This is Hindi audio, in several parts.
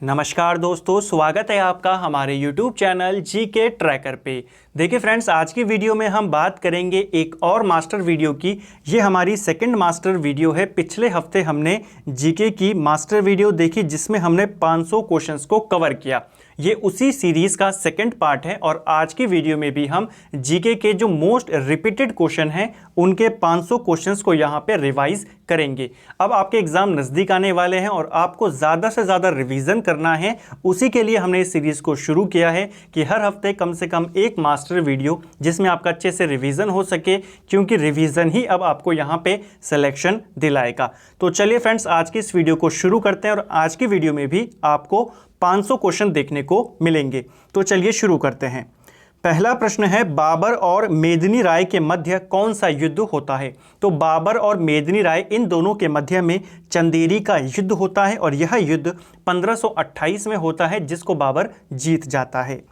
नमस्कार दोस्तों, स्वागत है आपका हमारे YouTube चैनल जीके ट्रैकर पे। देखिए फ्रेंड्स, आज की वीडियो में हम बात करेंगे एक और मास्टर वीडियो की। ये हमारी सेकंड मास्टर वीडियो है। पिछले हफ्ते हमने जीके की मास्टर वीडियो देखी जिसमें हमने 500 क्वेश्चंस को कवर किया। ये उसी सीरीज का सेकंड पार्ट है और आज की वीडियो में भी हम जीके के जो मोस्ट रिपीटेड क्वेश्चन हैं उनके 500 क्वेश्चंस को यहाँ पे रिवाइज करेंगे। अब आपके एग्जाम नज़दीक आने वाले हैं और आपको ज़्यादा से ज़्यादा रिवीजन करना है। उसी के लिए हमने इस सीरीज़ को शुरू किया है कि हर हफ्ते कम से कम एक मास्टर वीडियो जिसमें आपका अच्छे से रिवीजन हो सके, क्योंकि रिवीजन ही अब आपको यहाँ पे सिलेक्शन दिलाएगा। तो चलिए फ्रेंड्स, आज की इस वीडियो को शुरू करते हैं और आज की वीडियो में भी आपको 500 क्वेश्चन देखने को मिलेंगे। तो चलिए शुरू करते हैं। पहला प्रश्न है, बाबर और मेदिनी राय के मध्य कौन सा युद्ध होता है? तो बाबर और मेदिनी राय इन दोनों के मध्य में चंदेरी का युद्ध होता है और यह युद्ध 1528 में होता है जिसको बाबर जीत जाता है।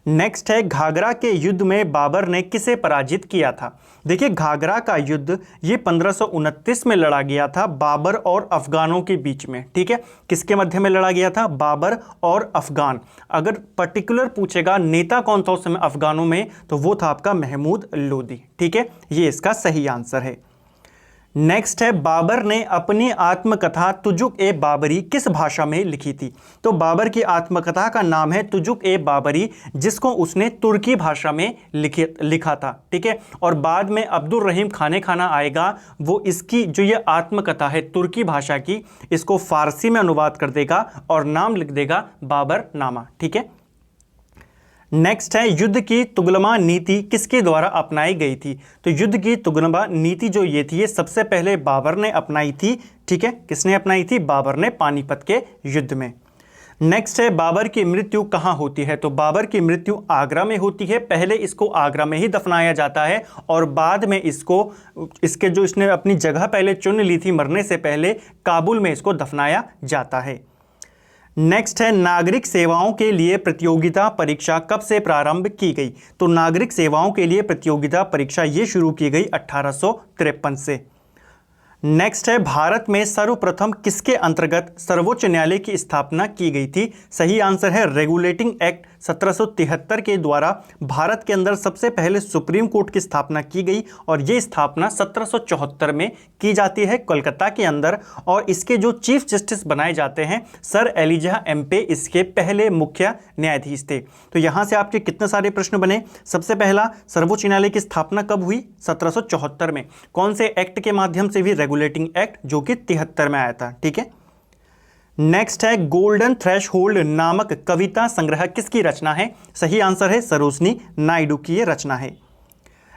नेक्स्ट है, घाघरा के युद्ध में बाबर ने किसे पराजित किया था? देखिए, घाघरा का युद्ध ये 1529 में लड़ा गया था बाबर और अफगानों के बीच में। ठीक है, किसके मध्य में लड़ा गया था? बाबर और अफगान। अगर पर्टिकुलर पूछेगा नेता कौन था उस समय अफगानों में, तो वो था आपका महमूद लोदी। ठीक है, ये इसका सही आंसर है। नेक्स्ट है, बाबर ने अपनी आत्मकथा तुजुक ए बाबरी किस भाषा में लिखी थी? तो बाबर की आत्मकथा का नाम है तुजुक ए बाबरी, जिसको उसने तुर्की भाषा में लिखा था। ठीक है, और बाद में अब्दुल रहीम खाने खाना आएगा, वो इसकी जो ये आत्मकथा है तुर्की भाषा की, इसको फारसी में अनुवाद कर देगा और नाम लिख देगा बाबर नामा। ठीक है। नेक्स्ट है, युद्ध की तुगलमा नीति किसके द्वारा अपनाई गई थी? तो युद्ध की तुगलमा नीति जो ये थी, ये सबसे पहले बाबर ने अपनाई थी। ठीक है, किसने अपनाई थी? बाबर ने, पानीपत के युद्ध में। नेक्स्ट है, बाबर की मृत्यु कहाँ होती है? तो बाबर की मृत्यु आगरा में होती है। पहले इसको आगरा में ही दफनाया जाता है और बाद में इसके जो इसने अपनी जगह पहले चुन ली थी मरने से पहले, काबुल में इसको दफनाया जाता है। नेक्स्ट है, नागरिक सेवाओं के लिए प्रतियोगिता परीक्षा कब से प्रारंभ की गई? तो नागरिक सेवाओं के लिए प्रतियोगिता परीक्षा ये शुरू की गई 1853 से। नेक्स्ट है, भारत में सर्वप्रथम किसके अंतर्गत सर्वोच्च न्यायालय की स्थापना की गई थी? सही आंसर है रेगुलेटिंग एक्ट 1773 के द्वारा भारत के अंदर सबसे पहले सुप्रीम कोर्ट की स्थापना की गई और ये स्थापना 1774 में की जाती है कोलकाता के अंदर। और इसके जो चीफ जस्टिस बनाए जाते हैं, सर एलिजा एम्पे इसके पहले मुख्य न्यायाधीश थे। तो यहाँ से आपके कितने सारे प्रश्न बने? सबसे पहला, सर्वोच्च न्यायालय की स्थापना कब हुई? 1774 में। कौन से एक्ट के माध्यम से? भी रेगुलेटिंग एक्ट, जो कि 73 में आया था। ठीक है। नेक्स्ट है, गोल्डन थ्रेशहोल्ड नामक कविता संग्रह किसकी रचना है? सही आंसर है सरोजनी नायडू की ये रचना है।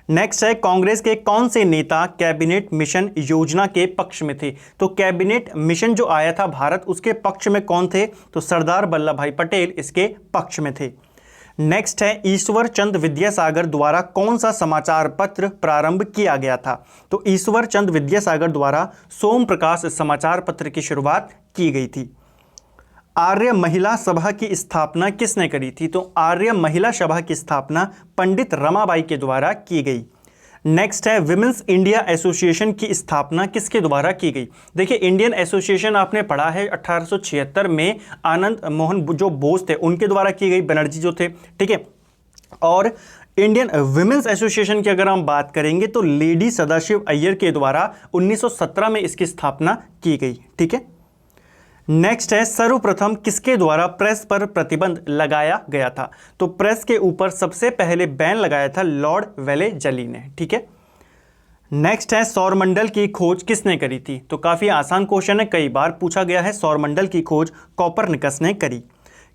नेक्स्ट है, कांग्रेस के कौन से नेता कैबिनेट मिशन योजना के पक्ष में थे? तो कैबिनेट मिशन जो आया था भारत, उसके पक्ष में कौन थे? तो सरदार वल्लभ भाई पटेल इसके पक्ष में थे। नेक्स्ट है, ईश्वर चंद विद्यासागर द्वारा कौन सा समाचार पत्र प्रारंभ किया गया था? तो ईश्वर चंद विद्यासागर द्वारा सोम प्रकाश समाचार पत्र की शुरुआत की गई थी। आर्य महिला सभा की स्थापना किसने करी थी? तो आर्य महिला सभा की स्थापना पंडित रमाबाई के द्वारा की गई। नेक्स्ट है, विमेंस इंडिया एसोसिएशन की स्थापना किसके द्वारा की गई? देखिए, इंडियन एसोसिएशन आपने पढ़ा है 1876 में आनंद मोहन जो बोस थे उनके द्वारा की गई, बनर्जी जो थे। ठीक है। और इंडियन विमेंस एसोसिएशन की अगर हम बात करेंगे तो लेडी सदाशिव अय्यर के द्वारा 1917 में इसकी स्थापना की गई। ठीक है। नेक्स्ट है, सर्वप्रथम किसके द्वारा प्रेस पर प्रतिबंध लगाया गया था? तो प्रेस के ऊपर सबसे पहले बैन लगाया था लॉर्ड वेलेजली ने। ठीक है। नेक्स्ट है, सौरमंडल की खोज किसने करी थी? तो काफी आसान क्वेश्चन है, कई बार पूछा गया है। सौरमंडल की खोज कोपरनिकस ने करी।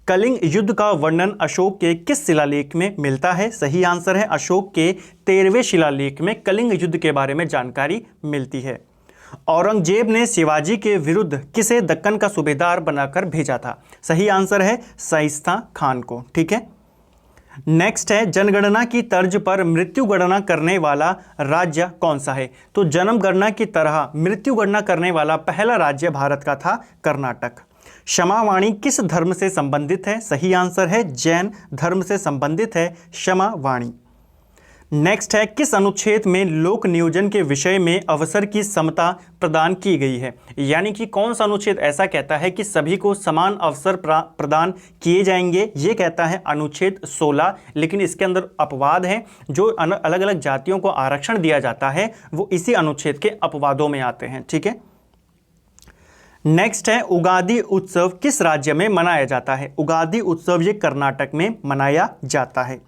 कलिंग युद्ध का वर्णन अशोक के किस शिलालेख में मिलता है? सही आंसर है अशोक के 13वें शिलालेख में कलिंग युद्ध के बारे में जानकारी मिलती है। औरंगजेब ने शिवाजी के विरुद्ध किसे दक्कन का सूबेदार बनाकर भेजा था? सही आंसर है शाइस्ता खान को। ठीक है। नेक्स्ट है, जनगणना की तर्ज पर मृत्यु गणना करने वाला राज्य कौन सा है? तो जन्म गणना की तरह मृत्यु गणना करने वाला पहला राज्य भारत का था कर्नाटक। क्षमावाणी किस धर्म से संबंधित है? सही आंसर है जैन धर्म से संबंधित है क्षमावाणी। नेक्स्ट है, किस अनुच्छेद में लोक नियोजन के विषय में अवसर की समता प्रदान की गई है? यानी कि कौन सा अनुच्छेद ऐसा कहता है कि सभी को समान अवसर प्रदान किए जाएंगे? ये कहता है अनुच्छेद 16, लेकिन इसके अंदर अपवाद है। जो अलग अलग जातियों को आरक्षण दिया जाता है वो इसी अनुच्छेद के अपवादों में आते हैं। ठीक है। नेक्स्ट है, उगादि उत्सव किस राज्य में मनाया जाता है? उगादि उत्सव ये कर्नाटक में मनाया जाता है।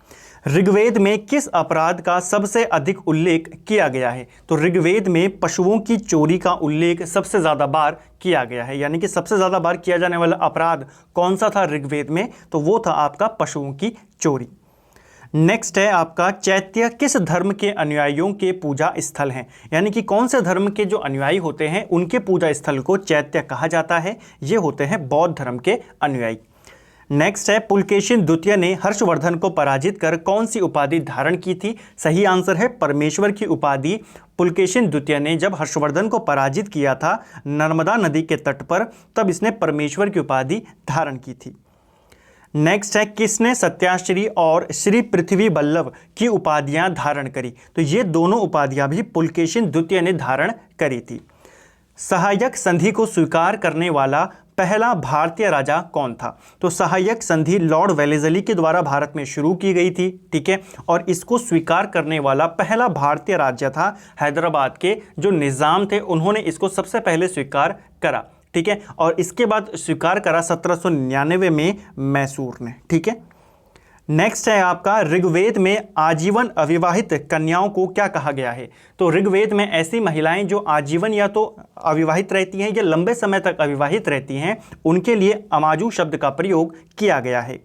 ऋग्वेद में किस अपराध का सबसे अधिक उल्लेख किया गया है? तो ऋग्वेद में पशुओं की चोरी का उल्लेख सबसे ज़्यादा बार किया गया है। यानी कि सबसे ज़्यादा बार किया जाने वाला अपराध कौन सा था ऋग्वेद में? तो वो था आपका पशुओं की चोरी। नेक्स्ट है आपका, चैत्य किस धर्म के अनुयायियों के पूजा स्थल हैं? यानी कि कौन से धर्म के जो अनुयायी होते हैं उनके पूजा स्थल को चैत्य कहा जाता है? ये होते हैं बौद्ध धर्म के अनुयायी। नेक्स्ट है, पुलकेशिन द्वितीय ने हर्षवर्धन को पराजित कर कौन सी उपाधि धारण की थी? सही आंसर है परमेश्वर की उपाधि। पुलकेशिन द्वितीय ने जब हर्षवर्धन को पराजित किया था नर्मदा नदी के तट पर, तब इसने परमेश्वर की उपाधि धारण की थी। नेक्स्ट है, किसने सत्याश्री और श्री पृथ्वी बल्लभ की उपाधियां धारण करी? तो ये दोनों उपाधियां भी पुलकेशिन द्वितीय ने धारण करी थी। सहायक संधि को स्वीकार करने वाला पहला भारतीय राजा कौन था? तो सहायक संधि लॉर्ड वेलेस्ली के द्वारा भारत में शुरू की गई थी। ठीक है। और इसको स्वीकार करने वाला पहला भारतीय राज्य था हैदराबाद के जो निज़ाम थे, उन्होंने इसको सबसे पहले स्वीकार करा। ठीक है। और इसके बाद स्वीकार करा 1799 में मैसूर ने। ठीक है। नेक्स्ट है आपका, ऋग्वेद में आजीवन अविवाहित कन्याओं को क्या कहा गया है? तो ऋग्वेद में ऐसी महिलाएं जो आजीवन या तो अविवाहित रहती हैं या लंबे समय तक अविवाहित रहती हैं, उनके लिए अमाजू शब्द का प्रयोग किया गया है।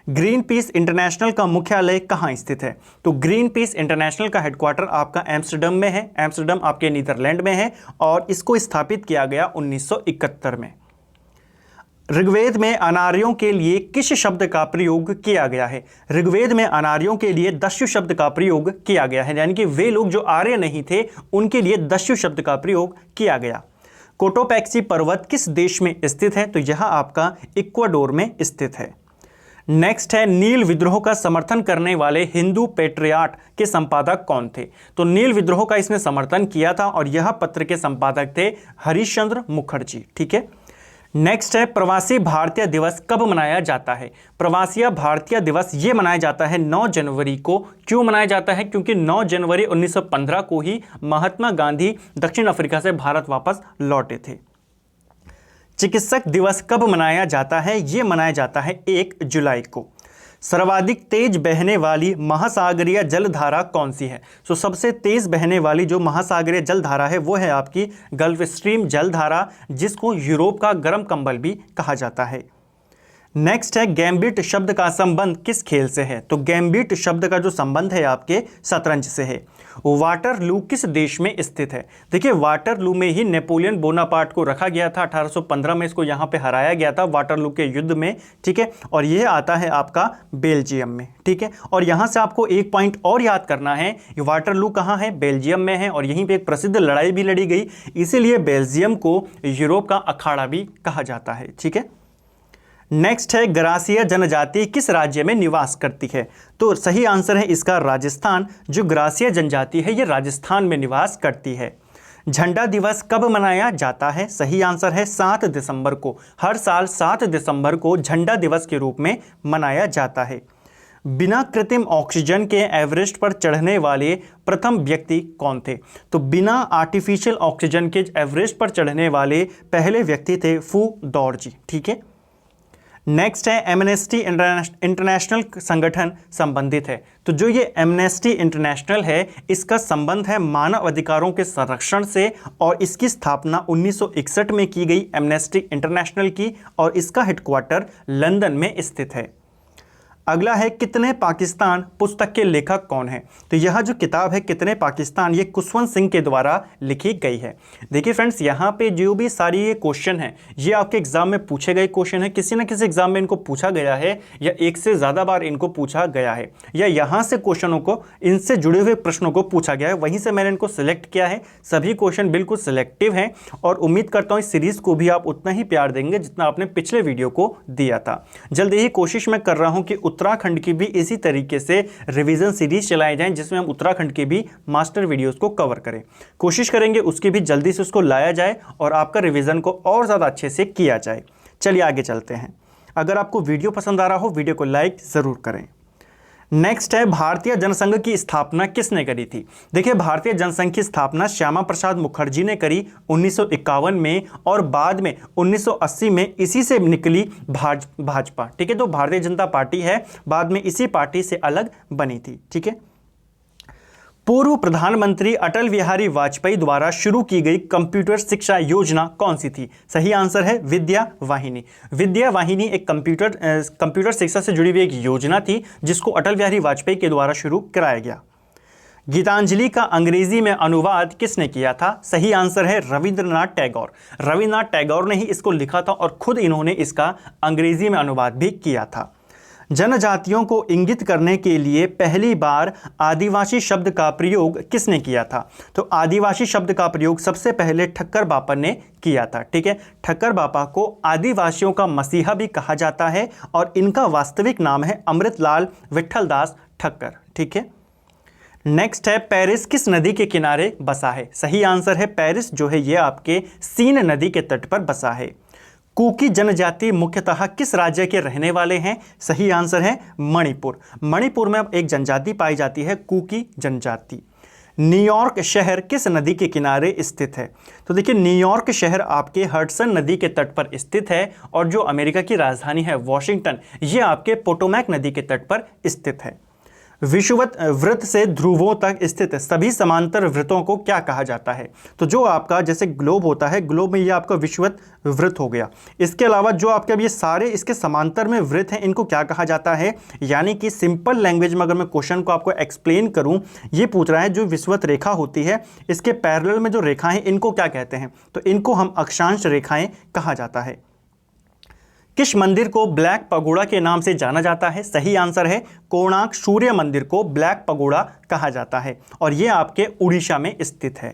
ग्रीन पीस इंटरनेशनल का मुख्यालय कहाँ स्थित है? तो ग्रीन पीस इंटरनेशनल का हेडक्वार्टर आपका एम्स्टर्डम में है। एम्स्टर्डम आपके नीदरलैंड में है और इसको स्थापित किया गया 1971 में। ऋग्वेद में अनार्यों के लिए किस शब्द का प्रयोग किया गया है? ऋग्वेद में अनार्यों के लिए दस्यु शब्द का प्रयोग किया गया है। यानी कि वे लोग जो आर्य नहीं थे उनके लिए दस्यु शब्द का प्रयोग किया गया। कोटोपैक्सी पर्वत किस देश में स्थित है? तो यह आपका इक्वाडोर में स्थित है। नेक्स्ट है, नील विद्रोह का समर्थन करने वाले हिंदू पेट्रियाट के संपादक कौन थे? तो नील विद्रोह का इसने समर्थन किया था और यह पत्र के संपादक थे हरिश्चंद्र मुखर्जी। ठीक है। नेक्स्ट है, प्रवासी भारतीय दिवस कब मनाया जाता है? प्रवासी भारतीय दिवस ये मनाया जाता है 9 जनवरी को। क्यों मनाया जाता है? क्योंकि 9 जनवरी 1915 को ही महात्मा गांधी दक्षिण अफ्रीका से भारत वापस लौटे थे। चिकित्सक दिवस कब मनाया जाता है? ये मनाया जाता है 1 जुलाई को। सर्वाधिक तेज बहने वाली महासागरीय जलधारा कौन सी है? तो सबसे तेज बहने वाली जो महासागरीय जलधारा है वो है आपकी गल्फ स्ट्रीम जलधारा, जिसको यूरोप का गर्म कंबल भी कहा जाता है। नेक्स्ट है, गैम्बिट शब्द का संबंध किस खेल से है? तो गैम्बिट शब्द का जो संबंध है आपके शतरंज से है। वाटरलू किस देश में स्थित है? देखिए, वाटरलू में ही नेपोलियन बोनापार्ट को रखा गया था। 1815 में इसको यहाँ पे हराया गया था वाटरलू के युद्ध में। ठीक है। और यह आता है आपका बेल्जियम में। ठीक है। और यहाँ से आपको एक पॉइंट और याद करना है, वाटरलू कहाँ है? बेल्जियम में है। और यहीं पर एक प्रसिद्ध लड़ाई भी लड़ी गई, इसीलिए बेल्जियम को यूरोप का अखाड़ा भी कहा जाता है। ठीक है। नेक्स्ट है, ग्रासीय जनजाति किस राज्य में निवास करती है? तो सही आंसर है इसका राजस्थान। जो ग्रासीय जनजाति है ये राजस्थान में निवास करती है। झंडा दिवस कब मनाया जाता है? सही आंसर है 7 दिसंबर को। हर साल 7 दिसंबर को झंडा दिवस के रूप में मनाया जाता है। बिना कृत्रिम ऑक्सीजन के एवरेस्ट पर चढ़ने वाले प्रथम व्यक्ति कौन थे? तो बिना आर्टिफिशियल ऑक्सीजन के एवरेस्ट पर चढ़ने वाले पहले व्यक्ति थे फू दौड़जी। ठीक है। नेक्स्ट है, एमनेस्टी इंटरनेशनल संगठन संबंधित है। तो जो ये एमनेस्टी इंटरनेशनल है इसका संबंध है मानव अधिकारों के संरक्षण से और इसकी स्थापना 1961 में की गई एमनेस्टी इंटरनेशनल की और इसका हेडक्वार्टर लंदन में स्थित है। अगला है, कितने पाकिस्तान पुस्तक के लेखक कौन है? तो यह जो किताब है कितने पाकिस्तान, ये कुशवंत सिंह के द्वारा लिखी गई है। देखिए फ्रेंड्स, यहाँ पे जो भी सारी ये क्वेश्चन है ये आपके एग्जाम में पूछे गए क्वेश्चन है। किसी न किसी एग्जाम में इनको पूछा गया है या एक से ज़्यादा बार इनको पूछा गया है या यहाँ से क्वेश्चनों को, इनसे जुड़े हुए प्रश्नों को पूछा गया है, वहीं से मैंने इनको सिलेक्ट किया है। सभी क्वेश्चन बिल्कुल सिलेक्टिव हैं और उम्मीद करता हूँ इस सीरीज़ को भी आप उतना ही प्यार देंगे जितना आपने पिछले वीडियो को दिया था। जल्दी ही कोशिश मैं कर रहा हूँ कि उत्तराखंड की भी इसी तरीके से रिवीजन सीरीज चलाए जाएं, जिसमें हम उत्तराखंड के भी मास्टर वीडियोस को कवर करें। कोशिश करेंगे उसकी भी जल्दी से उसको लाया जाए और आपका रिवीजन को और ज़्यादा अच्छे से किया जाए। चलिए आगे चलते हैं। अगर आपको वीडियो पसंद आ रहा हो, वीडियो को लाइक ज़रूर करें। नेक्स्ट है, भारतीय जनसंघ की स्थापना किसने करी थी? देखिए, भारतीय जनसंघ की स्थापना श्यामा प्रसाद मुखर्जी ने करी 1951 में, और बाद में 1980 में इसी से निकली भाजपा। ठीक है, तो भारतीय जनता पार्टी है, बाद में इसी पार्टी से अलग बनी थी। ठीक है, पूर्व प्रधानमंत्री अटल बिहारी वाजपेयी द्वारा शुरू की गई कंप्यूटर शिक्षा योजना कौन सी थी? सही आंसर है विद्या वाहिनी। विद्या वाहिनी एक कंप्यूटर शिक्षा से जुड़ी हुई एक योजना थी, जिसको अटल बिहारी वाजपेयी के द्वारा शुरू कराया गया। गीतांजलि का अंग्रेजी में अनुवाद किसने किया था? सही आंसर है रविंद्रनाथ टैगोर। रविंद्रनाथ टैगोर ने ही इसको लिखा था और खुद इन्होंने इसका अंग्रेजी में अनुवाद भी किया था। जनजातियों को इंगित करने के लिए पहली बार आदिवासी शब्द का प्रयोग किसने किया था? तो आदिवासी शब्द का प्रयोग सबसे पहले ठक्कर बापा ने किया था। ठीक है, ठक्कर बापा को आदिवासियों का मसीहा भी कहा जाता है और इनका वास्तविक नाम है अमृतलाल विठलदास ठक्कर। ठीक है, नेक्स्ट है, पेरिस किस नदी के किनारे बसा है? सही आंसर है पेरिस जो है ये आपके सीन नदी के तट पर बसा है। कुकी जनजाति मुख्यतः किस राज्य के रहने वाले हैं? सही आंसर है मणिपुर। मणिपुर में एक जनजाति पाई जाती है कुकी जनजाति। न्यूयॉर्क शहर किस नदी के किनारे स्थित है? तो देखिए, न्यूयॉर्क शहर आपके हडसन नदी के तट पर स्थित है, और जो अमेरिका की राजधानी है वॉशिंगटन, ये आपके पोटोमैक नदी के तट पर स्थित है। विषुवत वृत्त से ध्रुवों तक स्थित सभी समांतर वृत्तों को क्या कहा जाता है? तो जो आपका जैसे ग्लोब होता है, ग्लोब में ये आपका विषुवत वृत्त हो गया। इसके अलावा जो आपके अब ये सारे इसके समांतर में वृत्त हैं, इनको क्या कहा जाता है? यानी कि सिंपल लैंग्वेज में अगर मैं क्वेश्चन को आपको एक्सप्लेन करूं, ये पूछ रहा है जो विषुवत रेखा होती है, इसके पैरेलल में जो रेखाएं, इनको क्या कहते हैं? तो इनको हम अक्षांश रेखाएं कहा जाता है। किस मंदिर को ब्लैक पगोड़ा के नाम से जाना जाता है? सही आंसर है कोणार्क सूर्य मंदिर को ब्लैक पगोड़ा कहा जाता है, और यह आपके उड़ीसा में स्थित है।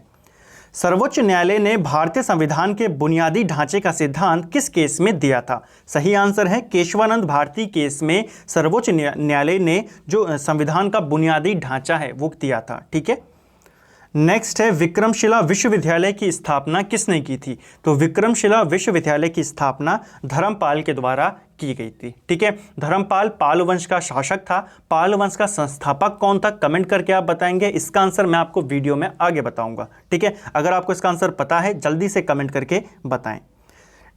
सर्वोच्च न्यायालय ने भारतीय संविधान के बुनियादी ढांचे का सिद्धांत किस केस में दिया था? सही आंसर है केशवानंद भारती केस में सर्वोच्च न्यायालय ने जो संविधान का बुनियादी ढांचा है वो दिया था। ठीक है, नेक्स्ट है, विक्रमशिला विश्वविद्यालय की स्थापना किसने की थी? तो विक्रमशिला विश्वविद्यालय की स्थापना धर्मपाल के द्वारा की गई थी। ठीक है, धर्मपाल पाल वंश का शासक था। पाल वंश का संस्थापक कौन था? कमेंट करके आप बताएंगे। इसका आंसर मैं आपको वीडियो में आगे बताऊंगा। ठीक है, अगर आपको इसका आंसर पता है जल्दी से कमेंट करके बताएं।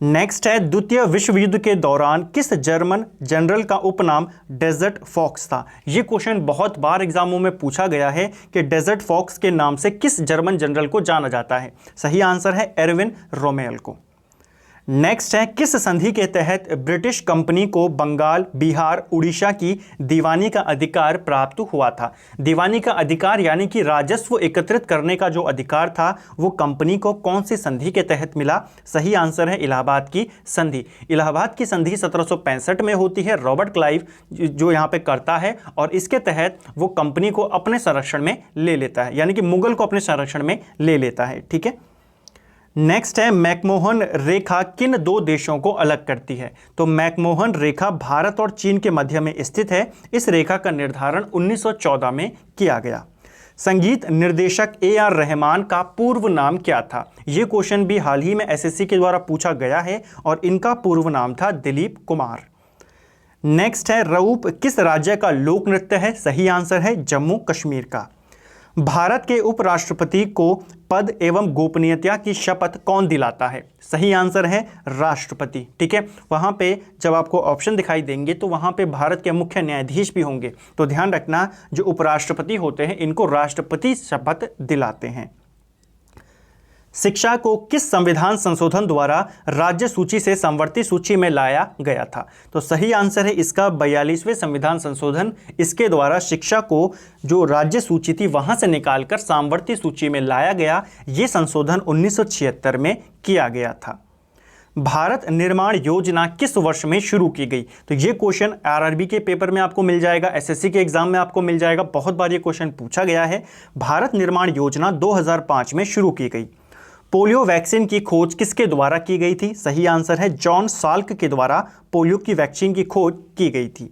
नेक्स्ट है, द्वितीय विश्व युद्ध के दौरान किस जर्मन जनरल का उपनाम डेजर्ट फॉक्स था? यह क्वेश्चन बहुत बार एग्जामों में पूछा गया है कि डेजर्ट फॉक्स के नाम से किस जर्मन जनरल को जाना जाता है? सही आंसर है एरविन रोमेल को। नेक्स्ट है, किस संधि के तहत ब्रिटिश कंपनी को बंगाल, बिहार, उड़ीसा की दीवानी का अधिकार प्राप्त हुआ था? दीवानी का अधिकार यानी कि राजस्व एकत्रित करने का जो अधिकार था वो कंपनी को कौन सी संधि के तहत मिला? सही आंसर है इलाहाबाद की संधि। इलाहाबाद की संधि 1765 में होती है। रॉबर्ट क्लाइव जो यहाँ पे करता है, और इसके तहत वो कंपनी को अपने संरक्षण में ले लेता है, यानी कि मुगल को अपने संरक्षण में ले लेता है। ठीक है, नेक्स्ट है, मैकमोहन रेखा किन दो देशों को अलग करती है? तो मैकमोहन रेखा भारत और चीन के मध्य में स्थित है। इस रेखा का निर्धारण 1914 में किया गया। संगीत निर्देशक AR रहमान का पूर्व नाम क्या था? यह क्वेश्चन भी हाल ही में SSC के द्वारा पूछा गया है, और इनका पूर्व नाम था दिलीप कुमार। नेक्स्ट है, रऊप किस राज्य का लोक नृत्य है? सही आंसर है जम्मू कश्मीर का। भारत के उपराष्ट्रपति को पद एवं गोपनीयता की शपथ कौन दिलाता है? सही आंसर है राष्ट्रपति। ठीक है, वहां पे जब आपको ऑप्शन दिखाई देंगे तो वहां पे भारत के मुख्य न्यायाधीश भी होंगे, तो ध्यान रखना जो उपराष्ट्रपति होते हैं इनको राष्ट्रपति शपथ दिलाते हैं। शिक्षा को किस संविधान संशोधन द्वारा राज्य सूची से समवर्ती सूची में लाया गया था? तो सही आंसर है इसका 42वें संविधान संशोधन। इसके द्वारा शिक्षा को जो राज्य सूची थी वहां से निकालकर सामवर्ती सूची में लाया गया। ये संशोधन 1976 में किया गया था। भारत निर्माण योजना किस वर्ष में शुरू की गई? तो ये क्वेश्चन RRB के पेपर में आपको मिल जाएगा, SSC के एग्जाम में आपको मिल जाएगा। बहुत बार ये क्वेश्चन पूछा गया है। भारत निर्माण योजना 2005 में शुरू की गई। पोलियो वैक्सीन की खोज किसके द्वारा की गई थी? सही आंसर है जॉन साल्क के द्वारा पोलियो की वैक्सीन की खोज की गई थी।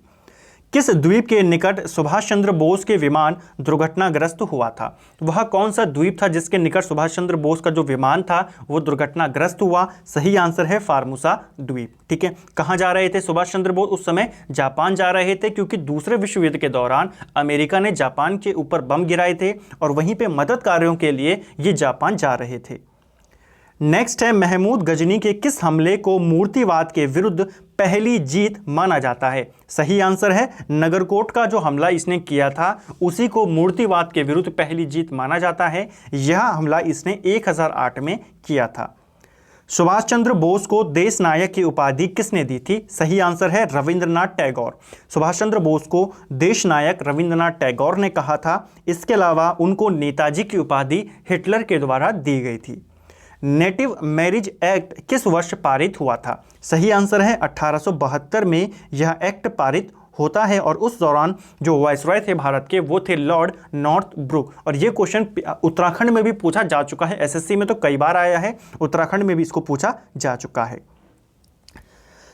किस द्वीप के निकट सुभाष चंद्र बोस के विमान दुर्घटनाग्रस्त हुआ था? वह कौन सा द्वीप था जिसके निकट सुभाष चंद्र बोस का जो विमान था वो दुर्घटनाग्रस्त हुआ? सही आंसर है फार्मूसा द्वीप। ठीक है, कहाँ जा रहे थे सुभाष चंद्र बोस उस समय? जापान जा रहे थे, क्योंकि दूसरे विश्व युद्ध के दौरान अमेरिका ने जापान के ऊपर बम गिराए थे और वहीं पे मदद कार्यों के लिए ये जापान जा रहे थे। नेक्स्ट है, महमूद गजनी के किस हमले को मूर्तिवाद के विरुद्ध पहली जीत माना जाता है? सही आंसर है नगरकोट का जो हमला इसने किया था उसी को मूर्तिवाद के विरुद्ध पहली जीत माना जाता है। यह हमला इसने 1008 में किया था। सुभाष चंद्र बोस को देश नायक की उपाधि किसने दी थी? सही आंसर है रविंद्रनाथ टैगोर। सुभाष चंद्र बोस को देश नायक रविंद्रनाथ टैगोर ने कहा था। इसके अलावा उनको नेताजी की उपाधि हिटलर के द्वारा दी गई थी। नेटिव मैरिज एक्ट किस वर्ष पारित हुआ था? सही आंसर है 1872 में यह एक्ट पारित होता है और उस दौरान जो वायसरॉय थे भारत के वो थे लॉर्ड नॉर्थ ब्रुक। और ये क्वेश्चन उत्तराखंड में भी पूछा जा चुका है, एसएससी में तो कई बार आया है, उत्तराखंड में भी इसको पूछा जा चुका है।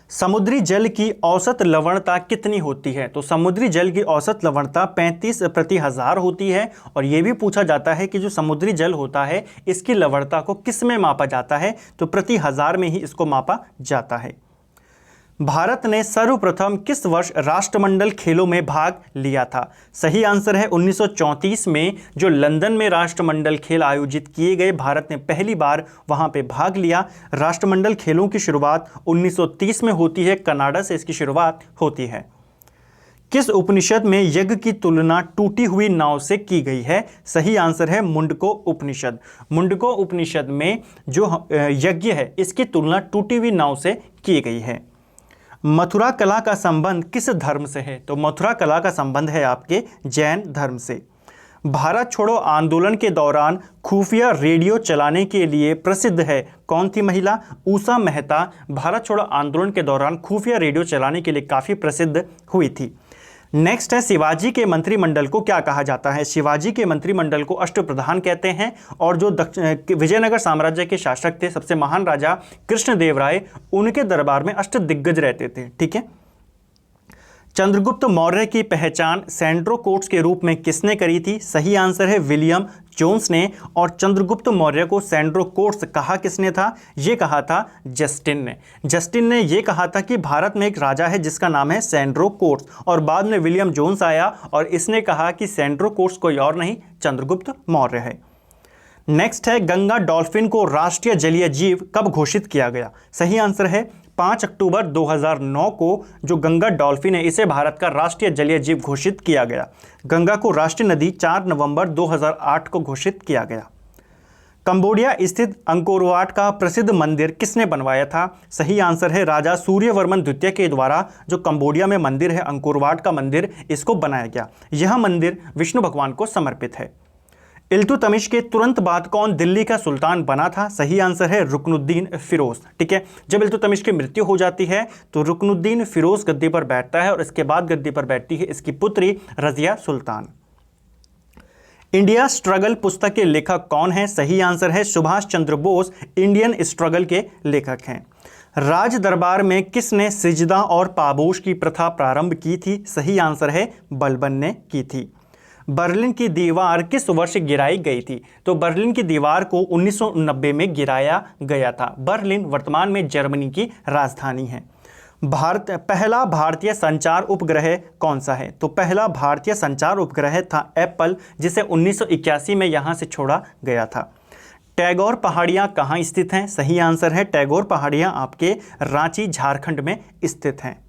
समुद्री जल की औसत लवणता कितनी होती है? तो समुद्री जल की औसत लवणता 35 प्रति हजार होती है। और यह भी पूछा जाता है कि जो समुद्री जल होता है इसकी लवणता को किस में मापा जाता है? तो प्रति हजार में ही इसको मापा जाता है। भारत ने सर्वप्रथम किस वर्ष राष्ट्रमंडल खेलों में भाग लिया था? सही आंसर है 1934 में जो लंदन में राष्ट्रमंडल खेल आयोजित किए गए, भारत ने पहली बार वहां पे भाग लिया। राष्ट्रमंडल खेलों की शुरुआत 1930 में होती है, कनाडा से इसकी शुरुआत होती है। किस उपनिषद में यज्ञ की तुलना टूटी हुई नाव से की गई है? सही आंसर है मुंडको उपनिषद। मुंडको उपनिषद में जो यज्ञ है इसकी तुलना टूटी हुई नाव से की गई है। मथुरा कला का संबंध किस धर्म से है? तो मथुरा कला का संबंध है आपके जैन धर्म से। भारत छोड़ो आंदोलन के दौरान खुफिया रेडियो चलाने के लिए प्रसिद्ध है कौन थी महिला? उषा मेहता भारत छोड़ो आंदोलन के दौरान खुफिया रेडियो चलाने के लिए काफ़ी प्रसिद्ध हुई थी। नेक्स्ट है, शिवाजी के मंत्रिमंडल को क्या कहा जाता है? शिवाजी के मंत्रिमंडल को अष्टप्रधान कहते हैं। और जो विजयनगर साम्राज्य के शासक थे, सबसे महान राजा कृष्णदेवराय, उनके दरबार में अष्टदिग्गज रहते थे। ठीक है। चंद्रगुप्त मौर्य की पहचान सैंड्रो कोट्स के रूप में किसने करी थी? सही आंसर है विलियम जोन्स ने। और चंद्रगुप्त मौर्य को सैंड्रो कोट्स कहा किसने था? ये कहा था जस्टिन ने। जस्टिन ने ये कहा था कि भारत में एक राजा है जिसका नाम है सैंड्रो कोट्स, और बाद में विलियम जोन्स आया और इसने कहा कि सैंड्रो कोट्स कोई और नहीं, चंद्रगुप्त मौर्य है। नेक्स्ट है, गंगा डॉल्फिन को राष्ट्रीय जलीय जीव कब घोषित किया गया? सही आंसर है 5 अक्टूबर 2009 को जो गंगा डॉल्फिन है इसे भारत का राष्ट्रीय जलीय जीव घोषित किया गया। गंगा को राष्ट्रीय नदी 4 नवंबर 2008 को घोषित किया गया। कंबोडिया स्थित अंकोर वाट का प्रसिद्ध मंदिर किसने बनवाया था? सही आंसर है राजा सूर्यवर्मन द्वितीय के द्वारा जो कंबोडिया में मंदिर है अंकोर वाट का मंदिर, इसको बनाया गया। यह मंदिर विष्णु भगवान को समर्पित है। इल्तुतमिश के तुरंत बाद कौन दिल्ली का सुल्तान बना था? सही आंसर है रुकनुद्दीन फिरोज। ठीक है, जब इल्तुतमिश की मृत्यु हो जाती है तो रुकनुद्दीन फिरोज गद्दी पर बैठता है और इसके बाद गद्दी पर बैठती है इसकी पुत्री रजिया सुल्तान। इंडिया स्ट्रगल पुस्तक के लेखक कौन है? सही आंसर है सुभाष चंद्र बोस इंडियन स्ट्रगल के लेखक हैं। राज दरबार में किसने सिजदा और पाबोश की प्रथा प्रारंभ की थी? सही आंसर है बलबन ने की थी। बर्लिन की दीवार किस वर्ष गिराई गई थी? तो बर्लिन की दीवार को 1990 में गिराया गया था। बर्लिन वर्तमान में जर्मनी की राजधानी है। पहला भारतीय संचार उपग्रह कौन सा है? तो पहला भारतीय संचार उपग्रह था एप्पल, जिसे 1981 में यहाँ से छोड़ा गया था। टैगोर पहाड़ियाँ कहाँ स्थित हैं? सही आंसर है टैगोर पहाड़ियाँ आपके रांची झारखंड में स्थित हैं।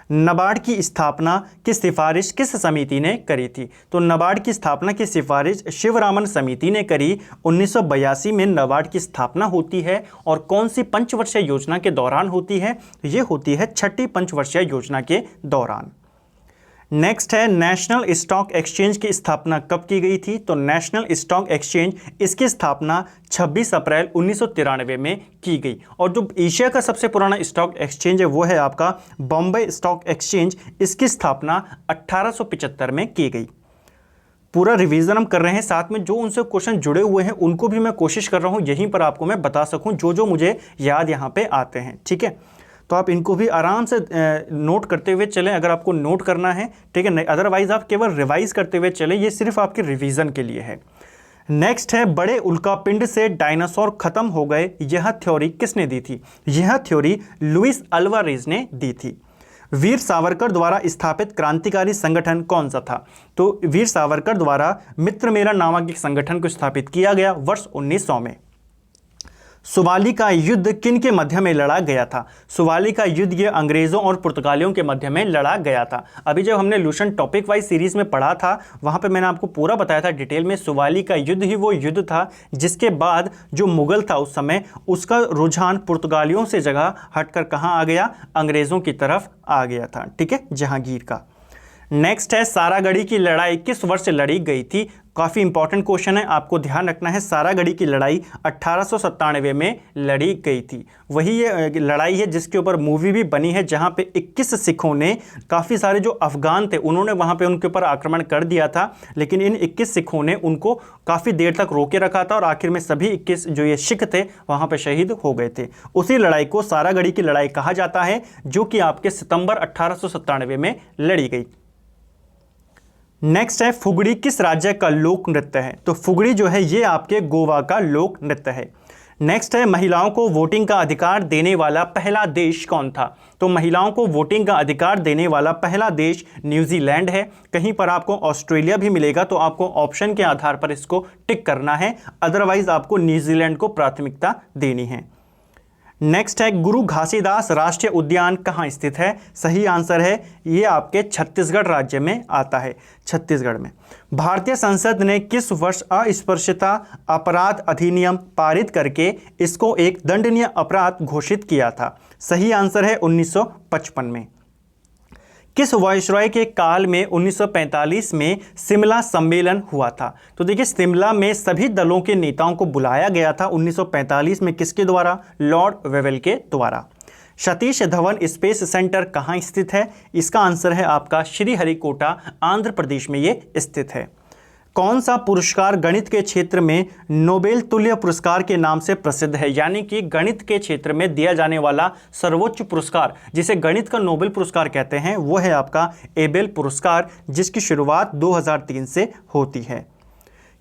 नाबार्ड की स्थापना की सिफारिश किस समिति ने करी थी? तो नाबार्ड की स्थापना की सिफारिश शिवरामन समिति ने करी। 1982 में नाबार्ड की स्थापना होती है और कौन सी पंचवर्षीय योजना के दौरान होती है? ये होती है 6ठी पंचवर्षीय योजना के दौरान। नेक्स्ट है, नेशनल स्टॉक एक्सचेंज की स्थापना कब की गई थी? तो नेशनल स्टॉक एक्सचेंज इसकी स्थापना 26 अप्रैल 1993 में की गई। और जो एशिया का सबसे पुराना स्टॉक एक्सचेंज है वो है आपका बॉम्बे स्टॉक एक्सचेंज, इसकी स्थापना 1875 में की गई। पूरा रिवीजन हम कर रहे हैं, साथ में जो उनसे क्वेश्चन जुड़े हुए हैं उनको भी मैं कोशिश कर रहा हूँ यहीं पर आपको मैं बता सकूँ जो जो मुझे याद यहाँ पे आते हैं। ठीक है, तो आप इनको भी आराम से नोट करते हुए चलें अगर आपको नोट करना है, ठीक है। अदरवाइज आप केवल रिवाइज करते हुए चलें, ये सिर्फ आपके रिवीजन के लिए है। नेक्स्ट है, बड़े उल्कापिंड से डायनासोर खत्म हो गए, यह थ्योरी किसने दी थी? यह थ्योरी लुइस अल्वारेज ने दी थी। वीर सावरकर द्वारा स्थापित क्रांतिकारी संगठन कौन सा था? तो वीर सावरकर द्वारा मित्र मेला नामक एक संगठन को स्थापित किया गया वर्ष 1900 में। सुवाली का युद्ध किन के मध्य में लड़ा गया था? सुवाली का युद्ध ये अंग्रेजों और पुर्तगालियों के मध्य में लड़ा गया था। अभी जब हमने लुशन टॉपिक वाइज सीरीज में पढ़ा था, वहां पे मैंने आपको पूरा बताया था डिटेल में। सुवाली का युद्ध ही वो युद्ध था जिसके बाद जो मुगल था उस समय, उसका रुझान पुर्तगालियों से जगह हटकर कहाँ आ गया? अंग्रेजों की तरफ आ गया था, ठीक है, जहांगीर का। नेक्स्ट है, सारागढ़ी की लड़ाई किस वर्ष लड़ी गई थी? काफ़ी इंपॉर्टेंट क्वेश्चन है, आपको ध्यान रखना है। सारागढ़ी की लड़ाई 1897 में लड़ी गई थी। वही ये लड़ाई है जिसके ऊपर मूवी भी बनी है, जहां पे 21 सिखों ने, काफ़ी सारे जो अफगान थे उन्होंने वहां पे उनके ऊपर आक्रमण कर दिया था, लेकिन इन 21 सिखों ने उनको काफ़ी देर तक रोके रखा था और आखिर में सभी 21 जो ये सिख थे वहां पर शहीद हो गए थे। उसी लड़ाई को सारागढ़ी की लड़ाई कहा जाता है, जो कि आपके सितंबर 1897 में लड़ी गई। नेक्स्ट है, फुगड़ी किस राज्य का लोक नृत्य है? तो फुगड़ी जो है ये आपके गोवा का लोक नृत्य है। नेक्स्ट है, महिलाओं को वोटिंग का अधिकार देने वाला पहला देश कौन था? तो महिलाओं को वोटिंग का अधिकार देने वाला पहला देश न्यूजीलैंड है। कहीं पर आपको ऑस्ट्रेलिया भी मिलेगा तो आपको ऑप्शन के आधार पर इसको टिक करना है, अदरवाइज आपको न्यूजीलैंड को प्राथमिकता देनी है। नेक्स्ट है, गुरु घासीदास राष्ट्रीय उद्यान कहाँ स्थित है? सही आंसर है ये आपके छत्तीसगढ़ राज्य में आता है, छत्तीसगढ़ में। भारतीय संसद ने किस वर्ष अस्पृश्यता अपराध अधिनियम पारित करके इसको एक दंडनीय अपराध घोषित किया था? सही आंसर है 1955 में। किस वायसरॉय के काल में 1945 में शिमला सम्मेलन हुआ था? तो देखिए, शिमला में सभी दलों के नेताओं को बुलाया गया था 1945 में। किसके द्वारा? लॉर्ड वेवेल के द्वारा। सतीश धवन स्पेस सेंटर कहाँ स्थित है? इसका आंसर है आपका श्रीहरिकोटा, आंध्र प्रदेश में ये स्थित है। कौन सा पुरस्कार गणित के क्षेत्र में नोबेल तुल्य पुरस्कार के नाम से प्रसिद्ध है? यानी कि गणित के क्षेत्र में दिया जाने वाला सर्वोच्च पुरस्कार, जिसे गणित का नोबेल पुरस्कार कहते हैं, वो है आपका एबेल पुरस्कार, जिसकी शुरुआत 2003 से होती है।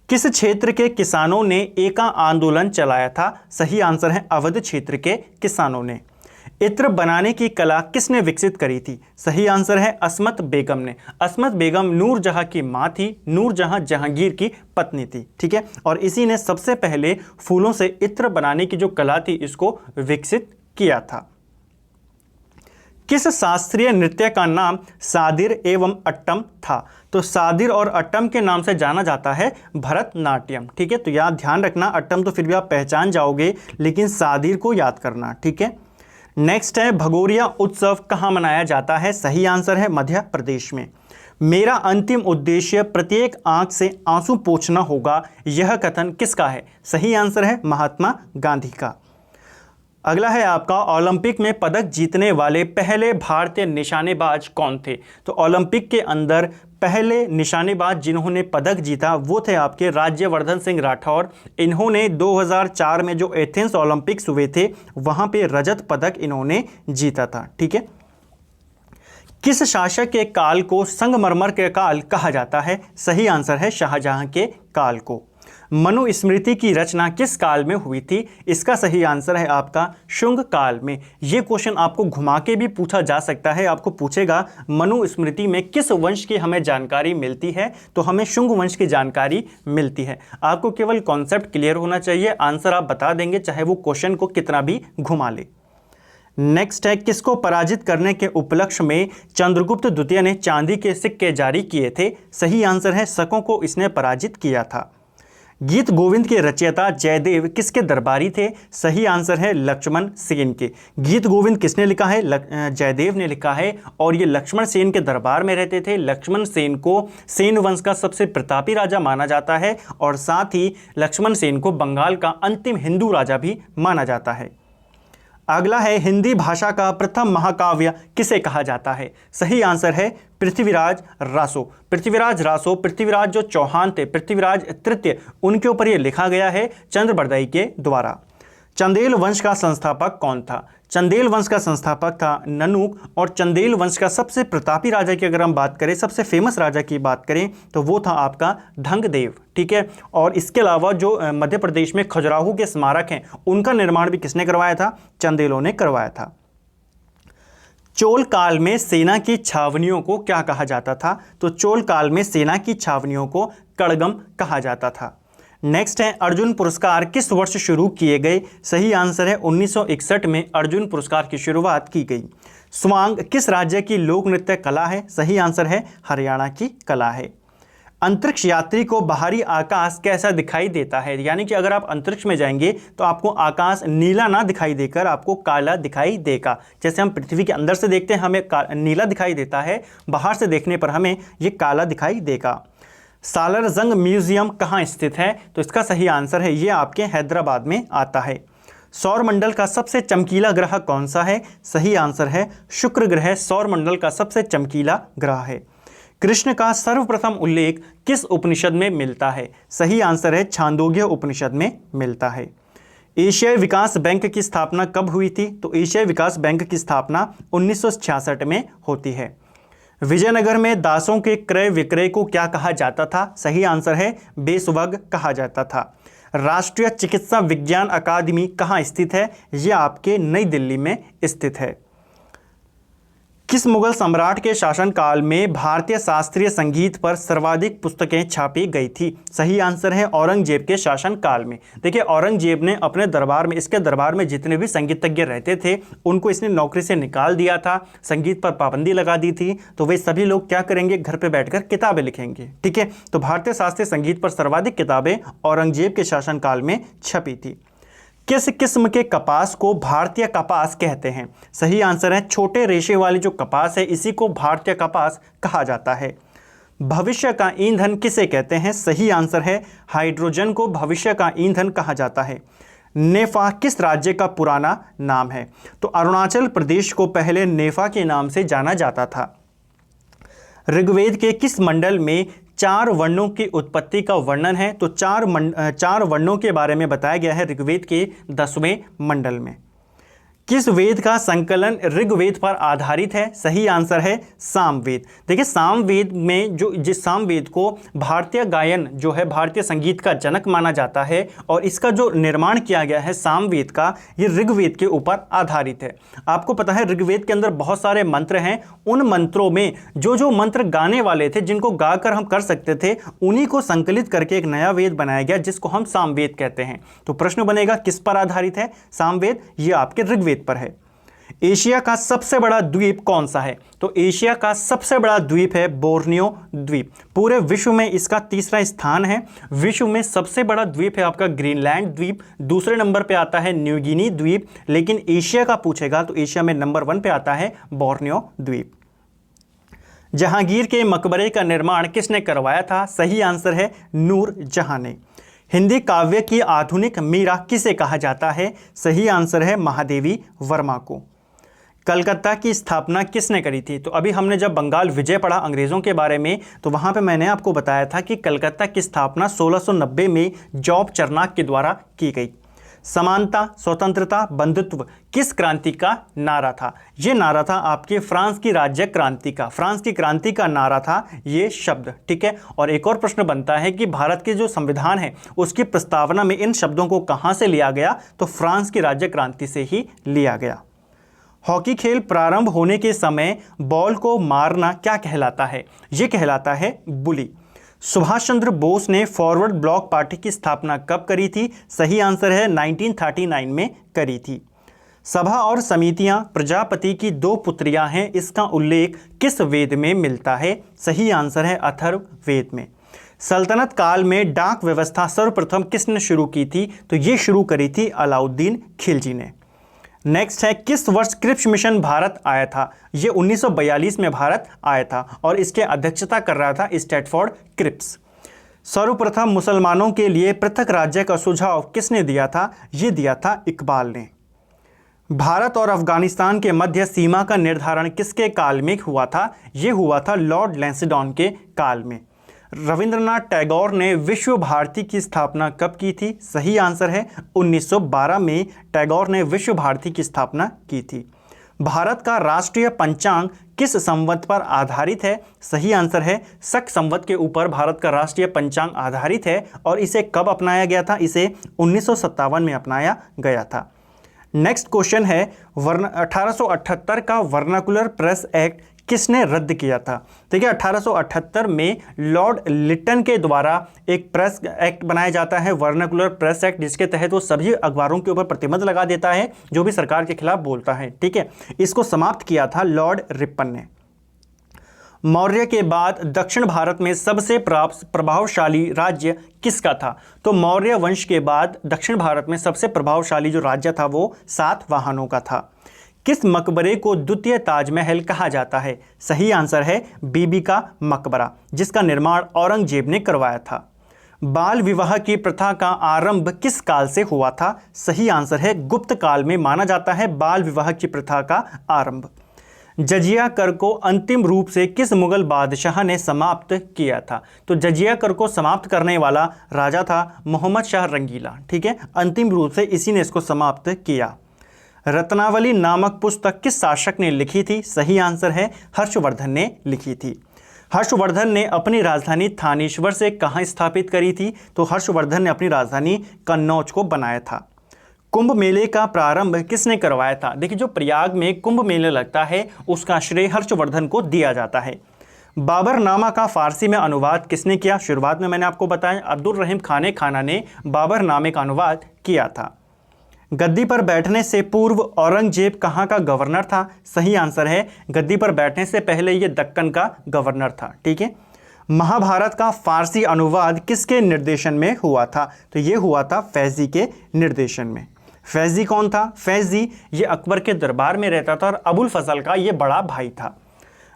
किस क्षेत्र के किसानों ने एका आंदोलन चलाया था? सही आंसर है अवध क्षेत्र के किसानों ने। इत्र बनाने की कला किसने विकसित करी थी? सही आंसर है अस्मत बेगम ने। अस्मत बेगम नूरजहां की मां थी, नूरजहां जहांगीर की पत्नी थी, ठीक है। और इसी ने सबसे पहले फूलों से इत्र बनाने की जो कला थी इसको विकसित किया था। किस शास्त्रीय नृत्य का नाम सादिर एवं अट्टम था? तो सादिर और अट्टम के नाम से जाना जाता है भरतनाट्यम, ठीक है। तो याद ध्यान रखना, अट्टम तो फिर भी आप पहचान जाओगे, लेकिन सादिर को याद करना, ठीक है। नेक्स्ट है, भगोरिया उत्सव कहाँ मनाया जाता है? सही आंसर है मध्य प्रदेश में। मेरा अंतिम उद्देश्य प्रत्येक आंख से आंसू पोंछना होगा, यह कथन किसका है? सही आंसर है महात्मा गांधी का। अगला है आपका, ओलंपिक में पदक जीतने वाले पहले भारतीय निशानेबाज कौन थे? तो ओलंपिक के अंदर पहले निशानेबाज जिन्होंने पदक जीता वो थे आपके राज्यवर्धन सिंह राठौर। इन्होंने 2004 में जो एथेंस ओलंपिक्स हुए थे वहां पे रजत पदक इन्होंने जीता था, ठीक है। किस शासक के काल को संगमरमर के काल कहा जाता है? सही आंसर है शाहजहां के काल को। मनुस्मृति की रचना किस काल में हुई थी? इसका सही आंसर है आपका शुंग काल में। ये क्वेश्चन आपको घुमा के भी पूछा जा सकता है। आपको पूछेगा मनुस्मृति में किस वंश की हमें जानकारी मिलती है, तो हमें शुंग वंश की जानकारी मिलती है। आपको केवल कॉन्सेप्ट क्लियर होना चाहिए, आंसर आप बता देंगे चाहे वो क्वेश्चन को कितना भी घुमा ले। नेक्स्ट है, किसको पराजित करने के उपलक्ष्य में चंद्रगुप्त द्वितीय ने चांदी के सिक्के जारी किए थे? सही आंसर है शकों को इसने पराजित किया था। गीत गोविंद के रचयिता जयदेव किसके दरबारी थे? सही आंसर है लक्ष्मण सेन के। गीत गोविंद किसने लिखा है? जयदेव ने लिखा है, और ये लक्ष्मण सेन के दरबार में रहते थे। लक्ष्मण सेन को सेन वंश का सबसे प्रतापी राजा माना जाता है, और साथ ही लक्ष्मण सेन को बंगाल का अंतिम हिंदू राजा भी माना जाता है। अगला है, हिंदी भाषा का प्रथम महाकाव्य किसे कहा जाता है? सही आंसर है पृथ्वीराज रासो। पृथ्वीराज रासो, पृथ्वीराज जो चौहान थे, पृथ्वीराज तृतीय, उनके ऊपर यह लिखा गया है चंद्रबरदाई के द्वारा। चंदेल वंश का संस्थापक कौन था? चंदेल वंश का संस्थापक था ननुक, और चंदेल वंश का सबसे प्रतापी राजा की अगर हम बात करें, सबसे फेमस राजा की बात करें, तो वो था आपका धंगदेव। ठीक है, और इसके अलावा जो मध्य प्रदेश में खजुराहो के स्मारक हैं उनका निर्माण भी किसने करवाया था? चंदेलों ने करवाया था। चोल काल में सेना की छावनियों को क्या कहा जाता था? तो चोल काल में सेना की छावनियों को कड़गम कहा जाता था। नेक्स्ट है, अर्जुन पुरस्कार किस वर्ष शुरू किए गए? सही आंसर है 1961 में अर्जुन पुरस्कार की शुरुआत की गई। स्वांग किस राज्य की लोक नृत्य कला है? सही आंसर है हरियाणा की कला है। अंतरिक्ष यात्री को बाहरी आकाश कैसा दिखाई देता है? यानी कि अगर आप अंतरिक्ष में जाएंगे तो आपको आकाश नीला ना दिखाई देकर आपको काला दिखाई देगा। जैसे हम पृथ्वी के अंदर से देखते हैं हमें नीला दिखाई देता है, बाहर से देखने पर हमें ये काला दिखाई देगा। सालारजंग म्यूजियम कहाँ स्थित है? तो इसका सही आंसर है ये आपके हैदराबाद में आता है। सौरमंडल का सबसे चमकीला ग्रह कौन सा है? सही आंसर है शुक्र ग्रह सौरमंडल का सबसे चमकीला ग्रह है। कृष्ण का सर्वप्रथम उल्लेख किस उपनिषद में मिलता है? सही आंसर है छांदोग्य उपनिषद में मिलता है। एशियाई विकास बैंक की स्थापना कब हुई थी? तो एशियाई विकास बैंक की स्थापना 1966 में होती है। विजयनगर में दासों के क्रय विक्रय को क्या कहा जाता था? सही आंसर है बेसुवग कहा जाता था। राष्ट्रीय चिकित्सा विज्ञान अकादमी कहाँ स्थित है? यह आपके नई दिल्ली में स्थित है। किस मुगल सम्राट के शासनकाल में भारतीय शास्त्रीय संगीत पर सर्वाधिक पुस्तकें छापी गई थी? सही आंसर है औरंगजेब के शासनकाल में। देखिए औरंगजेब ने अपने दरबार में, इसके दरबार में जितने भी संगीतज्ञ रहते थे उनको इसने नौकरी से निकाल दिया था, संगीत पर पाबंदी लगा दी थी, तो वे सभी लोग क्या करेंगे? घर पर बैठकर किताबें लिखेंगे। ठीक है, तो भारतीय शास्त्रीय संगीत पर सर्वाधिक किताबें औरंगजेब के शासनकाल में छपी थी। किस किस्म के कपास को भारतीय कपास कहते हैं? सही आंसर है छोटे रेशे वाली जो कपास है इसी को भारतीय कपास कहा जाता है। भविष्य का ईंधन किसे कहते हैं? सही आंसर है हाइड्रोजन को भविष्य का ईंधन कहा जाता है। नेफा किस राज्य का पुराना नाम है? तो अरुणाचल प्रदेश को पहले नेफा के नाम से जाना जाता था। ऋग्वेद के किस मंडल में 4 वर्णों की उत्पत्ति का वर्णन है? तो 4 वर्णों के बारे में बताया गया है ऋग्वेद के 10वें मंडल में। किस वेद का संकलन ऋग्वेद पर आधारित है? सही आंसर है सामवेद। देखिए सामवेद में जिस सामवेद को भारतीय गायन जो है भारतीय संगीत का जनक माना जाता है और इसका जो निर्माण किया गया है सामवेद का, ये ऋग्वेद के ऊपर आधारित है। आपको पता है ऋग्वेद के अंदर बहुत सारे मंत्र हैं, उन मंत्रों में जो मंत्र गाने वाले थे जिनको गाकर हम कर सकते थे उन्हीं को संकलित करके एक नया वेद बनाया गया जिसको हम सामवेद कहते हैं। तो प्रश्न बनेगा किस पर आधारित है सामवेद? ये आपके ऋग्वेद पर है। एशिया का सबसे बड़ा द्वीप कौन सा है? तो एशिया का सबसे बड़ा द्वीप है बोर्नियो द्वीप। पूरे विश्व में इसका 3रा स्थान है। विश्व में सबसे बड़ा द्वीप है आपका ग्रीनलैंड द्वीप, दूसरे नंबर पे आता है न्यू गिनी द्वीप, लेकिन एशिया का पूछेगा तो एशिया में नंबर 1 पे आता है बोर्नियो द्वीप। जहांगीर के मकबरे का निर्माण किसने करवाया था? सही आंसर है नूर जहां ने। हिंदी काव्य की आधुनिक मीरा किसे कहा जाता है? सही आंसर है महादेवी वर्मा को। कलकत्ता की स्थापना किसने करी थी? तो अभी हमने जब बंगाल विजय पढ़ा अंग्रेज़ों के बारे में तो वहाँ पे मैंने आपको बताया था कि कलकत्ता की स्थापना 1690 में जॉब चरनाक के द्वारा की गई। समानता, स्वतंत्रता, बंधुत्व किस क्रांति का नारा था? ये नारा था आपके फ्रांस की राज्य क्रांति का। फ्रांस की क्रांति का नारा था ये शब्द। ठीक है, और एक और प्रश्न बनता है कि भारत के जो संविधान है उसकी प्रस्तावना में इन शब्दों को कहाँ से लिया गया? तो फ्रांस की राज्य क्रांति से ही लिया गया। हॉकी खेल प्रारंभ होने के समय बॉल को मारना क्या कहलाता है? ये कहलाता है बुली। सुभाष चंद्र बोस ने फॉरवर्ड ब्लॉक पार्टी की स्थापना कब करी थी? सही आंसर है 1939 में करी थी। सभा और समितियां प्रजापति की 2 पुत्रियां हैं, इसका उल्लेख किस वेद में मिलता है? सही आंसर है अथर्ववेद में। सल्तनत काल में डाक व्यवस्था सर्वप्रथम किसने शुरू की थी? तो ये शुरू करी थी अलाउद्दीन खिलजी ने। नेक्स्ट है किस वर्ष क्रिप्स मिशन भारत आया था? ये 1942 में भारत आया था और इसके अध्यक्षता कर रहा था स्टैटफोर्ड क्रिप्स। सर्वप्रथम मुसलमानों के लिए पृथक राज्य का सुझाव किसने दिया था? ये दिया था इकबाल ने। भारत और अफगानिस्तान के मध्य सीमा का निर्धारण किसके काल में हुआ था? ये हुआ था लॉर्ड लैंसडाउन के काल में। रविंद्रनाथ टैगोर ने विश्व भारती की स्थापना कब की थी? सही आंसर है 1912 में टैगोर ने विश्व भारती की स्थापना की थी। भारत का राष्ट्रीय पंचांग किस संवत पर आधारित है? सही आंसर है शक संवत के ऊपर भारत का राष्ट्रीय पंचांग आधारित है। और इसे कब अपनाया गया था? इसे 1957 में अपनाया गया था। नेक्स्ट क्वेश्चन है 1878 का वर्नाकुलर प्रेस एक्ट किसने रद्द किया था? देखिए 1878 में लॉर्ड लिटन के द्वारा एक प्रेस एक्ट बनाया जाता है, वर्नाकुलर प्रेस एक्ट, जिसके तहत वो सभी अखबारों के ऊपर प्रतिबंध लगा देता है जो भी सरकार के खिलाफ बोलता है। ठीक है, इसको समाप्त किया था लॉर्ड रिपन ने। मौर्य के बाद दक्षिण भारत में सबसे प्रभावशाली राज्य किसका था? तो मौर्य वंश के बाद दक्षिण भारत में सबसे प्रभावशाली जो राज्य था वो सातवाहनों का था। किस मकबरे को द्वितीय ताजमहल कहा जाता है? सही आंसर है बीबी का मकबरा, जिसका निर्माण औरंगजेब ने करवाया था। बाल विवाह की प्रथा का आरंभ किस काल से हुआ था? सही आंसर है गुप्त काल में माना जाता है बाल विवाह की प्रथा का आरंभ। जजिया कर को अंतिम रूप से किस मुगल बादशाह ने समाप्त किया था? तो जजिया कर को समाप्त करने वाला राजा था मोहम्मद शाह रंगीला। ठीक है, अंतिम रूप से इसी ने इसको समाप्त किया। रत्नावली नामक पुस्तक किस शासक ने लिखी थी? सही आंसर है हर्षवर्धन ने लिखी थी। हर्षवर्धन ने अपनी राजधानी थानेश्वर से कहाँ स्थापित करी थी? तो हर्षवर्धन ने अपनी राजधानी कन्नौज को बनाया था। कुंभ मेले का प्रारंभ किसने करवाया था? देखिए जो प्रयाग में कुंभ मेला लगता है उसका श्रेय हर्षवर्धन को दिया जाता है। बाबरनामा का फारसी में अनुवाद किसने किया? शुरुआत में मैंने आपको बताया अब्दुल रहीम खाना ने बाबरनामे का अनुवाद किया था। गद्दी पर बैठने से पूर्व औरंगजेब कहाँ का गवर्नर था? सही आंसर है गद्दी पर बैठने से पहले ये दक्कन का गवर्नर था। ठीक है, महाभारत का फारसी अनुवाद किसके निर्देशन में हुआ था? तो ये हुआ था फैजी के निर्देशन में। फैजी कौन था? फैजी ये अकबर के दरबार में रहता था और अबुल फजल का ये बड़ा भाई था।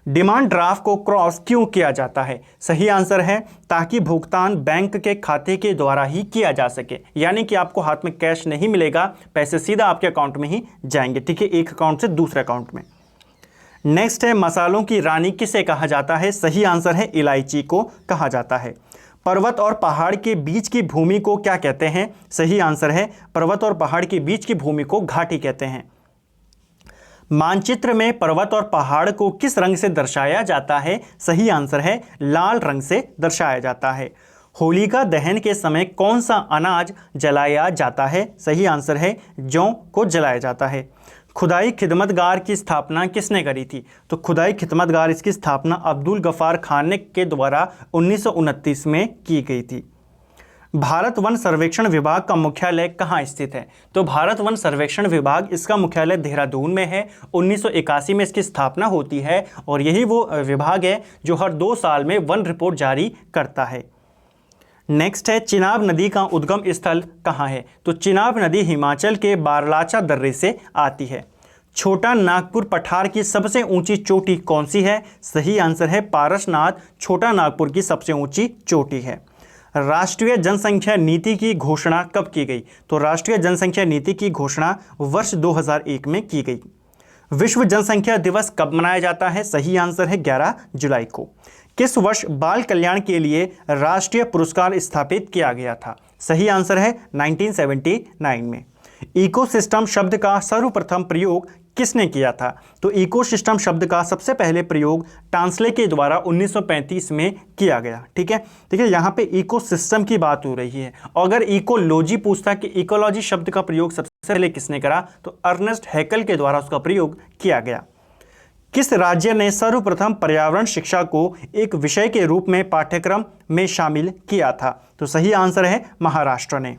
डिमांड ड्राफ्ट को क्रॉस क्यों किया जाता है? सही आंसर है ताकि भुगतान बैंक के खाते के द्वारा ही किया जा सके, यानी कि आपको हाथ में कैश नहीं मिलेगा, पैसे सीधा आपके अकाउंट में ही जाएंगे। ठीक है, एक अकाउंट से दूसरे अकाउंट में। नेक्स्ट है मसालों की रानी किसे कहा जाता है? सही आंसर है इलायची को कहा जाता है। पर्वत और पहाड़ के बीच की भूमि को क्या कहते हैं? सही आंसर है पर्वत और पहाड़ के बीच की भूमि को घाटी कहते हैं। मानचित्र में पर्वत और पहाड़ को किस रंग से दर्शाया जाता है? सही आंसर है लाल रंग से दर्शाया जाता है। होलिका दहन के समय कौन सा अनाज जलाया जाता है? सही आंसर है जौ को जलाया जाता है। खुदाई खिदमतगार की स्थापना किसने करी थी? तो खुदाई खिदमतगार इसकी स्थापना अब्दुल गफ्फार खान के द्वारा 1929 में की गई थी। भारत वन सर्वेक्षण विभाग का मुख्यालय कहाँ स्थित है? तो भारत वन सर्वेक्षण विभाग इसका मुख्यालय देहरादून में है। 1981 में इसकी स्थापना होती है और यही वो विभाग है जो हर 2 साल में वन रिपोर्ट जारी करता है। नेक्स्ट है चिनाब नदी का उद्गम स्थल कहाँ है? तो चिनाब नदी हिमाचल के बारलाचा दर्रे से आती है। छोटा नागपुर पठार की सबसे ऊंची चोटी कौन सी है? सही आंसर है पारसनाथ छोटा नागपुर की सबसे ऊंची चोटी है। राष्ट्रीय जनसंख्या नीति की घोषणा कब की गई? तो राष्ट्रीय जनसंख्या नीति की घोषणा वर्ष 2001 में की गई। विश्व जनसंख्या दिवस कब मनाया जाता है? सही आंसर है 11 जुलाई को। किस वर्ष बाल कल्याण के लिए राष्ट्रीय पुरस्कार स्थापित किया गया था? सही आंसर है 1979 में। इकोसिस्टम शब्द का सर्वप्रथम प्रयोग किसने किया था? तो इकोसिस्टम शब्द का सबसे पहले प्रयोग टांसले के द्वारा 1935 में किया गया। ठीक है, देखिए यहाँ पे इकोसिस्टम की बात हो रही है। अगर इकोलॉजी पूछता कि इकोलॉजी शब्द का प्रयोग सबसे पहले किसने करा, तो अर्नेस्ट हैकल के द्वारा उसका प्रयोग किया गया। किस राज्य ने सर्वप्रथम पर्यावरण शिक्षा को एक विषय के रूप में पाठ्यक्रम में शामिल किया था? तो सही आंसर है महाराष्ट्र ने।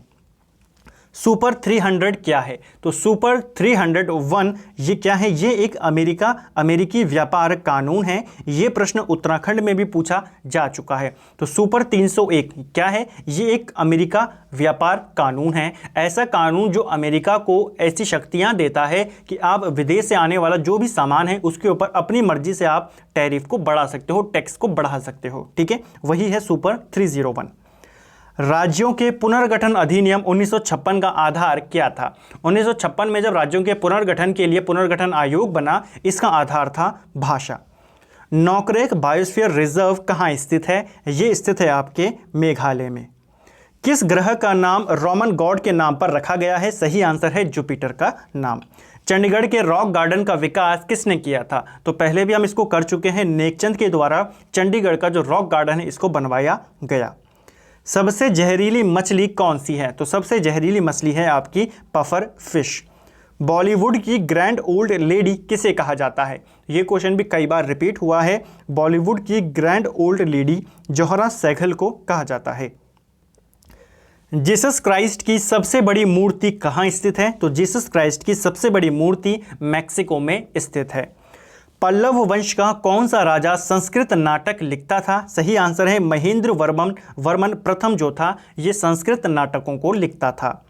सुपर 300 क्या है? तो सुपर 301 ये क्या है? ये एक अमेरिकी व्यापार कानून है। ये प्रश्न उत्तराखंड में भी पूछा जा चुका है। तो सुपर 301 क्या है? ये एक अमेरिका व्यापार कानून है। ऐसा कानून जो अमेरिका को ऐसी शक्तियां देता है कि आप विदेश से आने वाला जो भी सामान है उसके ऊपर अपनी मर्जी से आप टैरिफ को बढ़ा सकते हो, टैक्स को बढ़ा सकते हो। ठीक है, वही है सुपर 301। राज्यों के पुनर्गठन अधिनियम 1956 का आधार क्या था? 1956 में जब राज्यों के पुनर्गठन के लिए पुनर्गठन आयोग बना, इसका आधार था भाषा। नोकरेक बायोस्फीयर रिजर्व कहाँ स्थित है? ये स्थित है आपके मेघालय में। किस ग्रह का नाम रोमन गॉड के नाम पर रखा गया है? सही आंसर है जुपिटर का नाम। चंडीगढ़ के रॉक गार्डन का विकास किसने किया था? तो पहले भी हम इसको कर चुके हैं, नेकचंद के द्वारा चंडीगढ़ का जो रॉक गार्डन है इसको बनवाया गया। सबसे जहरीली मछली कौन सी है? तो सबसे जहरीली मछली है आपकी पफर फिश। बॉलीवुड की ग्रैंड ओल्ड लेडी किसे कहा जाता है? ये क्वेश्चन भी कई बार रिपीट हुआ है। बॉलीवुड की grand old lady Zohra Sehgal को कहा जाता है। जीसस क्राइस्ट की सबसे बड़ी मूर्ति कहाँ स्थित है? तो जीसस क्राइस्ट की सबसे बड़ी मूर्ति मैक्सिको में स्थित है। पल्लव वंश का कौन सा राजा संस्कृत नाटक लिखता था? सही आंसर है महेंद्र वर्मन प्रथम जो था ये संस्कृत नाटकों को लिखता था।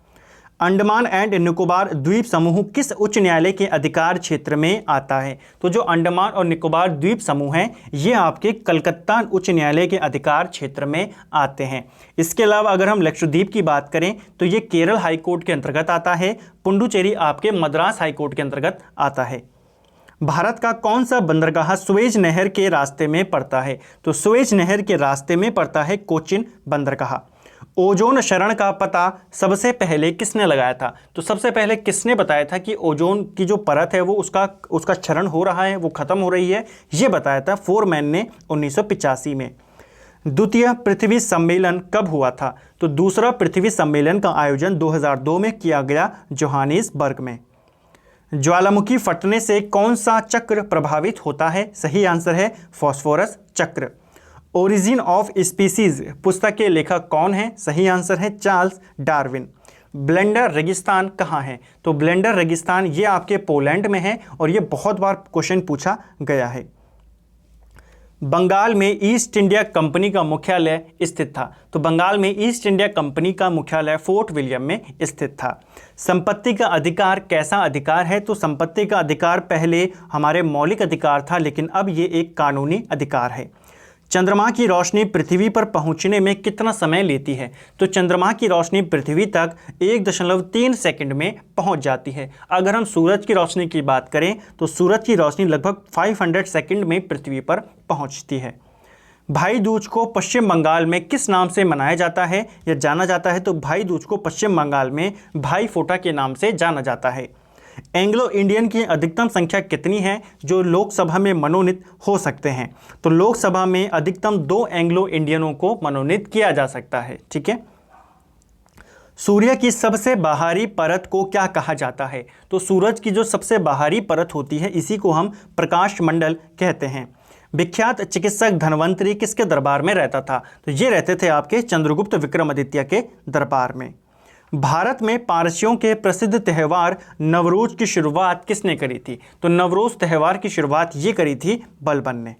अंडमान एंड निकोबार द्वीप समूह किस उच्च न्यायालय के अधिकार क्षेत्र में आता है? तो जो अंडमान और निकोबार द्वीप समूह हैं ये आपके कलकत्ता उच्च न्यायालय के अधिकार क्षेत्र में आते हैं। इसके अलावा अगर हम लक्षद्वीप की बात करें तो ये केरल हाई कोर्ट के अंतर्गत आता है। पुडुचेरी आपके मद्रास हाई कोर्ट के अंतर्गत आता है। भारत का कौन सा बंदरगाह सुएज नहर के रास्ते में पड़ता है? तो सुएज नहर के रास्ते में पड़ता है कोचिन बंदरगाह। ओजोन क्षरण का पता सबसे पहले किसने लगाया था? तो सबसे पहले किसने बताया था कि ओजोन की जो परत है वो उसका क्षरण हो रहा है, वो खत्म हो रही है? ये बताया था फोरमैन ने 1985 में। द्वितीय पृथ्वी सम्मेलन कब हुआ था? तो दूसरा पृथ्वी सम्मेलन का आयोजन 2002 में किया गया जोहानिसबर्ग में। ज्वालामुखी फटने से कौन सा चक्र प्रभावित होता है? सही आंसर है फास्फोरस चक्र। ओरिजिन ऑफ स्पीसीज पुस्तक के लेखक कौन है? सही आंसर है चार्ल्स डार्विन। ब्लेंडर रेगिस्तान कहाँ है? तो ब्लेंडर रेगिस्तान ये आपके पोलैंड में है और ये बहुत बार क्वेश्चन पूछा गया है। बंगाल में ईस्ट इंडिया कंपनी का मुख्यालय स्थित था। तो बंगाल में ईस्ट इंडिया कंपनी का मुख्यालय फोर्ट विलियम में स्थित था। संपत्ति का अधिकार कैसा अधिकार है? तो संपत्ति का अधिकार पहले हमारे मौलिक अधिकार था लेकिन अब ये एक कानूनी अधिकार है। चंद्रमा की रोशनी पृथ्वी पर पहुंचने में कितना समय लेती है? तो चंद्रमा की रोशनी पृथ्वी तक 1.3 सेकंड में पहुंच जाती है। अगर हम सूरज की रोशनी की बात करें तो सूरज की रोशनी लगभग 500 सेकंड में पृथ्वी पर पहुंचती है। भाई दूज को पश्चिम बंगाल में किस नाम से मनाया जाता है या जाना जाता है? तो भाई दूज को पश्चिम बंगाल में भाई फोटा के नाम से जाना जाता है। एंग्लो इंडियन की अधिकतम संख्या कितनी है जो लोकसभा में मनोनीत हो सकते हैं? तो लोकसभा में अधिकतम 2 एंग्लो इंडियनों को मनोनीत किया जा सकता है। ठीक है। सूर्य की सबसे बाहरी परत को क्या कहा जाता है? तो सूरज की जो सबसे बाहरी परत होती है इसी को हम प्रकाश मंडल कहते हैं। विख्यात चिकित्सक धन्वंतरी किसके दरबार में रहता था? तो ये रहते थे आपके चंद्रगुप्त विक्रमादित्य के दरबार में। भारत में पारसियों के प्रसिद्ध त्यौहार नवरोज की शुरुआत किसने करी थी? तो नवरोज त्यौहार की शुरुआत ये करी थी बलबन ने।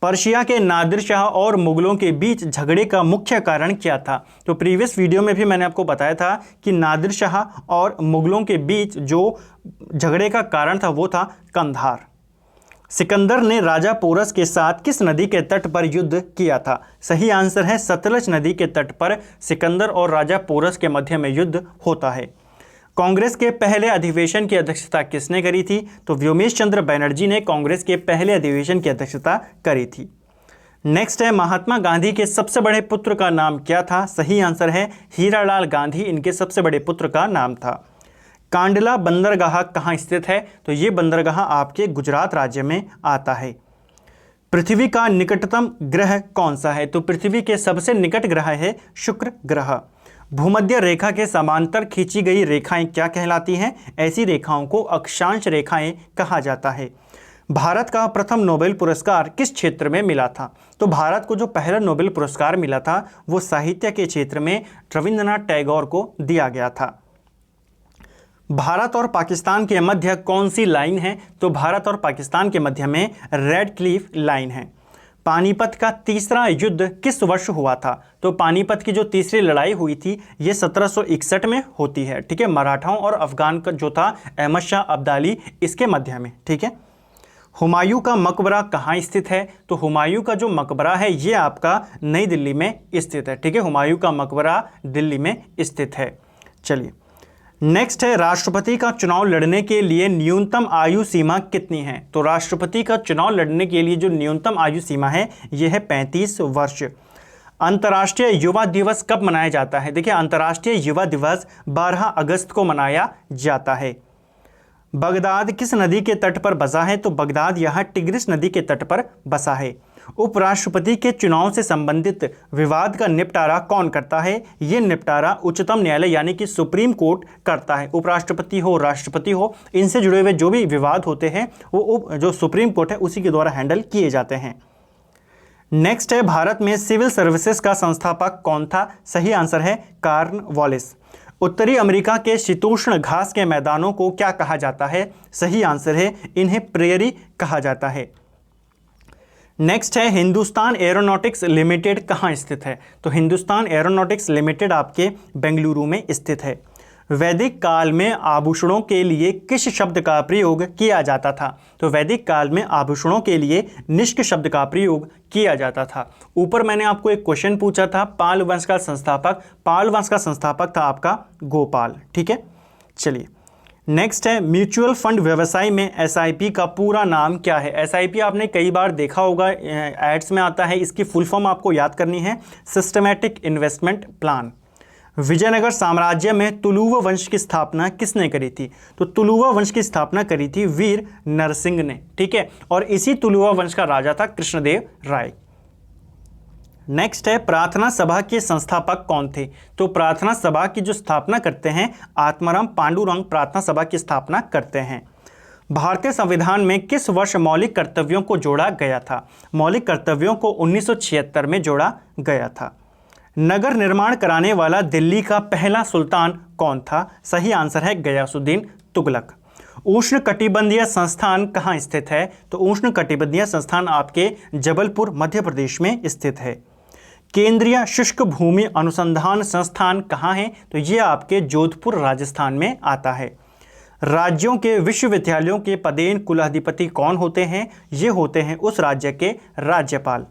पर्शिया के नादिर शाह और मुगलों के बीच झगड़े का मुख्य कारण क्या था? तो प्रीवियस वीडियो में भी मैंने आपको बताया था कि नादिर शाह और मुगलों के बीच जो झगड़े का कारण था वो था कंधार। सिकंदर ने राजा पोरस के साथ किस नदी के तट पर युद्ध किया था? सही आंसर है सतलज नदी के तट पर सिकंदर और राजा पोरस के मध्य में युद्ध होता है। कांग्रेस के पहले अधिवेशन की अध्यक्षता किसने करी थी? तो व्योमेश चंद्र बनर्जी ने कांग्रेस के पहले अधिवेशन की अध्यक्षता करी थी। नेक्स्ट है महात्मा गांधी के सबसे बड़े पुत्र का नाम क्या था? सही आंसर है हीरालाल गांधी इनके सबसे बड़े पुत्र का नाम था। कांडला बंदरगाह कहाँ स्थित है? तो ये बंदरगाह आपके गुजरात राज्य में आता है। पृथ्वी का निकटतम ग्रह कौन सा है? तो पृथ्वी के सबसे निकट ग्रह है शुक्र ग्रह। भूमध्य रेखा के समांतर खींची गई रेखाएं क्या कहलाती हैं? ऐसी रेखाओं को अक्षांश रेखाएं कहा जाता है। भारत का प्रथम नोबेल पुरस्कार किस क्षेत्र में मिला था? तो भारत को जो पहला नोबेल पुरस्कार मिला था वो साहित्य के क्षेत्र में रविंद्रनाथ टैगोर को दिया गया था। भारत और पाकिस्तान के मध्य कौन सी लाइन है? तो भारत और पाकिस्तान के मध्य में रेड क्लिफ लाइन है। पानीपत का तीसरा युद्ध किस वर्ष हुआ था? तो पानीपत की जो तीसरी लड़ाई हुई थी ये 1761 में होती है। ठीक है। मराठाओं और अफगान का जो था अहमद शाह अब्दाली इसके मध्य में। ठीक है। हुमायूं का मकबरा कहाँ स्थित है? तो हुमायूं का जो मकबरा है ये आपका नई दिल्ली में स्थित है। ठीक है। हुमायूं का मकबरा दिल्ली में स्थित है। चलिए नेक्स्ट है राष्ट्रपति का चुनाव लड़ने के लिए न्यूनतम आयु सीमा कितनी है। तो राष्ट्रपति का चुनाव लड़ने के लिए जो न्यूनतम आयु सीमा है यह है 35 वर्ष। अंतर्राष्ट्रीय युवा दिवस कब मनाया जाता है। देखिए अंतर्राष्ट्रीय युवा दिवस 12 अगस्त को मनाया जाता है। बगदाद किस नदी के तट पर बसा है। तो बगदाद यहाँ टिग्रिस नदी के तट पर बसा है। उपराष्ट्रपति के चुनाव से संबंधित विवाद का निपटारा कौन करता है। ये निपटारा उच्चतम न्यायालय यानी कि सुप्रीम कोर्ट करता है। उपराष्ट्रपति हो राष्ट्रपति हो, इनसे जुड़े हुए जो भी विवाद होते हैं वो जो सुप्रीम कोर्ट है उसी के द्वारा हैंडल किए जाते हैं। नेक्स्ट है भारत में सिविल सर्विसेज का संस्थापक कौन था। सही आंसर है कॉर्नवालिस। उत्तरी अमेरिका के शीतोष्ण घास के मैदानों को क्या कहा जाता है। सही आंसर है इन्हें प्रेयरी कहा जाता है। नेक्स्ट है हिंदुस्तान एरोनॉटिक्स लिमिटेड कहाँ स्थित है। तो हिंदुस्तान एरोनॉटिक्स लिमिटेड आपके बेंगलुरु में स्थित है। वैदिक काल में आभूषणों के लिए किस शब्द का प्रयोग किया जाता था। तो वैदिक काल में आभूषणों के लिए निष्क शब्द का प्रयोग किया जाता था। ऊपर मैंने आपको एक क्वेश्चन पूछा था पाल वंश का संस्थापक, पाल वंश का संस्थापक था आपका गोपाल। ठीक है, चलिए नेक्स्ट है म्यूचुअल फंड व्यवसाय में एसआईपी का पूरा नाम क्या है। एसआईपी आपने कई बार देखा होगा, एड्स में आता है। इसकी फुल फॉर्म आपको याद करनी है, सिस्टमैटिक इन्वेस्टमेंट प्लान। विजयनगर साम्राज्य में तुलुवा वंश की स्थापना किसने करी थी। तो तुलुवा वंश की स्थापना करी थी वीर नरसिंह ने। ठीक है, और इसी तुलुवा वंश का राजा था कृष्णदेव राय। नेक्स्ट है प्रार्थना सभा के संस्थापक कौन थे। तो प्रार्थना सभा की जो स्थापना करते हैं आत्माराम पांडुरंग प्रार्थना सभा की स्थापना करते हैं। भारतीय संविधान में किस वर्ष मौलिक कर्तव्यों को जोड़ा गया था। मौलिक कर्तव्यों को 1976 में जोड़ा गया था। नगर निर्माण कराने वाला दिल्ली का पहला सुल्तान कौन था। सही आंसर है गयासुद्दीन तुगलक। उष्ण कटिबंधीय संस्थान कहाँ स्थित है। तो उष्ण कटिबंधीय संस्थान आपके जबलपुर मध्य प्रदेश में स्थित है। केंद्रीय शुष्क भूमि अनुसंधान संस्थान कहाँ है। तो ये आपके जोधपुर राजस्थान में आता है। राज्यों के विश्वविद्यालयों के पदेन कुलाधिपति कौन होते हैं। ये होते हैं उस राज्य के राज्यपाल।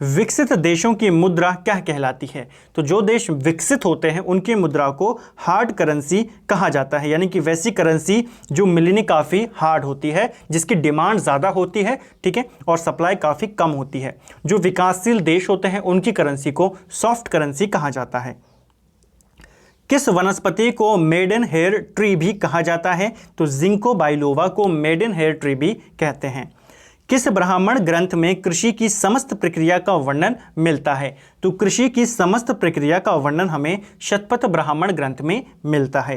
विकसित देशों की मुद्रा क्या कहलाती है। तो जो देश विकसित होते हैं उनकी मुद्रा को हार्ड करेंसी कहा जाता है, यानी कि वैसी करेंसी जो मिलनी काफ़ी हार्ड होती है, जिसकी डिमांड ज़्यादा होती है। ठीक है, और सप्लाई काफ़ी कम होती है। जो विकासशील देश होते हैं उनकी करेंसी को सॉफ्ट करेंसी कहा जाता है। किस वनस्पति को मेडन हेयर ट्री भी कहा जाता है। तो जिंको बाइलोवा को मेडन हेयर ट्री भी कहते हैं। किस ब्राह्मण ग्रंथ में कृषि की समस्त प्रक्रिया का वर्णन मिलता है। तो कृषि की समस्त प्रक्रिया का वर्णन हमें शतपथ ब्राह्मण ग्रंथ में मिलता है।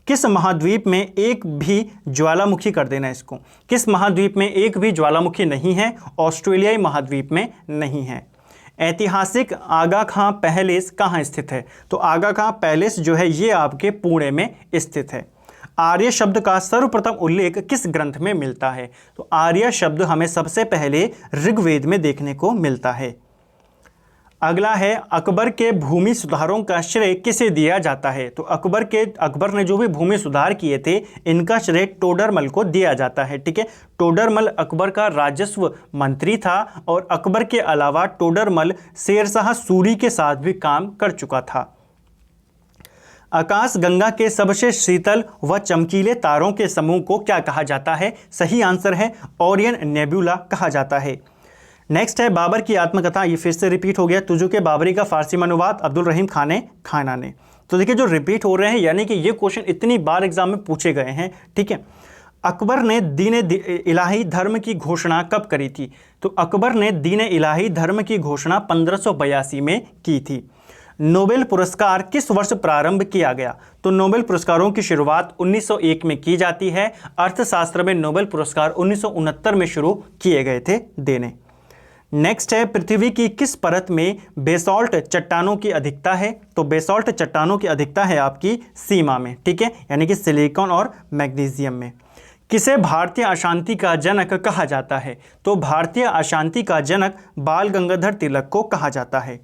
किस महाद्वीप में एक भी ज्वालामुखी कर देना इसको, किस महाद्वीप में एक भी ज्वालामुखी नहीं है। ऑस्ट्रेलियाई महाद्वीप में नहीं है। ऐतिहासिक आगा खां पैलेस कहाँ स्थित है। तो आगा खां पैलेस जो है ये आपके पुणे में स्थित है। आर्य शब्द का सर्वप्रथम उल्लेख किस ग्रंथ में मिलता है। तो आर्य शब्द हमें सबसे पहले ऋग्वेद में देखने को मिलता है। अगला है अकबर के भूमि सुधारों का श्रेय किसे दिया जाता है। तो अकबर ने जो भी भूमि सुधार किए थे इनका श्रेय टोडरमल को दिया जाता है। ठीक है, टोडरमल अकबर का राजस्व मंत्री था और अकबर के अलावा टोडरमल शेरशाह सूरी के साथ भी काम कर चुका था। आकाशगंगा के सबसे शीतल व चमकीले तारों के समूह को क्या कहा जाता है। सही आंसर है ओरियन नेबुला कहा जाता है। नेक्स्ट है बाबर की आत्मकथा, ये फिर से रिपीट हो गया। तुझु के बाबरी का फारसी में अनुवाद अब्दुल रहीम खाना ने। तो देखिए जो रिपीट हो रहे हैं यानी कि ये क्वेश्चन इतनी बार एग्जाम में पूछे गए हैं। ठीक है, अकबर ने दीन इलाही धर्म की घोषणा कब करी थी। तो अकबर ने दीन इलाही धर्म की घोषणा 1582 में की थी। नोबेल पुरस्कार किस वर्ष प्रारंभ किया गया। तो नोबेल पुरस्कारों की शुरुआत 1901 में की जाती है। अर्थशास्त्र में नोबेल पुरस्कार 1969 में शुरू किए गए थे देने। नेक्स्ट है पृथ्वी की किस परत में बेसॉल्ट चट्टानों की अधिकता है। तो बेसॉल्ट चट्टानों की अधिकता है आपकी सीमा में। ठीक है, यानी कि सिलिकॉन और मैग्नीशियम में। किसे भारतीय अशांति का जनक कहा जाता है। तो भारतीय अशांति का जनक बाल गंगाधर तिलक को कहा जाता है।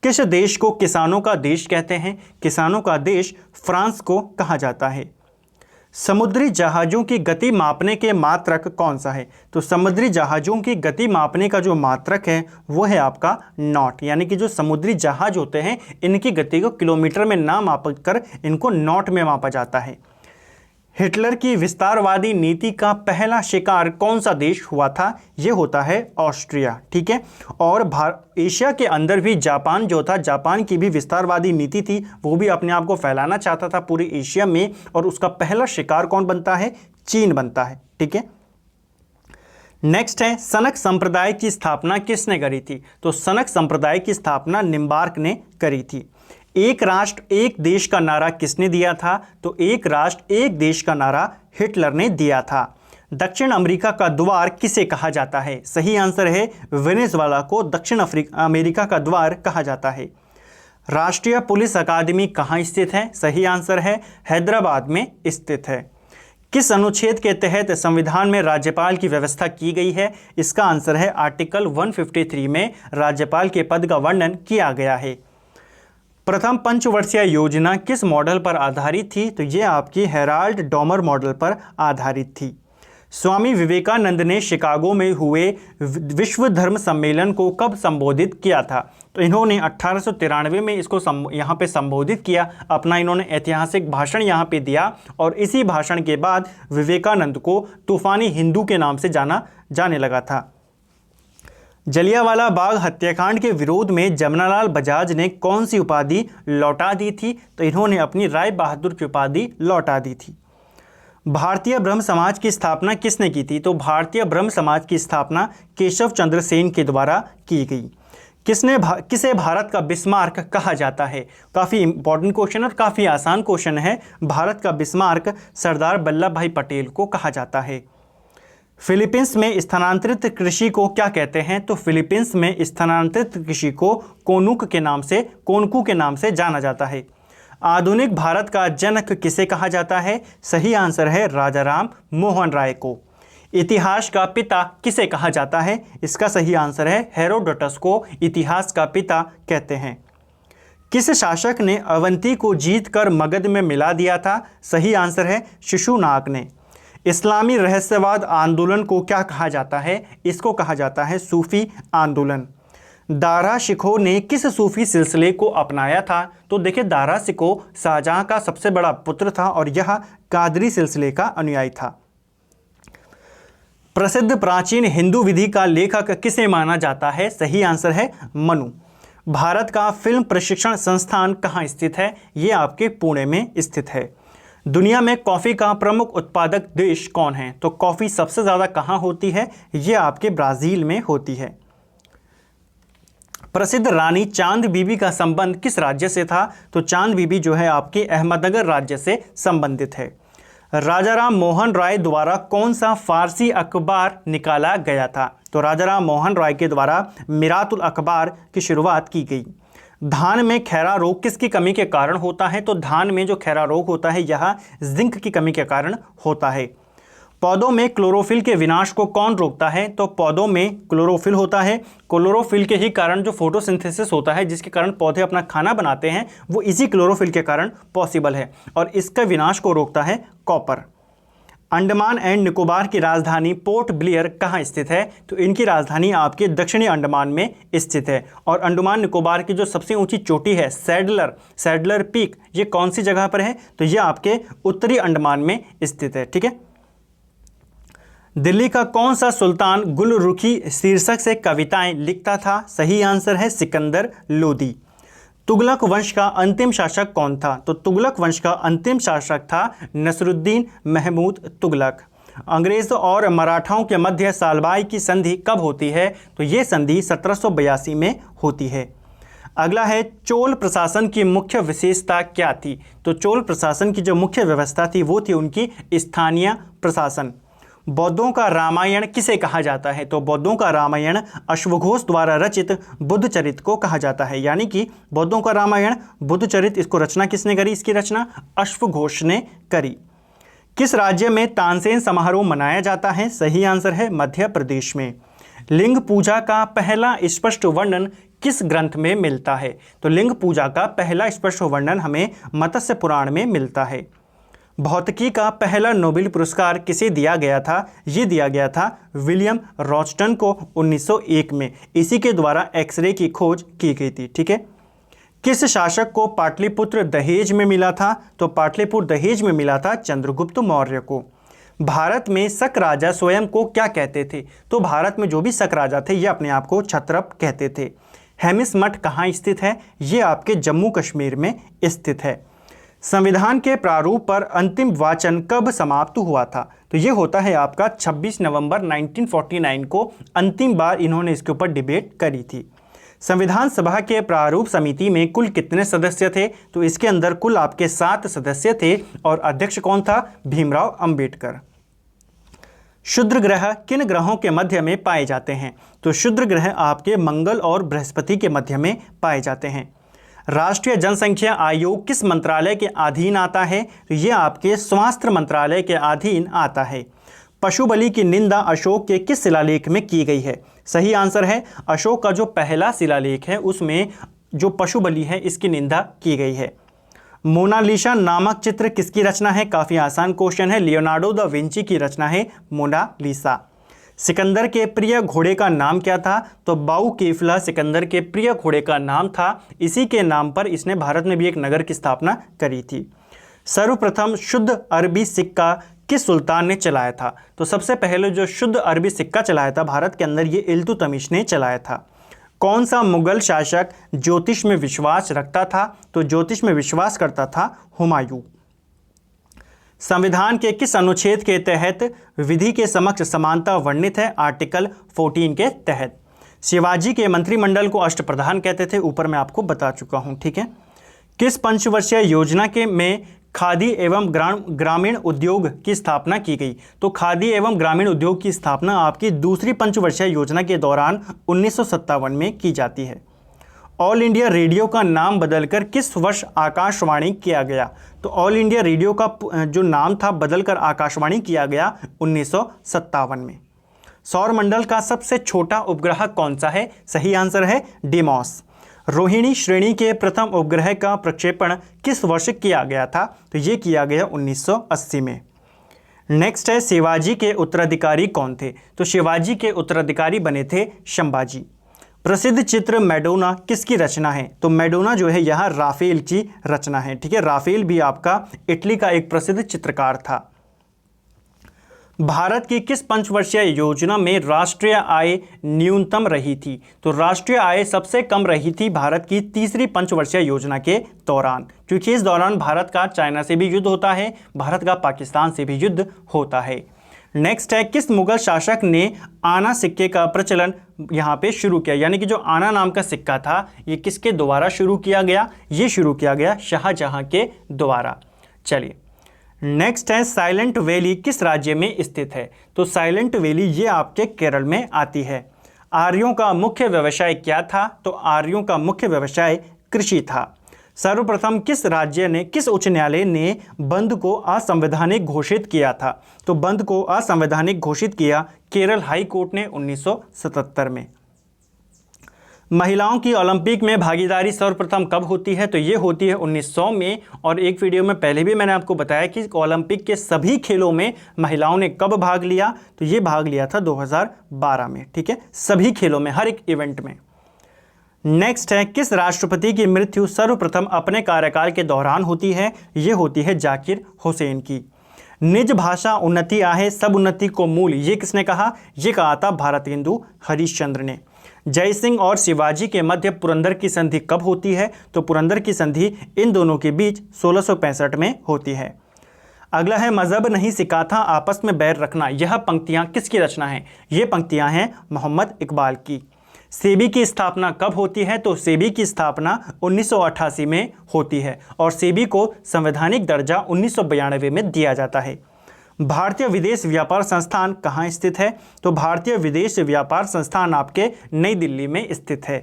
किस देश को किसानों का देश कहते हैं। किसानों का देश फ्रांस को कहा जाता है। समुद्री जहाज़ों की गति मापने के मात्रक कौन सा है। तो समुद्री जहाज़ों की गति मापने का जो मात्रक है वो है आपका नॉट, यानी कि जो समुद्री जहाज़ होते हैं इनकी गति को किलोमीटर में ना माप कर इनको नॉट में मापा जाता है। हिटलर की विस्तारवादी नीति का पहला शिकार कौन सा देश हुआ था? ये होता है ऑस्ट्रिया। ठीक है। और एशिया के अंदर भी जापान जो था, जापान की भी विस्तारवादी नीति थी, वो भी अपने आप को फैलाना चाहता था पूरे एशिया में, और उसका पहला शिकार कौन बनता है? चीन बनता है। ठीक है। नेक्स्ट है, सनक संप्रदाय की स्थापना किसने करी थी? तो सनक संप्रदाय की स्थापना निम्बार्क ने करी थी। एक राष्ट्र एक देश का नारा किसने दिया था? तो एक राष्ट्र एक देश का नारा हिटलर ने दिया था। दक्षिण अमेरिका का द्वार किसे कहा जाता है? सही आंसर है वेनेजुएला को दक्षिण अमेरिका का द्वार कहा जाता है। राष्ट्रीय पुलिस अकादमी कहाँ स्थित है? सही आंसर है हैदराबाद में स्थित है। किस अनुच्छेद के तहत संविधान में राज्यपाल की व्यवस्था की गई है? इसका आंसर है आर्टिकल 153 में राज्यपाल के पद का वर्णन किया गया है। प्रथम पंचवर्षीय योजना किस मॉडल पर आधारित थी? तो ये आपकी हेराल्ड डॉमर मॉडल पर आधारित थी। स्वामी विवेकानंद ने शिकागो में हुए विश्व धर्म सम्मेलन को कब संबोधित किया था? तो इन्होंने 1893 में इसको यहाँ पे संबोधित किया, अपना इन्होंने ऐतिहासिक भाषण यहाँ पे दिया, और इसी भाषण के बाद विवेकानंद को तूफानी हिंदू के नाम से जाने लगा था। जलियांवाला बाग हत्याकांड के विरोध में जमनालाल बजाज ने कौन सी उपाधि लौटा दी थी? तो इन्होंने अपनी राय बहादुर की उपाधि लौटा दी थी। भारतीय ब्रह्म समाज की स्थापना किसने की थी? तो भारतीय ब्रह्म समाज की स्थापना केशव चंद्र सेन के द्वारा की गई। किसे भारत का बिस्मार्क कहा जाता है? काफ़ी इंपॉर्टेंट क्वेश्चन और काफ़ी आसान क्वेश्चन है। भारत का बिस्मार्क सरदार वल्लभ भाई पटेल को कहा जाता है। फिलीपींस में स्थानांतरित कृषि को क्या कहते हैं? तो फिलीपींस में स्थानांतरित कृषि को कोनकू के नाम से जाना जाता है। आधुनिक भारत का जनक किसे कहा जाता है? सही आंसर है राजाराम मोहन राय को। इतिहास का पिता किसे कहा जाता है? इसका सही आंसर है हेरोडोटस को इतिहास का पिता कहते हैं। किस शासक ने अवंती को जीतकर मगध में मिला दिया था? सही आंसर है शिशुनाग ने। इस्लामी रहस्यवाद आंदोलन को क्या कहा जाता है? इसको कहा जाता है सूफी आंदोलन। दारा शिकोह ने किस सूफी सिलसिले को अपनाया था? तो देखिए, दारा शिकोह शाहजहां का सबसे बड़ा पुत्र था और यह कादरी सिलसिले का अनुयायी था। प्रसिद्ध प्राचीन हिंदू विधि का लेखक किसे माना जाता है? सही आंसर है मनु। भारत का फिल्म प्रशिक्षण संस्थान कहाँ स्थित है? ये आपके पुणे में स्थित है। दुनिया में कॉफ़ी का प्रमुख उत्पादक देश कौन है? तो कॉफ़ी सबसे ज़्यादा कहाँ होती है? ये आपके ब्राज़ील में होती है। प्रसिद्ध रानी चांद बीबी का संबंध किस राज्य से था? तो चांद बीबी जो है आपके अहमदनगर राज्य से संबंधित है। राजाराम मोहन राय द्वारा कौन सा फारसी अखबार निकाला गया था? तो राजाराम मोहन राय के द्वारा मिरातुल अखबार की शुरुआत की गई। धान में खैरा रोग किसकी कमी के कारण होता है? तो धान में जो खैरा रोग होता है यह जिंक की कमी के कारण होता है। पौधों में क्लोरोफिल के विनाश को कौन रोकता है? तो पौधों में क्लोरोफिल होता है। क्लोरोफिल के ही कारण जो फोटोसिंथेसिस होता है, जिसके कारण पौधे अपना खाना बनाते हैं, वो इसी क्लोरोफिल के कारण पॉसिबल है, और इसका विनाश को रोकता है कॉपर। अंडमान एंड निकोबार की राजधानी पोर्ट ब्लेयर कहाँ स्थित है? तो इनकी राजधानी आपके दक्षिणी अंडमान में स्थित है। और अंडमान निकोबार की जो सबसे ऊंची चोटी है सैडलर पीक, ये कौन सी जगह पर है? तो ये आपके उत्तरी अंडमान में स्थित है। ठीक है। दिल्ली का कौन सा सुल्तान गुलरुखी शीर्षक से कविताएं लिखता था? सही आंसर है सिकंदर लोदी। तुगलक वंश का अंतिम शासक कौन था? तो तुगलक वंश का अंतिम शासक था नसरुद्दीन महमूद तुगलक। अंग्रेज़ों और मराठाओं के मध्य सालबाई की संधि कब होती है? तो ये संधि 1782 में होती है। अगला है, चोल प्रशासन की मुख्य विशेषता क्या थी? तो चोल प्रशासन की जो मुख्य व्यवस्था थी वो थी उनकी स्थानीय प्रशासन। बौद्धों का रामायण किसे कहा जाता है? तो बौद्धों का रामायण अश्वघोष द्वारा रचित बुद्धचरित को कहा जाता है। यानी कि बौद्धों का रामायण बुद्धचरित, इसको रचना किसने करी? इसकी रचना अश्वघोष ने करी। किस राज्य में तानसेन समारोह मनाया जाता है? सही आंसर है मध्य प्रदेश में। लिंग पूजा का पहला स्पष्ट वर्णन किस ग्रंथ में मिलता है? तो लिंग पूजा का पहला स्पष्ट वर्णन हमें मत्स्य पुराण में मिलता है। भौतिकी का पहला नोबेल पुरस्कार किसे दिया गया था? ये दिया गया था विलियम रॉचटन को 1901 में। इसी के द्वारा एक्सरे की खोज की गई थी। ठीक है। किस शासक को पाटलिपुत्र दहेज में मिला था? तो पाटलिपुत्र दहेज में मिला था चंद्रगुप्त मौर्य को। भारत में शक राजा स्वयं को क्या कहते थे? तो भारत में जो भी शक राजा थे ये अपने आप को क्षत्रप कहते थे। हेमिस मठ कहाँ स्थित है? ये आपके जम्मू कश्मीर में स्थित है। संविधान के प्रारूप पर अंतिम वाचन कब समाप्त हुआ था? तो ये होता है आपका 26 नवंबर 1949 को अंतिम बार इन्होंने इसके ऊपर डिबेट करी थी। संविधान सभा के प्रारूप समिति में कुल कितने सदस्य थे? तो इसके अंदर कुल आपके 7 सदस्य थे और अध्यक्ष कौन था? भीमराव अंबेडकर। क्षुद्र ग्रह किन ग्रहों के मध्य में पाए जाते हैं? तो क्षुद्र ग्रह आपके मंगल और बृहस्पति के मध्य में पाए जाते हैं। राष्ट्रीय जनसंख्या आयोग किस मंत्रालय के अधीन आता है? तो ये आपके स्वास्थ्य मंत्रालय के अधीन आता है। पशु बलि की निंदा अशोक के किस शिलालेख में की गई है? सही आंसर है अशोक का जो पहला शिलालेख है उसमें जो पशु बलि है इसकी निंदा की गई है। मोनालिसा नामक चित्र किसकी रचना है? काफ़ी आसान क्वेश्चन है, लियोनार्डो दा विंची की रचना है मोनालिसा। सिकंदर के प्रिय घोड़े का नाम क्या था? तो बाऊ केफला सिकंदर के प्रिय घोड़े का नाम था। इसी के नाम पर इसने भारत में भी एक नगर की स्थापना करी थी। सर्वप्रथम शुद्ध अरबी सिक्का किस सुल्तान ने चलाया था? तो सबसे पहले जो शुद्ध अरबी सिक्का चलाया था भारत के अंदर ये इल्तुतमिश ने चलाया था। कौन सा मुगल शासक ज्योतिष में विश्वास रखता था? तो ज्योतिष में विश्वास करता था हुमायूं। संविधान के किस अनुच्छेद के तहत विधि के समक्ष समानता वर्णित है? आर्टिकल 14 के तहत। शिवाजी के मंत्रिमंडल को अष्टप्रधान कहते थे, ऊपर मैं आपको बता चुका हूं, ठीक है। किस पंचवर्षीय योजना के में खादी एवं ग्रामीण उद्योग की स्थापना की गई? तो खादी एवं ग्रामीण उद्योग की स्थापना आपकी दूसरी पंचवर्षीय योजना के दौरान 1957 में की जाती है। ऑल इंडिया रेडियो का नाम बदलकर किस वर्ष आकाशवाणी किया गया? तो ऑल इंडिया रेडियो का जो नाम था बदलकर आकाशवाणी किया गया 1957 में। सौरमंडल का सबसे छोटा उपग्रह कौन सा है? सही आंसर है डिमॉस। रोहिणी श्रेणी के प्रथम उपग्रह का प्रक्षेपण किस वर्ष किया गया था? तो ये किया गया 1980 में। नेक्स्ट है शिवाजी के उत्तराधिकारी कौन थे? तो शिवाजी के उत्तराधिकारी बने थे संभाजी। प्रसिद्ध चित्र मैडोना किसकी रचना है? तो मैडोना जो है यहाँ राफेल की रचना है, ठीक है। राफेल भी आपका इटली का एक प्रसिद्ध चित्रकार था। भारत की किस पंचवर्षीय योजना में राष्ट्रीय आय न्यूनतम रही थी? तो राष्ट्रीय आय सबसे कम रही थी भारत की तीसरी पंचवर्षीय योजना के दौरान, क्योंकि इस दौरान भारत का चाइना से भी युद्ध होता है, भारत का पाकिस्तान से भी युद्ध होता है। नेक्स्ट है किस मुगल शासक ने आना सिक्के का प्रचलन यहाँ पे शुरू किया? यानी कि जो आना नाम का सिक्का था ये किसके द्वारा शुरू किया गया? ये शुरू किया गया शाहजहां के द्वारा। चलिए नेक्स्ट है साइलेंट वैली किस राज्य में स्थित है? तो साइलेंट वैली ये आपके केरल में आती है। आर्यों का मुख्य व्यवसाय क्या था? तो आर्यों का मुख्य व्यवसाय कृषि था। सर्वप्रथम किस उच्च न्यायालय ने बंद को असंवैधानिक घोषित किया था? तो बंद को असंवैधानिक घोषित किया केरल हाई कोर्ट ने 1977 में। महिलाओं की ओलंपिक में भागीदारी सर्वप्रथम कब होती है? तो ये होती है 1900 में। और एक वीडियो में पहले भी मैंने आपको बताया कि ओलंपिक के सभी खेलों में महिलाओं ने कब भाग लिया? तो ये भाग लिया था 2012 में, ठीक है। सभी खेलों में, हर एक इवेंट में। नेक्स्ट है किस राष्ट्रपति की मृत्यु सर्वप्रथम अपने कार्यकाल के दौरान होती है? ये होती है जाकिर हुसैन की। निज भाषा उन्नति आहे सब उन्नति को मूल, ये किसने कहा? ये कहा था भारतेंदु हरिश्चंद्र ने। जय सिंह और शिवाजी के मध्य पुरंदर की संधि कब होती है? तो पुरंदर की संधि इन दोनों के बीच 1665 में होती है। अगला है मजहब नहीं सिखाता आपस में बैर रखना, यह पंक्तियां किसकी रचना है? ये पंक्तियां हैं मोहम्मद इकबाल की। सेबी की स्थापना कब होती है? तो सेबी की स्थापना 1988 में होती है और सेबी को संवैधानिक दर्जा 1992 में दिया जाता है। भारतीय विदेश व्यापार संस्थान कहाँ स्थित है? तो भारतीय विदेश व्यापार संस्थान आपके नई दिल्ली में स्थित है।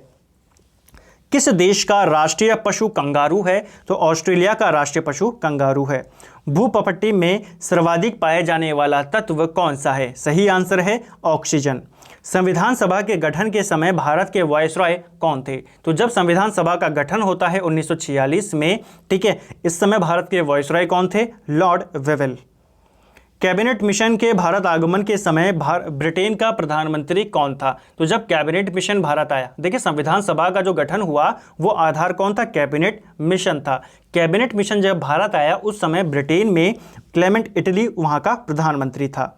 किस देश का राष्ट्रीय पशु कंगारू है? तो ऑस्ट्रेलिया का राष्ट्रीय पशु कंगारू है। भूपपट्टी में सर्वाधिक पाया जाने वाला तत्व कौन सा है? सही आंसर है ऑक्सीजन। संविधान सभा के गठन के समय भारत के वायसरॉय कौन थे? तो जब संविधान सभा का गठन होता है 1946 में, ठीक है, इस समय भारत के वायसरॉय कौन थे? Lord Wavell. कैबिनेट मिशन के भारत आगमन के समय ब्रिटेन का प्रधानमंत्री कौन था? तो जब कैबिनेट मिशन भारत आया, देखिए संविधान सभा का जो गठन हुआ वो आधार कौन था? कैबिनेट मिशन था। कैबिनेट मिशन जब भारत आया उस समय ब्रिटेन में क्लेमेंट इटली वहां का प्रधानमंत्री था।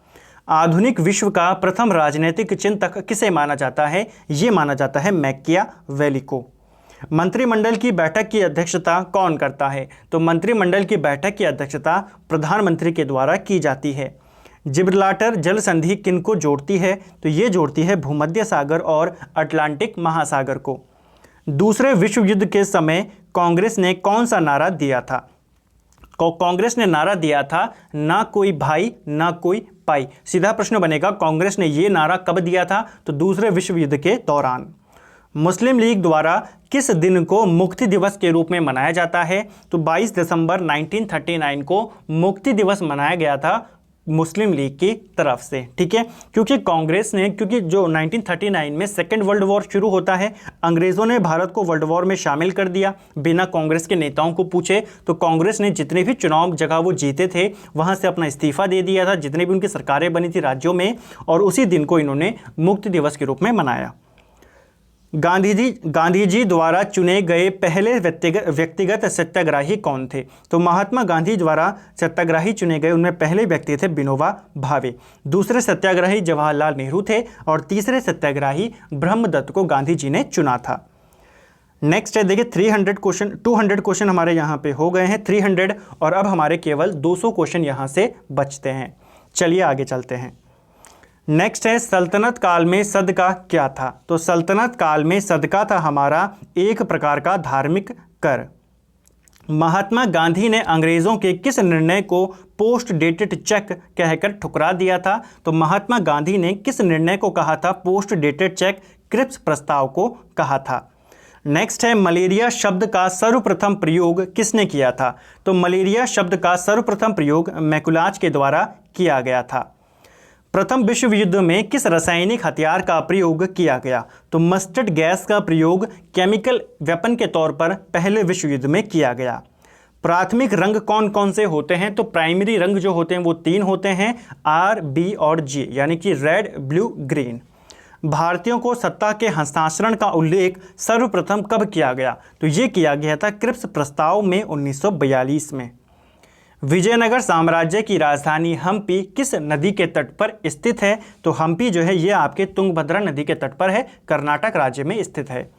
आधुनिक विश्व का प्रथम राजनीतिक चिंतक किसे माना जाता है? ये माना जाता है मैकियावेली को। मंत्रिमंडल की बैठक की अध्यक्षता कौन करता है? तो मंत्रिमंडल की बैठक की अध्यक्षता प्रधानमंत्री के द्वारा की जाती है। जिब्राल्टर जल संधि किनको जोड़ती है? तो ये जोड़ती है भूमध्य सागर और अटलांटिक महासागर को। दूसरे विश्व युद्ध के समय कांग्रेस ने कौन सा नारा दिया था? कांग्रेस ने नारा दिया था, ना कोई भाई ना कोई पाई। सीधा प्रश्न बनेगा, कांग्रेस ने ये नारा कब दिया था? तो दूसरे विश्व युद्ध के दौरान। मुस्लिम लीग द्वारा किस दिन को मुक्ति दिवस के रूप में मनाया जाता है? तो 22 दिसंबर 1939 को मुक्ति दिवस मनाया गया था मुस्लिम लीग की तरफ से। ठीक है, क्योंकि कांग्रेस ने, क्योंकि जो 1939 में सेकेंड वर्ल्ड वॉर शुरू होता है, अंग्रेज़ों ने भारत को वर्ल्ड वॉर में शामिल कर दिया बिना कांग्रेस के नेताओं को पूछे। तो कांग्रेस ने जितने भी चुनाव जगह वो जीते थे वहाँ से अपना इस्तीफा दे दिया था, जितने भी उनकी सरकारें बनी थी राज्यों में, और उसी दिन को इन्होंने मुक्ति दिवस के रूप में मनाया। गांधी जी द्वारा चुने गए पहले व्यक्तिगत सत्याग्रही कौन थे? तो महात्मा गांधी द्वारा सत्याग्रही चुने गए उनमें पहले व्यक्ति थे विनोबा भावे। दूसरे सत्याग्रही जवाहरलाल नेहरू थे और तीसरे सत्याग्रही ब्रह्मदत्त को गांधी जी ने चुना था। नेक्स्ट है, देखिए 200 क्वेश्चन हमारे यहाँ पे हो गए हैं, 300, और अब हमारे केवल 200 क्वेश्चन यहाँ से बचते हैं। चलिए आगे चलते हैं। नेक्स्ट है, सल्तनत काल में सदका क्या था? तो सल्तनत काल में सदका था हमारा एक प्रकार का धार्मिक कर। महात्मा गांधी ने अंग्रेज़ों के किस निर्णय को पोस्ट डेटेड चेक कहकर ठुकरा दिया था? तो महात्मा गांधी ने किस निर्णय को कहा था? पोस्ट डेटेड चेक, क्रिप्स प्रस्ताव को कहा था। नेक्स्ट है, मलेरिया शब्द का सर्वप्रथम प्रयोग किसने किया था? तो मलेरिया शब्द का सर्वप्रथम प्रयोग मैकुलाच के द्वारा किया गया था। प्रथम विश्व युद्ध में किस रासायनिक हथियार का प्रयोग किया गया? तो मस्टर्ड गैस का प्रयोग केमिकल वेपन के तौर पर पहले विश्व युद्ध में किया गया। प्राथमिक रंग कौन कौन से होते हैं? तो प्राइमरी रंग जो होते हैं वो 3 होते हैं, R, B और G, यानी कि रेड, ब्लू, ग्रीन। भारतीयों को सत्ता के हस्तांतरण का उल्लेख सर्वप्रथम कब किया गया? तो ये किया गया था क्रिप्स प्रस्ताव में 1942 में। विजयनगर साम्राज्य की राजधानी हम्पी किस नदी के तट पर स्थित है? तो हम्पी जो है ये आपके तुंगभद्रा नदी के तट पर है, कर्नाटक राज्य में स्थित है।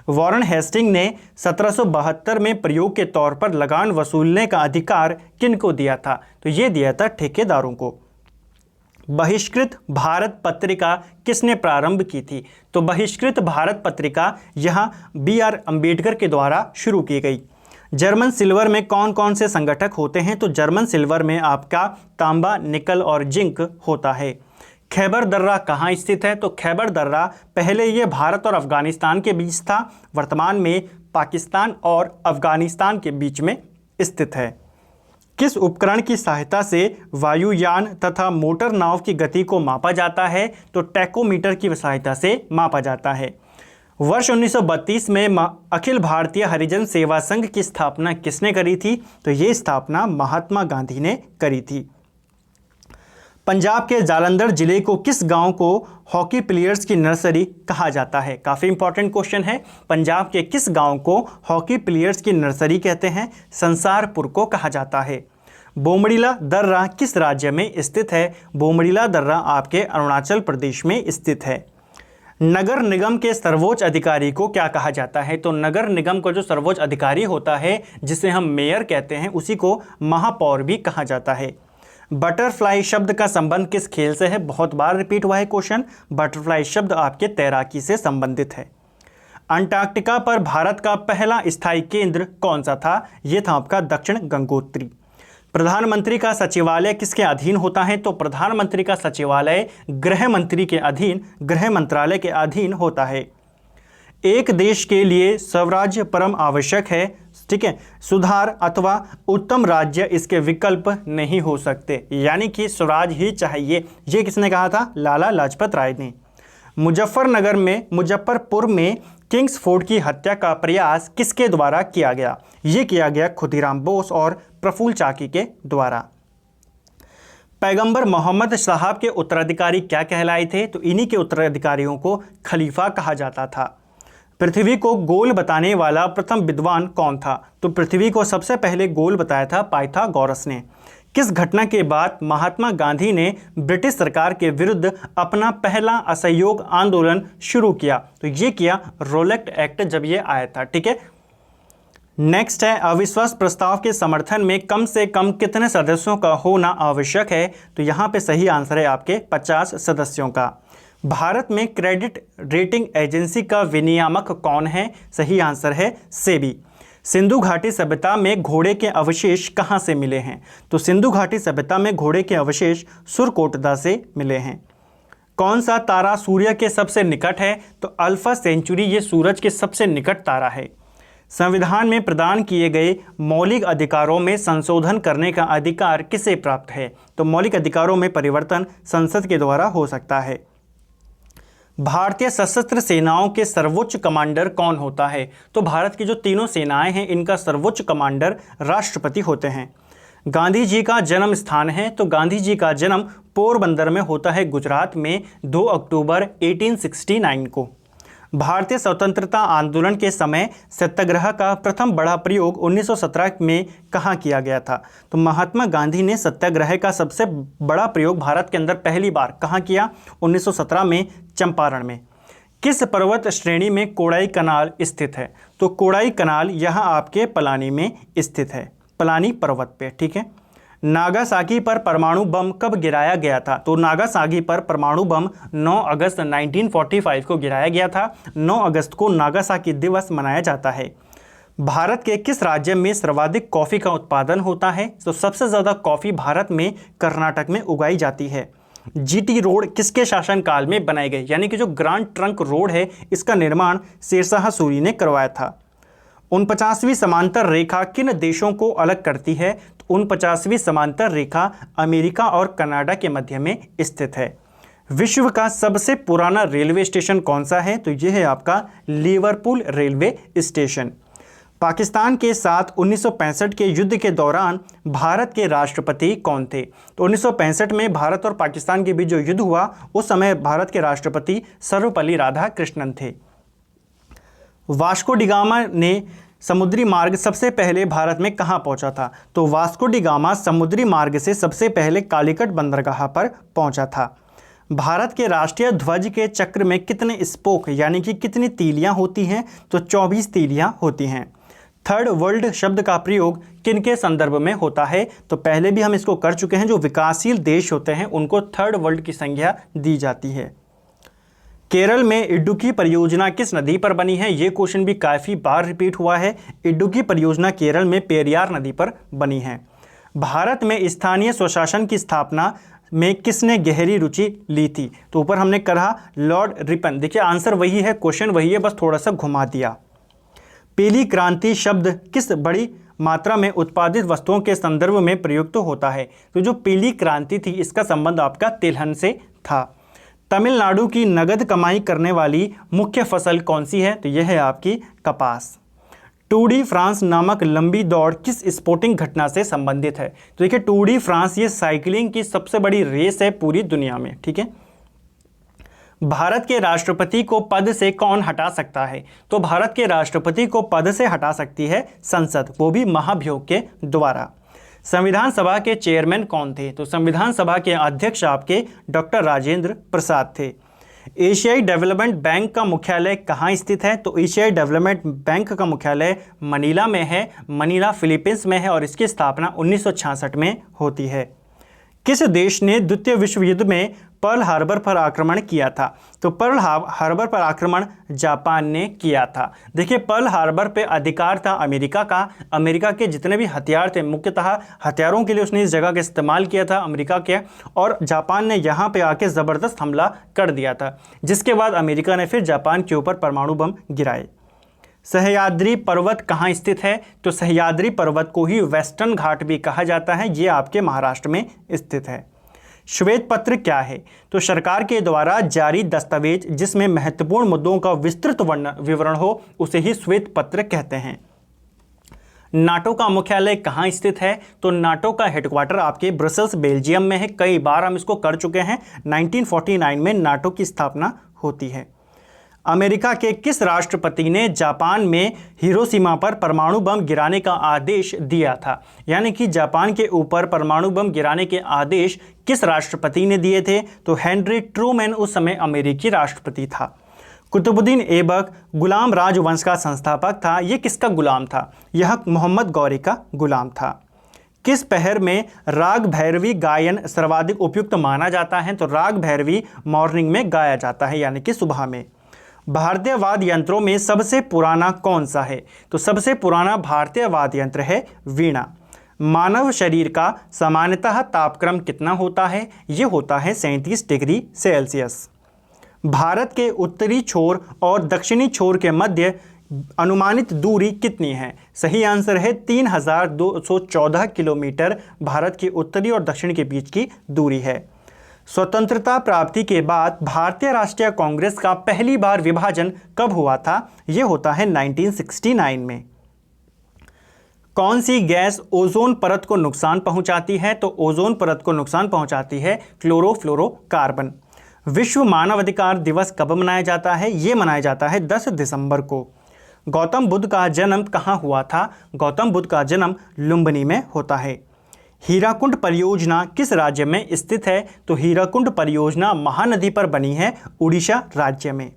वॉरेन हेस्टिंग ने 1772 में प्रयोग के तौर पर लगान वसूलने का अधिकार किनको दिया था? तो ये दिया था ठेकेदारों को। बहिष्कृत भारत पत्रिका किसने प्रारंभ की थी? तो बहिष्कृत भारत पत्रिका यहाँ BR अम्बेडकर के द्वारा शुरू की गई। जर्मन सिल्वर में कौन कौन से संगठक होते हैं? तो जर्मन सिल्वर में आपका तांबा, निकल और जिंक होता है। खैबर दर्रा कहाँ स्थित है? तो खैबर दर्रा पहले ये भारत और अफगानिस्तान के बीच था, वर्तमान में पाकिस्तान और अफगानिस्तान के बीच में स्थित है। किस उपकरण की सहायता से वायुयान तथा मोटर नाव की गति को मापा जाता है? तो टैकोमीटर की सहायता से मापा जाता है। वर्ष 1932 में अखिल भारतीय हरिजन सेवा संघ की स्थापना किसने करी थी? तो ये स्थापना महात्मा गांधी ने करी थी। पंजाब के जालंधर जिले को किस गांव को हॉकी प्लेयर्स की नर्सरी कहा जाता है? काफ़ी इंपॉर्टेंट क्वेश्चन है। पंजाब के किस गांव को हॉकी प्लेयर्स की नर्सरी कहते हैं? संसारपुर को कहा जाता है। बोमडीला दर्रा किस राज्य में स्थित है? बोमडीला दर्रा आपके अरुणाचल प्रदेश में स्थित है। नगर निगम के सर्वोच्च अधिकारी को क्या कहा जाता है? तो नगर निगम का जो सर्वोच्च अधिकारी होता है, जिसे हम मेयर कहते हैं, उसी को महापौर भी कहा जाता है। बटरफ्लाई शब्द का संबंध किस खेल से है? बहुत बार रिपीट हुआ है क्वेश्चन। बटरफ्लाई शब्द आपके तैराकी से संबंधित है। अंटार्कटिका पर भारत का पहला स्थायी केंद्र कौन सा था? यह था आपका दक्षिण गंगोत्री। प्रधानमंत्री का सचिवालय किसके अधीन होता है? तो प्रधानमंत्री का सचिवालय गृह मंत्री के अधीन, गृह मंत्रालय के अधीन होता है। एक देश के लिए स्वराज्य परम आवश्यक है, ठीक है, सुधार अथवा उत्तम राज्य इसके विकल्प नहीं हो सकते, यानी कि स्वराज ही चाहिए। ये किसने कहा था? लाला लाजपत राय ने। मुजफ्फरपुर में किंग्सफोर्ड की हत्या का प्रयास किसके द्वारा किया गया? ये किया गया खुदीराम बोस और प्रफुल्ल चाकी के द्वारा। पैगंबर मोहम्मद साहब के उत्तराधिकारी क्या कहलाए थे? तो इन्हीं के उत्तराधिकारियों को खलीफा कहा जाता था। पृथ्वी को गोल बताने वाला प्रथम विद्वान कौन था? तो पृथ्वी को सबसे पहले गोल बताया था पाइथागोरस ने। किस घटना के बाद महात्मा गांधी ने ब्रिटिश सरकार के विरुद्ध अपना पहला असहयोग आंदोलन शुरू किया? तो ये किया रोलेट एक्ट जब ये आया था। ठीक है, नेक्स्ट है अविश्वास प्रस्ताव के समर्थन में कम से कम कितने सदस्यों का होना आवश्यक है? तो यहाँ पे सही आंसर है आपके 50 सदस्यों का। भारत में क्रेडिट रेटिंग एजेंसी का विनियामक कौन है? सही आंसर है सेबी। सिंधु घाटी सभ्यता में घोड़े के अवशेष कहाँ से मिले हैं? तो सिंधु घाटी सभ्यता में घोड़े के अवशेष सुरकोटदा से मिले हैं। कौन सा तारा सूर्य के सबसे निकट है? तो अल्फा सेंचुरी ये सूरज के सबसे निकट तारा है। संविधान में प्रदान किए गए मौलिक अधिकारों में संशोधन करने का अधिकार किसे प्राप्त है? तो मौलिक अधिकारों में परिवर्तन संसद के द्वारा हो सकता है। भारतीय सशस्त्र सेनाओं के सर्वोच्च कमांडर कौन होता है? तो भारत की जो तीनों सेनाएं हैं इनका सर्वोच्च कमांडर राष्ट्रपति होते हैं। गांधी जी का जन्म स्थान है? तो गांधी जी का जन्म पोरबंदर में होता है गुजरात में 2 अक्टूबर 1869 को। भारतीय स्वतंत्रता आंदोलन के समय सत्याग्रह का प्रथम बड़ा प्रयोग 1917 में कहाँ किया गया था? तो महात्मा गांधी ने सत्याग्रह का सबसे बड़ा प्रयोग भारत के अंदर पहली बार कहाँ किया? 1917 में चंपारण में। किस पर्वत श्रेणी में कोडाई कनाल स्थित है? तो कोडाई कनाल यहाँ आपके पलानी में स्थित है, पलानी पर्वत पे। ठीक है, नागासाकी पर परमाणु बम कब गिराया गया था? तो नागासाकी पर परमाणु बम 9 अगस्त 1945 को गिराया गया था। 9 अगस्त को नागासाकी दिवस मनाया जाता है। भारत के किस राज्य में सर्वाधिक कॉफ़ी का उत्पादन होता है? तो सबसे ज़्यादा कॉफ़ी भारत में कर्नाटक में उगाई जाती है। जीटी रोड किसके शासनकाल में बनाई गई? यानी कि जो ग्रांड ट्रंक रोड है इसका निर्माण शेरशाह सूरी ने करवाया था। 49वीं समांतर रेखा किन देशों को अलग करती है? तो 49वीं समांतर रेखा अमेरिका और कनाडा के मध्य में स्थित है। विश्व का सबसे पुराना रेलवे स्टेशन कौन सा है? तो यह है आपका लिवरपूल रेलवे स्टेशन। पाकिस्तान के साथ 1965 के युद्ध के दौरान भारत के राष्ट्रपति कौन थे? तो 1965 में भारत और पाकिस्तान के बीच जो युद्ध हुआ उस समय भारत के राष्ट्रपति सर्वपल्ली राधाकृष्णन थे। वास्को डी गामा ने समुद्री मार्ग सबसे पहले भारत में कहाँ पहुँचा था? तो वास्को डी गामा समुद्री मार्ग से सबसे पहले कालीकट बंदरगाह पर पहुँचा था। भारत के राष्ट्रीय ध्वज के चक्र में कितने स्पोक यानी कि कितनी तीलियाँ होती हैं? तो 24 तीलियाँ होती हैं। थर्ड वर्ल्ड शब्द का प्रयोग किनके संदर्भ में होता है? तो पहले भी हम इसको कर चुके हैं, जो विकासशील देश होते हैं उनको थर्ड वर्ल्ड की संज्ञा दी जाती है। केरल में इडुक्की परियोजना किस नदी पर बनी है? ये क्वेश्चन भी काफ़ी बार रिपीट हुआ है। इडुक्की परियोजना केरल में पेरियार नदी पर बनी है। भारत में स्थानीय स्वशासन की स्थापना में किसने गहरी रुचि ली थी? तो ऊपर हमने कहा लॉर्ड रिपन। देखिए आंसर वही है, क्वेश्चन वही है, बस थोड़ा सा घुमा दिया। पीली क्रांति शब्द किस बड़ी मात्रा में उत्पादित वस्तुओं के संदर्भ में प्रयुक्त होता है? तो जो पीली क्रांति थी इसका संबंध आपका तिलहन से था। तमिलनाडु की नगद कमाई करने वाली मुख्य फसल कौन सी है? तो यह है आपकी कपास। टूर डी फ्रांस नामक लंबी दौड़ किस स्पोर्टिंग घटना से संबंधित है? तो देखिए टूर डी फ्रांस ये साइकिलिंग की सबसे बड़ी रेस है पूरी दुनिया में। ठीक है, भारत के राष्ट्रपति को पद से कौन हटा सकता है? तो भारत के राष्ट्रपति को पद से हटा सकती है संसद, वो भी महाभियोग के द्वारा। संविधान सभा के चेयरमैन कौन थे? तो संविधान सभा के अध्यक्ष आपके डॉक्टर राजेंद्र प्रसाद थे। एशियाई डेवलपमेंट बैंक का मुख्यालय कहाँ स्थित है? तो एशियाई डेवलपमेंट बैंक का मुख्यालय मनीला में है, मनीला फिलीपींस में है और इसकी स्थापना 1966 में होती है। किस देश ने द्वितीय विश्व युद्ध में पर्ल हार्बर पर आक्रमण किया था? तो पर्ल हार्बर पर आक्रमण जापान ने किया था। देखिए पर्ल हार्बर पे अधिकार था अमेरिका का। अमेरिका के जितने भी हथियार थे मुख्यतः हथियारों के लिए उसने इस जगह का इस्तेमाल किया था अमेरिका के, और जापान ने यहाँ पे आके ज़बरदस्त हमला कर दिया था, जिसके बाद अमेरिका ने फिर जापान के ऊपर परमाणु बम गिराए। सह्याद्री पर्वत कहाँ स्थित है? तो सह्याद्री पर्वत को ही वेस्टर्न घाट भी कहा जाता है, ये आपके महाराष्ट्र में स्थित है। श्वेत पत्र क्या है? तो सरकार के द्वारा जारी दस्तावेज जिसमें महत्वपूर्ण मुद्दों का विस्तृत विवरण हो उसे ही श्वेत पत्र कहते हैं। नाटो का मुख्यालय कहाँ स्थित है? तो नाटो का हेडक्वार्टर आपके ब्रसेल्स बेल्जियम में है। कई बार हम इसको कर चुके हैं। 1949 में नाटो की स्थापना होती है। अमेरिका के किस राष्ट्रपति ने जापान में हिरोशिमा पर परमाणु बम गिराने का आदेश दिया था? यानी कि जापान के ऊपर परमाणु बम गिराने के आदेश किस राष्ट्रपति ने दिए थे? तो हेनरी ट्रूमैन उस समय अमेरिकी राष्ट्रपति था। कुतुबुद्दीन ऐबक गुलाम राजवंश का संस्थापक था। यह किसका गुलाम था? यह मोहम्मद गौरी का गुलाम था। किस पहर में राग भैरवी गायन सर्वाधिक उपयुक्त माना जाता है? तो राग भैरवी मॉर्निंग में गाया जाता है, यानी कि सुबह में। भारतीय वाद्य यंत्रों में सबसे पुराना कौन सा है? तो सबसे पुराना भारतीय वाद्य यंत्र है वीणा। मानव शरीर का सामान्यतः तापक्रम कितना होता है? यह होता है 37 डिग्री सेल्सियस। भारत के उत्तरी छोर और दक्षिणी छोर के मध्य अनुमानित दूरी कितनी है? सही आंसर है 3214 किलोमीटर भारत के उत्तरी और दक्षिण के बीच की दूरी है। स्वतंत्रता प्राप्ति के बाद भारतीय राष्ट्रीय कांग्रेस का पहली बार विभाजन कब हुआ था? यह होता है 1969 में। कौन सी गैस ओजोन परत को नुकसान पहुंचाती है? तो ओजोन परत को नुकसान पहुंचाती है क्लोरोफ्लोरोकार्बन। विश्व मानवाधिकार दिवस कब मनाया जाता है? यह मनाया जाता है 10 दिसंबर को। गौतम बुद्ध का जन्म कहाँ हुआ था? गौतम बुद्ध का जन्म लुम्बिनी में होता है। हीराकुंड परियोजना किस राज्य में स्थित है? तो हीराकुंड परियोजना महानदी पर बनी है उड़ीसा राज्य में।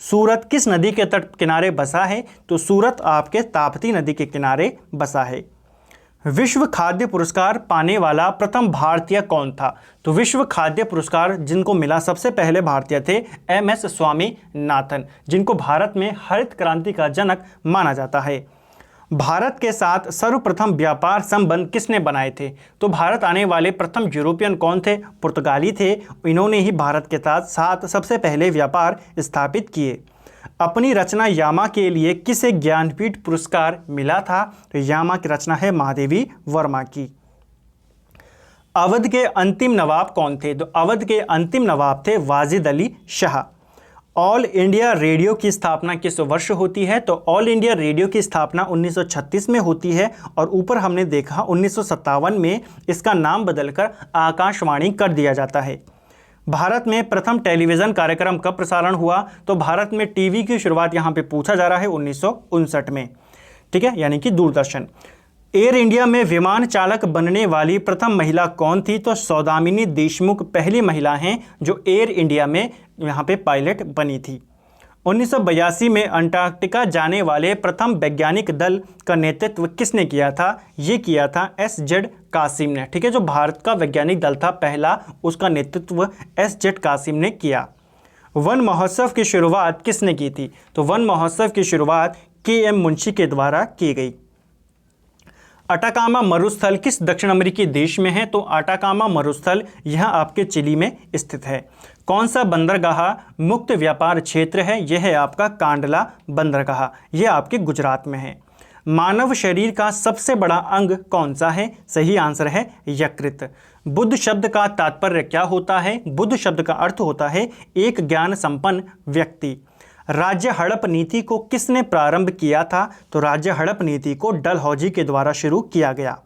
सूरत किस नदी के तट किनारे बसा है? तो सूरत आपके ताप्ती नदी के किनारे बसा है। विश्व खाद्य पुरस्कार पाने वाला प्रथम भारतीय कौन था? तो विश्व खाद्य पुरस्कार जिनको मिला सबसे पहले भारतीय थे MS स्वामीनाथन, जिनको भारत में हरित क्रांति का जनक माना जाता है। भारत के साथ सर्वप्रथम व्यापार संबंध किसने बनाए थे? तो भारत आने वाले प्रथम यूरोपियन कौन थे? पुर्तगाली थे। इन्होंने ही भारत के साथ सबसे पहले व्यापार स्थापित किए। अपनी रचना यामा के लिए किसे ज्ञानपीठ पुरस्कार मिला था? तो यामा की रचना है महादेवी वर्मा की। अवध के अंतिम नवाब कौन थे? तो अवध के अंतिम नवाब थे Wajid Ali Shah. All India radio की स्थापना किस वर्ष होती है? तो ऑल इंडिया रेडियो की स्थापना 1936 में होती है और ऊपर हमने देखा 1957 में इसका नाम बदलकर आकाशवाणी कर दिया जाता है। भारत में प्रथम टेलीविज़न कार्यक्रम कब प्रसारण हुआ? तो भारत में टीवी की शुरुआत यहाँ पे पूछा जा रहा है 1959 में, ठीक है, यानी कि दूरदर्शन। एयर इंडिया में विमान चालक बनने वाली प्रथम महिला कौन थी? तो सौदामिनी देशमुख पहली महिला हैं जो एयर इंडिया में यहाँ पे पायलट बनी थी। 1982 में अंटार्कटिका जाने वाले प्रथम वैज्ञानिक दल का नेतृत्व किसने किया था? ये किया था SZ कासिम ने, ठीक है, जो भारत का वैज्ञानिक दल था पहला, उसका नेतृत्व SZ कासिम ने किया। वन महोत्सव की शुरुआत किसने की थी? तो वन महोत्सव की शुरुआत KM मुंशी के द्वारा की गई। अटाकामा मरुस्थल किस दक्षिण अमेरिकी देश में है? तो अटाकामा मरुस्थल यह आपके चिली में स्थित है। कौन सा बंदरगाह मुक्त व्यापार क्षेत्र है? यह है आपका कांडला बंदरगाह, यह आपके गुजरात में है। मानव शरीर का सबसे बड़ा अंग कौन सा है? सही आंसर है यकृत। बुद्ध शब्द का तात्पर्य क्या होता है? बुद्ध शब्द का अर्थ होता है एक ज्ञान संपन्न व्यक्ति। राज्य हड़प नीति को किसने प्रारंभ किया था? तो राज्य हड़प नीति को डलहौजी के द्वारा शुरू किया गया।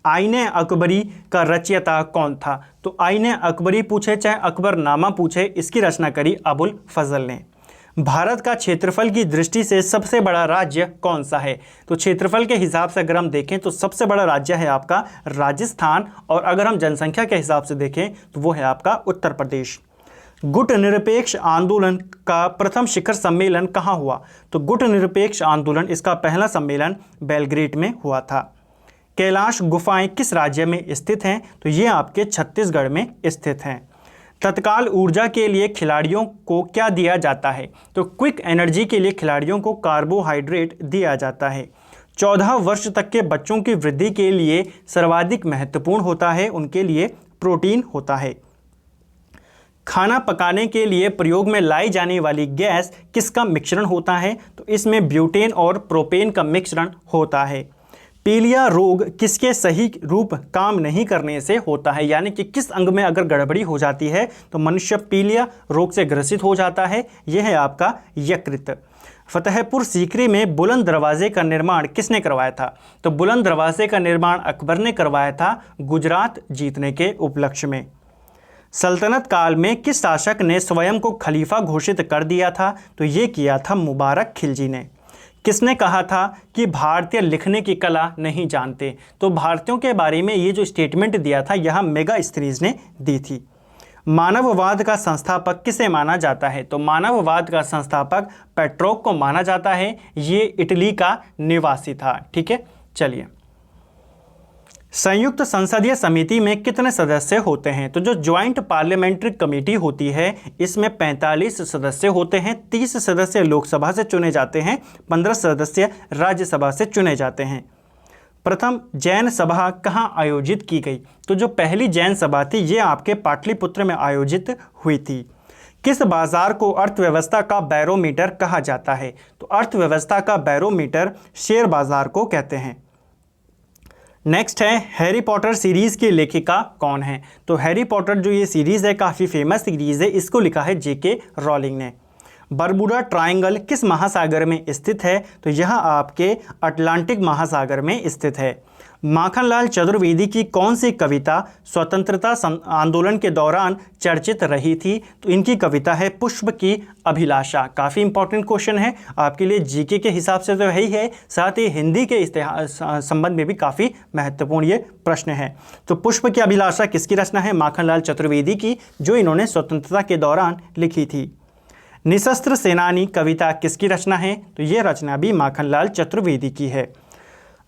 आईने अकबरी का रचयिता कौन था? तो आईने अकबरी पूछे चाहे अकबरनामा पूछे, इसकी रचना करी अबुल फजल ने। भारत का क्षेत्रफल की दृष्टि से सबसे बड़ा राज्य कौन सा है? तो क्षेत्रफल के हिसाब से अगर हम देखें तो सबसे बड़ा राज्य है आपका राजस्थान, और अगर हम जनसंख्या के हिसाब से देखें तो वो है आपका उत्तर प्रदेश। गुट निरपेक्ष आंदोलन का प्रथम शिखर सम्मेलन कहाँ हुआ? तो गुट निरपेक्ष आंदोलन इसका पहला सम्मेलन बेलग्रेड में हुआ था। कैलाश गुफाएं किस राज्य में स्थित हैं? तो ये आपके छत्तीसगढ़ में स्थित हैं। तत्काल ऊर्जा के लिए खिलाड़ियों को क्या दिया जाता है? तो क्विक एनर्जी के लिए खिलाड़ियों को कार्बोहाइड्रेट दिया जाता है। 14 वर्ष तक के बच्चों की वृद्धि के लिए सर्वाधिक महत्वपूर्ण होता है उनके लिए प्रोटीन होता है। खाना पकाने के लिए प्रयोग में लाई जाने वाली गैस किसका मिश्रण होता है? तो इसमें ब्यूटेन और प्रोपेन का मिश्रण होता है। पीलिया रोग किसके सही रूप काम नहीं करने से होता है? यानी कि किस अंग में अगर गड़बड़ी हो जाती है तो मनुष्य पीलिया रोग से ग्रसित हो जाता है। यह है आपका यकृत। फतेहपुर सीकरी में बुलंद दरवाजे का निर्माण किसने करवाया था? तो बुलंद दरवाजे का निर्माण अकबर ने करवाया था गुजरात जीतने के उपलक्ष्य में। सल्तनत काल में किस शासक ने स्वयं को खलीफा घोषित कर दिया था? तो ये किया था मुबारक खिलजी ने। किसने कहा था कि भारतीय लिखने की कला नहीं जानते? तो भारतीयों के बारे में ये जो स्टेटमेंट दिया था यह मेगास्थनीज ने दी थी। मानववाद का संस्थापक किसे माना जाता है? तो मानववाद का संस्थापक पेट्रोक को माना जाता है। ये इटली का निवासी था। ठीक है, चलिए। संयुक्त संसदीय समिति में कितने सदस्य होते हैं? तो जो ज्वाइंट पार्लियामेंट्री कमेटी होती है इसमें 45 सदस्य होते हैं। 30 सदस्य लोकसभा से चुने जाते हैं, 15 सदस्य राज्यसभा से चुने जाते हैं। प्रथम जैन सभा कहाँ आयोजित की गई? तो जो पहली जैन सभा थी ये आपके पाटलिपुत्र में आयोजित हुई थी। किस बाजार को अर्थव्यवस्था का बैरोमीटर कहा जाता है? तो अर्थव्यवस्था का बैरोमीटर शेयर बाजार को कहते हैं। नेक्स्ट है हैरी पॉटर सीरीज की लेखिका कौन है? तो हैरी पॉटर जो ये सीरीज है काफ़ी फेमस सीरीज है, इसको लिखा है जेके रॉलिंग ने। बरबुडा ट्रायंगल किस महासागर में स्थित है? तो यह आपके अटलांटिक महासागर में स्थित है। माखनलाल चतुर्वेदी की कौन सी कविता स्वतंत्रता आंदोलन के दौरान चर्चित रही थी? तो इनकी कविता है पुष्प की अभिलाषा। काफ़ी इंपॉर्टेंट क्वेश्चन है आपके लिए, जीके के हिसाब से तो यही है, साथ ही हिंदी के इतिहास संबंध में भी काफ़ी महत्वपूर्ण ये प्रश्न है। तो पुष्प की अभिलाषा किसकी रचना है? माखनलाल चतुर्वेदी की, जो इन्होंने स्वतंत्रता के दौरान लिखी थी। निशस्त्र सेनानी कविता किसकी रचना है? तो ये रचना भी माखनलाल चतुर्वेदी की है।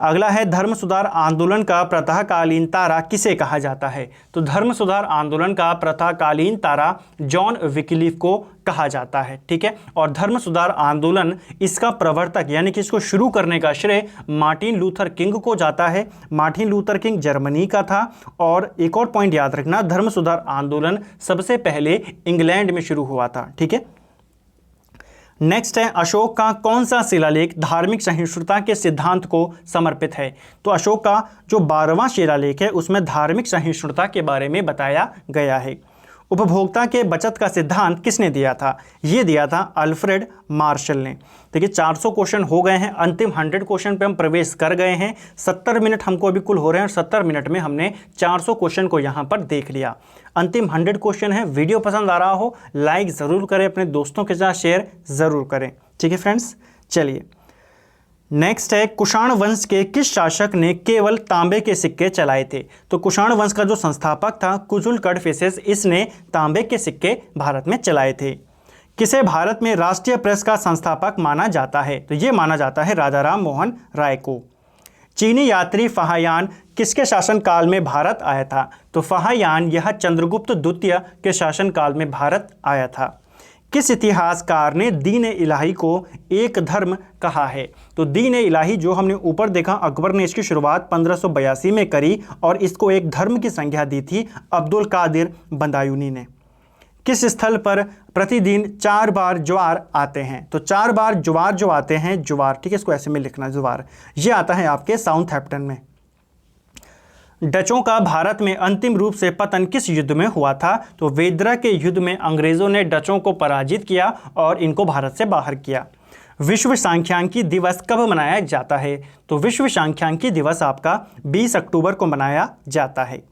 अगला है धर्म सुधार आंदोलन का प्रातःकालीन तारा किसे कहा जाता है? तो धर्म सुधार आंदोलन का प्रातःकालीन तारा जॉन विक्लिफ को कहा जाता है। ठीक है, और धर्म सुधार आंदोलन इसका प्रवर्तक यानी कि इसको शुरू करने का श्रेय मार्टिन लूथर किंग को जाता है। मार्टिन लूथर किंग जर्मनी का था। और एक और पॉइंट याद रखना, धर्म सुधार आंदोलन सबसे पहले इंग्लैंड में शुरू हुआ था। ठीक है, नेक्स्ट है अशोक का कौन सा शिलालेख धार्मिक सहिष्णुता के सिद्धांत को समर्पित है? तो अशोक का जो 12वां शिलालेख है उसमें धार्मिक सहिष्णुता के बारे में बताया गया है। उपभोक्ता के बचत का सिद्धांत किसने दिया था? ये दिया था अल्फ्रेड मार्शल ने। देखिए 400 क्वेश्चन हो गए हैं, अंतिम 100 क्वेश्चन पे हम प्रवेश कर गए हैं। 70 मिनट हमको अभी कुल हो रहे हैं और 70 मिनट में हमने 400 क्वेश्चन को यहाँ पर देख लिया। अंतिम 100 क्वेश्चन है। वीडियो पसंद आ रहा हो लाइक ज़रूर करें, अपने दोस्तों के साथ शेयर ज़रूर करें। ठीक है फ्रेंड्स, चलिए नेक्स्ट है कुषाण वंश के किस शासक ने केवल तांबे के सिक्के चलाए थे? तो कुषाण वंश का जो संस्थापक था कुजुल कडफिसेस, इसने तांबे के सिक्के भारत में चलाए थे। किसे भारत में राष्ट्रीय प्रेस का संस्थापक माना जाता है? तो ये माना जाता है राजा राम मोहन राय को। चीनी यात्री फाहियान किसके शासनकाल में भारत आया था? तो फाहियान यह चंद्रगुप्त द्वितीय के शासनकाल में भारत आया था। किस इतिहासकार ने दीन इलाही को एक धर्म कहा है? तो दीन इलाही जो हमने ऊपर देखा, अकबर ने इसकी शुरुआत 1582 में करी और इसको एक धर्म की संज्ञा दी थी अब्दुल कादिर बदायूनी ने। किस स्थल पर प्रतिदिन 4 बार ज्वार आते हैं? तो 4 बार ज्वार जो आते हैं, ज्वार, ठीक है, इसको ऐसे में लिखना, ज्वार, ये आता है आपके साउथहैम्पटन में। डचों का भारत में अंतिम रूप से पतन किस युद्ध में हुआ था? तो वेद्रा के युद्ध में अंग्रेजों ने डचों को पराजित किया और इनको भारत से बाहर किया। विश्व सांख्यिकी दिवस कब मनाया जाता है? तो विश्व सांख्यिकी दिवस आपका 20 अक्टूबर को मनाया जाता है।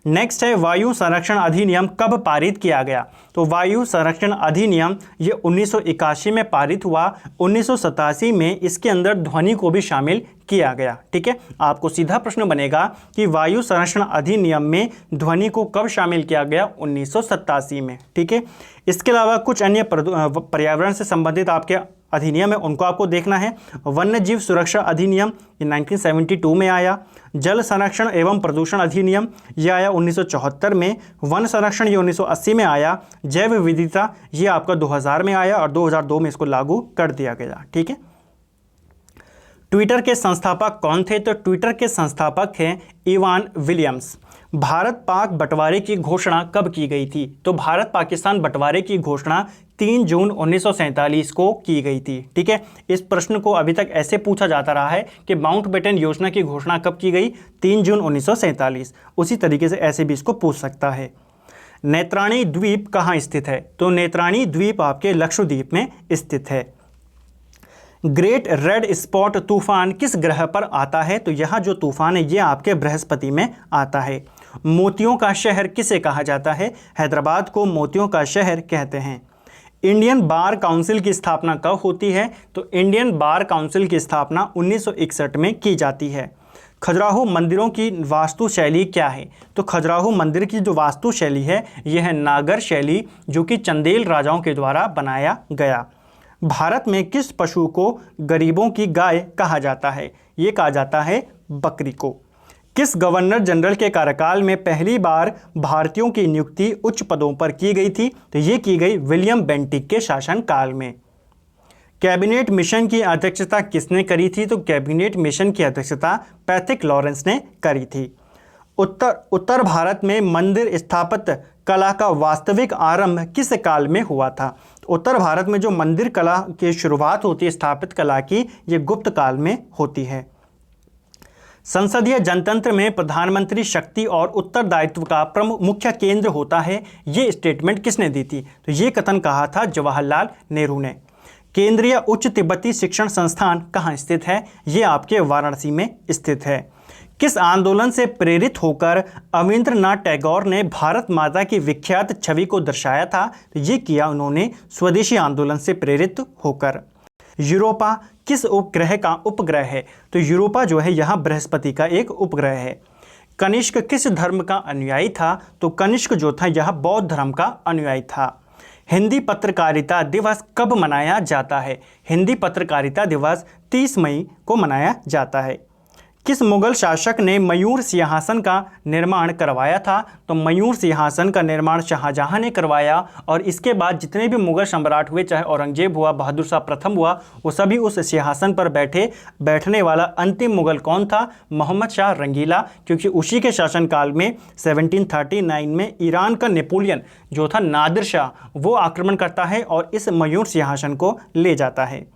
नेक्स्ट है वायु संरक्षण अधिनियम कब पारित किया गया? तो वायु संरक्षण अधिनियम ये 1981 में पारित हुआ। 1987 में इसके अंदर ध्वनि को भी शामिल किया गया। ठीक है, आपको सीधा प्रश्न बनेगा कि वायु संरक्षण अधिनियम में ध्वनि को कब शामिल किया गया? 1987 में। ठीक है, इसके अलावा कुछ अन्य पर्यावरण से संबंधित आपके अधिनियम है, उनको आपको देखना है। वन्य जीव सुरक्षा अधिनियम ये 1972 में आया। जल संरक्षण एवं प्रदूषण अधिनियम ये आया 1974 में। वन संरक्षण ये 1980 में आया। जैव विविधता ये आपका 2000 में आया और 2002 में इसको लागू कर दिया गया। ठीक है, ट्विटर के संस्थापक कौन थे? तो ट्विटर के संस्थापक हैं इवान विलियम्स। भारत पाक बंटवारे की घोषणा कब की गई थी? तो भारत पाकिस्तान बंटवारे की घोषणा 3 जून 1947 को की गई थी। ठीक है, इस प्रश्न को अभी तक ऐसे पूछा जाता रहा है कि माउंटबेटन योजना की घोषणा कब की गई? 3 जून 1947। उसी तरीके से ऐसे भी इसको पूछ सकता है। नेत्राणी द्वीप कहाँ स्थित है? तो नेत्राणी द्वीप आपके लक्षद्वीप में स्थित है। ग्रेट रेड स्पॉट तूफान किस ग्रह पर आता है? तो यह जो तूफान है ये आपके बृहस्पति में आता है। मोतियों का शहर किसे कहा जाता है? हैदराबाद को मोतियों का शहर कहते हैं। इंडियन बार काउंसिल की स्थापना कब होती है? तो इंडियन बार काउंसिल की स्थापना 1961 में की जाती है। खजुराहो मंदिरों की वास्तुशैली क्या है? तो खजुराहो मंदिर की जो वास्तुशैली है यह है नागर शैली, जो कि चंदेल राजाओं के द्वारा बनाया गया। भारत में किस पशु को गरीबों की गाय कहा जाता है? ये कहा जाता है बकरी को। किस गवर्नर जनरल के कार्यकाल में पहली बार भारतीयों की नियुक्ति उच्च पदों पर की गई थी? तो ये की गई विलियम बेंटिक के शासनकाल में। कैबिनेट मिशन की अध्यक्षता किसने करी थी? तो कैबिनेट मिशन की अध्यक्षता पैट्रिक लॉरेंस ने करी थी। उत्तर भारत में मंदिर स्थापत्य कला का वास्तविक आरंभ किस काल में हुआ था? उत्तर भारत में जो मंदिर कला की शुरुआत होती है स्थापित कला की, ये गुप्त काल में होती है। संसदीय जनतंत्र में प्रधानमंत्री शक्ति और उत्तरदायित्व का प्रमुख मुख्य केंद्र होता है, ये स्टेटमेंट किसने दी थी? तो ये कथन कहा था जवाहरलाल नेहरू ने। केंद्रीय उच्च तिब्बती शिक्षण संस्थान कहाँ स्थित है? ये आपके वाराणसी में स्थित है। किस आंदोलन से प्रेरित होकर अविंद्रनाथ टैगोर ने भारत माता की विख्यात छवि को दर्शाया था? तो ये किया उन्होंने स्वदेशी आंदोलन से प्रेरित होकर। यूरोपा किस उपग्रह का उपग्रह है? तो यूरोपा जो है यहाँ बृहस्पति का एक उपग्रह है। कनिष्क किस धर्म का अनुयायी था? तो कनिष्क जो था यह बौद्ध धर्म का अनुयायी था। हिंदी पत्रकारिता दिवस कब मनाया जाता है? हिंदी पत्रकारिता दिवस 30 मई को मनाया जाता है। किस मुगल शासक ने मयूर सिंहासन का निर्माण करवाया था? तो मयूर सिंहासन का निर्माण शाहजहां ने करवाया, और इसके बाद जितने भी मुगल सम्राट हुए, चाहे औरंगजेब हुआ, बहादुर शाह प्रथम हुआ, वो सभी उस सिंहासन पर बैठने वाला अंतिम मुगल कौन था? मोहम्मद शाह रंगीला, क्योंकि उसी के शासनकाल में 1739 में ईरान का नेपोलियन जो था नादिर शाह, वो आक्रमण करता है और इस मयूर सिंहासन को ले जाता है।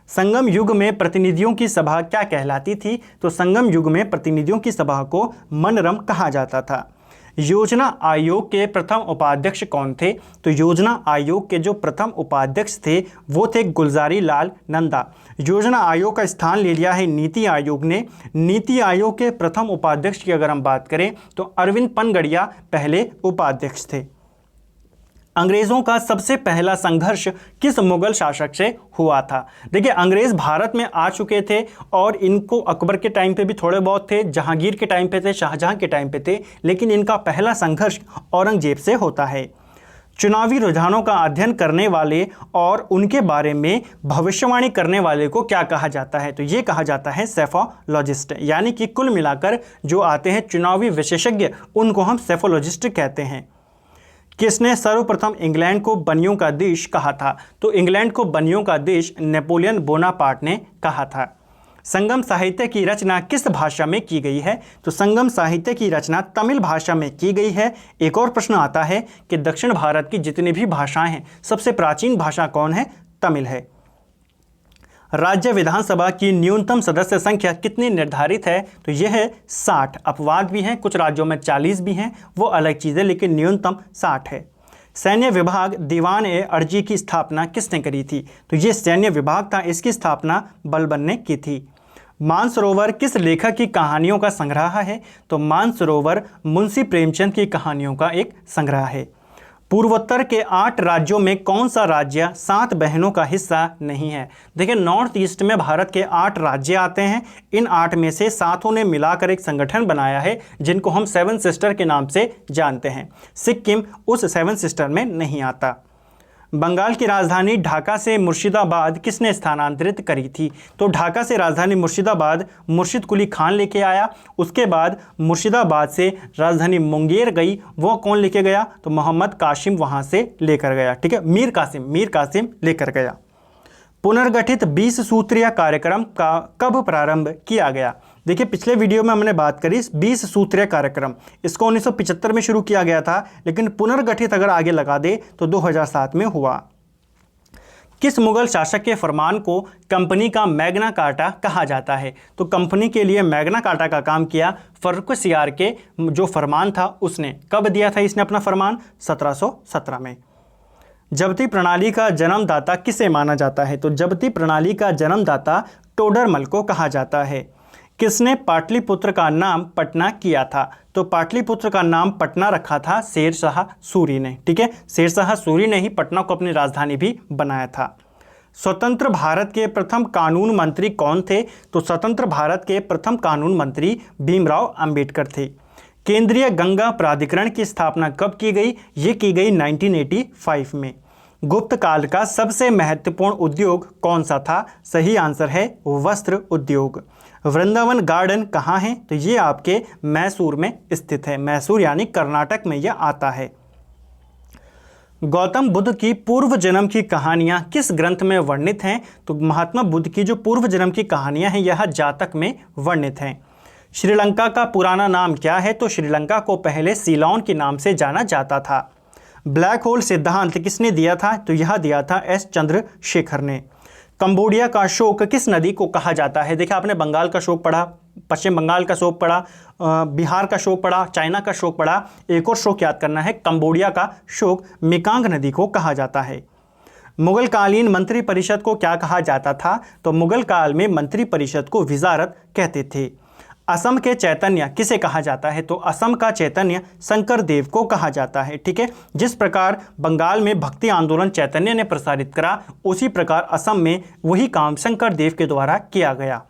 संगम युग में प्रतिनिधियों की सभा क्या कहलाती थी? तो संगम युग में प्रतिनिधियों की सभा को मनरम कहा जाता था। योजना आयोग के प्रथम उपाध्यक्ष कौन थे? तो योजना आयोग के जो प्रथम उपाध्यक्ष थे वो थे गुलजारी लाल नंदा। योजना आयोग का स्थान ले लिया है नीति आयोग ने। नीति आयोग के प्रथम उपाध्यक्ष की अगर हम बात करें तो अरविंद पनगड़िया पहले उपाध्यक्ष थे। अंग्रेजों का सबसे पहला संघर्ष किस मुगल शासक से हुआ था? देखिए, अंग्रेज भारत में आ चुके थे और इनको अकबर के टाइम पे भी थोड़े बहुत थे, जहांगीर के टाइम पे थे, शाहजहां के टाइम पे थे, लेकिन इनका पहला संघर्ष औरंगजेब से होता है। चुनावी रुझानों का अध्ययन करने वाले और उनके बारे में भविष्यवाणी करने वाले को क्या कहा जाता है? तो ये कहा जाता है सेफोलॉजिस्ट, यानी कि कुल मिलाकर जो आते हैं चुनावी विशेषज्ञ, उनको हम सेफोलॉजिस्ट कहते हैं। किसने सर्वप्रथम इंग्लैंड को बनियों का देश कहा था? तो इंग्लैंड को बनियों का देश नेपोलियन बोनापार्ट ने कहा था। संगम साहित्य की रचना किस भाषा में की गई है? तो संगम साहित्य की रचना तमिल भाषा में की गई है। एक और प्रश्न आता है कि दक्षिण भारत की जितनी भी भाषाएं हैं, सबसे प्राचीन भाषा कौन है? तमिल है। राज्य विधानसभा की न्यूनतम सदस्य संख्या कितनी निर्धारित है? तो यह है 60। अपवाद भी हैं, कुछ राज्यों में 40 भी हैं, वो अलग चीज़ है, लेकिन न्यूनतम 60 है। सैन्य विभाग दीवान-ए-अर्जी की स्थापना किसने करी थी? तो ये सैन्य विभाग था, इसकी स्थापना बलबन ने की थी। मानसरोवर किस लेखक की कहानियों का संग्रह है? तो मानसरोवर मुंशी प्रेमचंद की कहानियों का एक संग्रह है। पूर्वोत्तर के 8 राज्यों में कौन सा राज्य 7 बहनों का हिस्सा नहीं है? देखिए, नॉर्थ ईस्ट में भारत के 8 राज्य आते हैं। इन 8 में से 7 ने मिलाकर एक संगठन बनाया है जिनको हम 7 सिस्टर के नाम से जानते हैं। सिक्किम उस 7 सिस्टर में नहीं आता। बंगाल की राजधानी ढाका से मुर्शिदाबाद किसने स्थानांतरित करी थी? तो ढाका से राजधानी मुर्शिदाबाद मुर्शिद कुली खान लेके आया। उसके बाद मुर्शिदाबाद से राजधानी मुंगेर गई, वो कौन लेके गया? तो मोहम्मद कासिम वहाँ से लेकर गया। ठीक है, मीर कासिम लेकर गया। पुनर्गठित 20 सूत्रीय कार्यक्रम का कब प्रारंभ किया गया? देखिए, पिछले वीडियो में हमने बात करी 20 सूत्रीय कार्यक्रम, इसको 1975 में शुरू किया गया था, लेकिन पुनर्गठित अगर आगे लगा दे तो 2007 में हुआ। किस मुगल शासक के फरमान को कंपनी का मैग्ना कार्टा कहा जाता है? तो कंपनी के लिए मैग्ना कार्टा का काम किया फर्रुखसियार के जो फरमान था उसने। कब दिया था इसने अपना फरमान? 1717 में। जबती प्रणाली का जन्मदाता किसे माना जाता है? तो जबती प्रणाली का जन्मदाता टोडरमल को कहा जाता है। किसने पाटलिपुत्र का नाम पटना किया था? तो पाटलिपुत्र का नाम पटना रखा था शेरशाह सूरी ने। ठीक है, शेरशाह सूरी ने ही पटना को अपनी राजधानी भी बनाया था। स्वतंत्र भारत के प्रथम कानून मंत्री कौन थे? तो स्वतंत्र भारत के प्रथम कानून मंत्री भीमराव अंबेडकर थे। केंद्रीय गंगा प्राधिकरण की स्थापना कब की गई? ये की गई 1985 में। गुप्त काल का सबसे महत्वपूर्ण उद्योग कौन सा था? सही आंसर है वस्त्र उद्योग। वृंदावन गार्डन कहाँ है? तो ये आपके मैसूर में स्थित है। मैसूर यानी कर्नाटक में यह आता है। गौतम बुद्ध की पूर्व जन्म की कहानियाँ किस ग्रंथ में वर्णित हैं? तो महात्मा बुद्ध की जो पूर्व जन्म की कहानियाँ हैं यह जातक में वर्णित हैं। श्रीलंका का पुराना नाम क्या है? तो श्रीलंका को पहले सीलोन के नाम से जाना जाता था। ब्लैक होल सिद्धांत किसने दिया था? तो यह दिया था एस चंद्रशेखर ने। कंबोडिया का शोक किस नदी को कहा जाता है? देखिए, आपने बंगाल का शोक पढ़ा, पश्चिम बंगाल का शोक पढ़ा, बिहार का शोक पढ़ा, चाइना का शोक पढ़ा। एक और शोक याद करना है, कंबोडिया का शोक मेकांग नदी को कहा जाता है। मुगल कालीन मंत्री परिषद को क्या कहा जाता था? तो मुगल काल में मंत्री परिषद को विजारत कहते थे। असम के चैतन्य किसे कहा जाता है? तो असम का चैतन्य शंकर देव को कहा जाता है। ठीक है, जिस प्रकार बंगाल में भक्ति आंदोलन चैतन्य ने प्रसारित करा, उसी प्रकार असम में वही काम शंकर देव के द्वारा किया गया।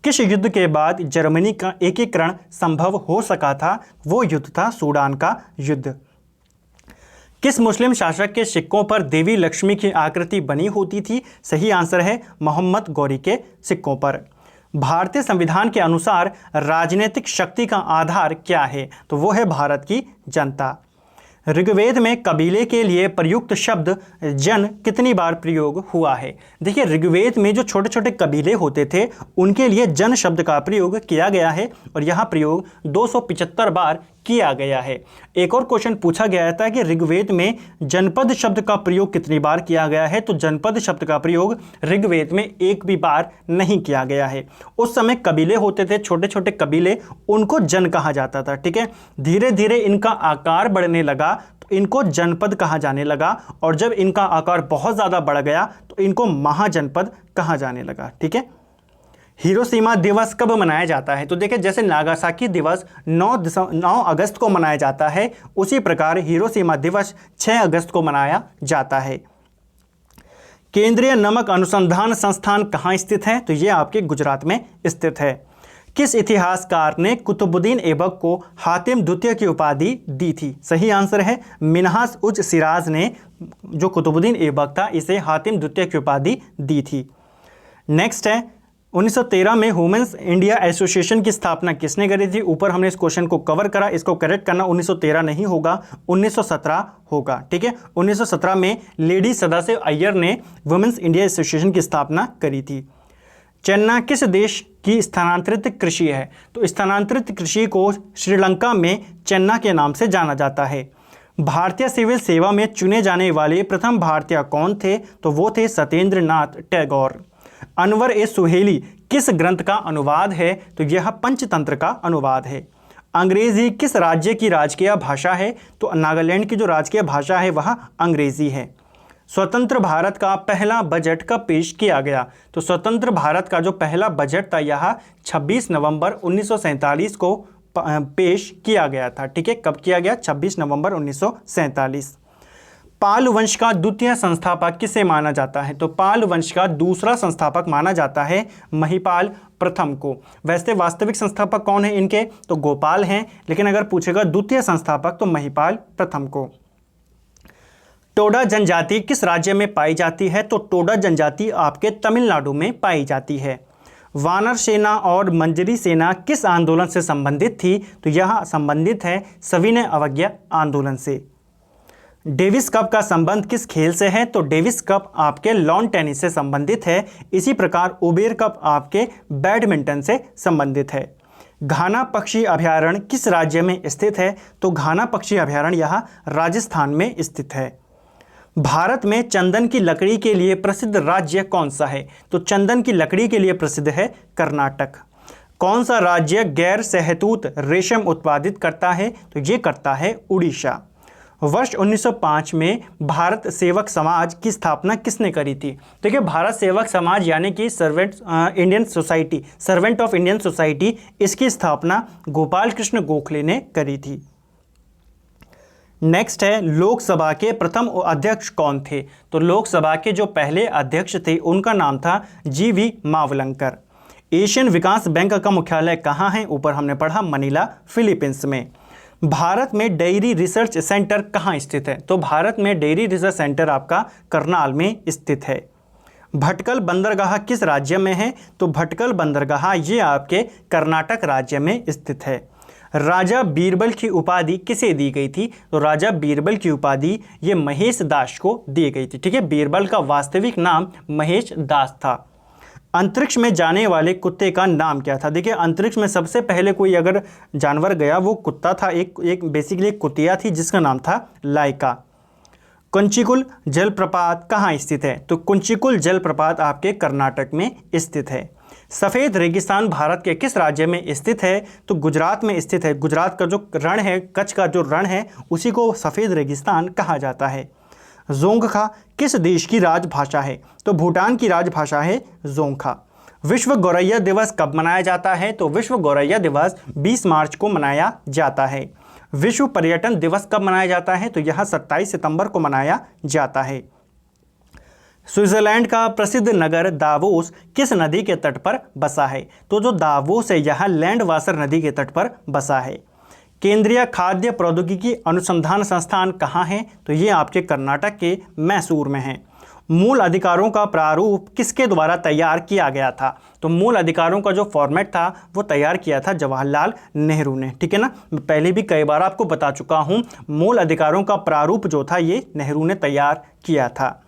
किस युद्ध के बाद जर्मनी का एकीकरण संभव हो सका था? वो युद्ध था सूडान का युद्ध। किस मुस्लिम शासक के सिक्कों पर देवी लक्ष्मी की आकृति बनी होती थी? सही आंसर है मोहम्मद गौरी के सिक्कों पर। भारतीय संविधान के अनुसार राजनीतिक शक्ति का आधार क्या है? तो वो है भारत की जनता। ऋग्वेद में कबीले के लिए प्रयुक्त शब्द जन कितनी बार प्रयोग हुआ है? देखिए, ऋग्वेद में जो छोटे छोटे कबीले होते थे उनके लिए जन शब्द का प्रयोग किया गया है और यह प्रयोग 275 बार किया गया है। एक और क्वेश्चन पूछा गया था कि ऋग्वेद में जनपद शब्द का प्रयोग कितनी बार किया गया है? तो जनपद शब्द का प्रयोग ऋग्वेद में एक भी बार नहीं किया गया है। उस समय कबीले होते थे, छोटे छोटे कबीले, उनको जन कहा जाता था। ठीक है, धीरे धीरे इनका आकार बढ़ने लगा तो इनको जनपद कहा जाने लगा, और जब इनका आकार बहुत ज़्यादा बढ़ गया तो इनको महाजनपद कहा जाने लगा। ठीक है, हिरोशिमा दिवस कब मनाया जाता है? तो देखिए, जैसे नागासाकी दिवस 9 अगस्त को मनाया जाता है, उसी प्रकार हिरोशिमा दिवस 6 अगस्त को मनाया जाता है। केंद्रीय नमक अनुसंधान संस्थान कहाँ स्थित है? तो ये आपके गुजरात में स्थित है। किस इतिहासकार ने कुतुबुद्दीन ऐबक को हातिम द्वितीय की उपाधि दी थी? सही आंसर है मिन्हाज उज सिराज ने, जो कुतुबुद्दीन ऐबक था, इसे हातिम द्वितीय की उपाधि दी थी। नेक्स्ट है 1913 में वुमेन्स इंडिया एसोसिएशन की स्थापना किसने करी थी? ऊपर हमने इस क्वेश्चन को कवर करा, इसको करेक्ट करना 1913 नहीं होगा, 1917 होगा। ठीक है, 1917 में लेडी सदाशिव अय्यर ने वुमेन्स इंडिया एसोसिएशन की स्थापना करी थी। चन्ना किस देश की स्थानांतरित कृषि है? तो स्थानांतरित कृषि को श्रीलंका में चन्ना के नाम से जाना जाता है। भारतीय सिविल सेवा में चुने जाने वाले प्रथम भारतीय कौन थे? तो वो थे सत्येंद्र नाथ टैगोर। अनवर ए सुहेली किस ग्रंथ का अनुवाद है? तो यह पंचतंत्र का अनुवाद है। अंग्रेजी किस राज्य की राजकीय भाषा है? तो नागालैंड की जो राजकीय भाषा है वह अंग्रेजी है। स्वतंत्र भारत का पहला बजट कब पेश किया गया? तो स्वतंत्र भारत का जो पहला बजट था यह 26 नवंबर 1947 को पेश किया गया था। ठीक है, कब किया गया? 26 नवंबर 1947। पाल वंश का द्वितीय संस्थापक किसे माना जाता है? तो पाल वंश का दूसरा संस्थापक माना जाता है महिपाल प्रथम को। वैसे वास्तविक संस्थापक कौन है इनके? तो गोपाल हैं, लेकिन अगर पूछेगा द्वितीय संस्थापक तो महिपाल प्रथम को। टोडा जनजाति किस राज्य में पाई जाती है? तो टोडा जनजाति आपके तमिलनाडु में पाई जाती है। वानर सेना और मंजरी सेना किस आंदोलन से संबंधित थी? तो यह संबंधित है सविनय अवज्ञा आंदोलन से। डेविस कप का संबंध किस खेल से है? तो डेविस कप आपके लॉन टेनिस से संबंधित है। इसी प्रकार उबेर कप आपके बैडमिंटन से संबंधित है। घाना पक्षी अभयारण्य किस राज्य में स्थित है? तो घाना पक्षी अभयारण्य यह राजस्थान में स्थित है। भारत में चंदन की लकड़ी के लिए प्रसिद्ध राज्य कौन सा है? तो चंदन की लकड़ी के लिए प्रसिद्ध है कर्नाटक। कौन सा राज्य गैर सहतूत रेशम उत्पादित करता है? तो ये करता है उड़ीसा। वर्ष 1905 में भारत सेवक समाज की स्थापना किसने करी थी? देखिए, भारत सेवक समाज यानी कि सर्वेंट ऑफ इंडियन सोसाइटी, इसकी स्थापना गोपाल कृष्ण गोखले ने करी थी। नेक्स्ट है, लोकसभा के प्रथम अध्यक्ष कौन थे? तो लोकसभा के जो पहले अध्यक्ष थे उनका नाम था GV मावलंकर। एशियन विकास बैंक का मुख्यालय कहाँ है? ऊपर हमने पढ़ा मनीला, फिलीपींस में। भारत में डेयरी रिसर्च सेंटर कहाँ स्थित है? तो भारत में डेयरी रिसर्च सेंटर आपका करनाल में स्थित है। भटकल बंदरगाह किस राज्य में है? तो भटकल बंदरगाह ये आपके कर्नाटक राज्य में स्थित है। राजा बीरबल की उपाधि किसे दी गई थी? तो राजा बीरबल की उपाधि ये महेश दास को दी गई थी। ठीक है, बीरबल का वास्तविक नाम महेश दास था। अंतरिक्ष में जाने वाले कुत्ते का नाम क्या था? देखिए, अंतरिक्ष में सबसे पहले कोई अगर जानवर गया वो कुत्ता था, एक बेसिकली एक कुतिया थी जिसका नाम था लाइका। कुंचिकुल जलप्रपात कहाँ स्थित है? तो कुंचिकुल जलप्रपात आपके कर्नाटक में स्थित है। सफ़ेद रेगिस्तान भारत के किस राज्य में स्थित है? तो गुजरात में स्थित है। गुजरात का जो रण है, कच्छ का जो रण है, उसी को सफ़ेद रेगिस्तान कहा जाता है। जोंगखा किस देश की राजभाषा है? तो भूटान की राजभाषा है जोंगखा। विश्व गौरैया दिवस कब मनाया जाता है? तो विश्व गौरैया दिवस 20 मार्च को मनाया जाता है। विश्व पर्यटन दिवस कब मनाया जाता है? तो यह 27 सितंबर को मनाया जाता है। स्विट्जरलैंड का प्रसिद्ध नगर दावोस किस नदी के तट पर बसा है? तो जो दावोस है यह लैंडवासर नदी के तट पर बसा है। केंद्रीय खाद्य प्रौद्योगिकी अनुसंधान संस्थान कहाँ है? तो ये आपके कर्नाटक के मैसूर में है। मूल अधिकारों का प्रारूप किसके द्वारा तैयार किया गया था? तो मूल अधिकारों का जो फॉर्मेट था वो तैयार किया था जवाहरलाल नेहरू ने। ठीक है ना, मैं पहले भी कई बार आपको बता चुका हूँ, मूल अधिकारों का प्रारूप जो था ये नेहरू ने तैयार किया था।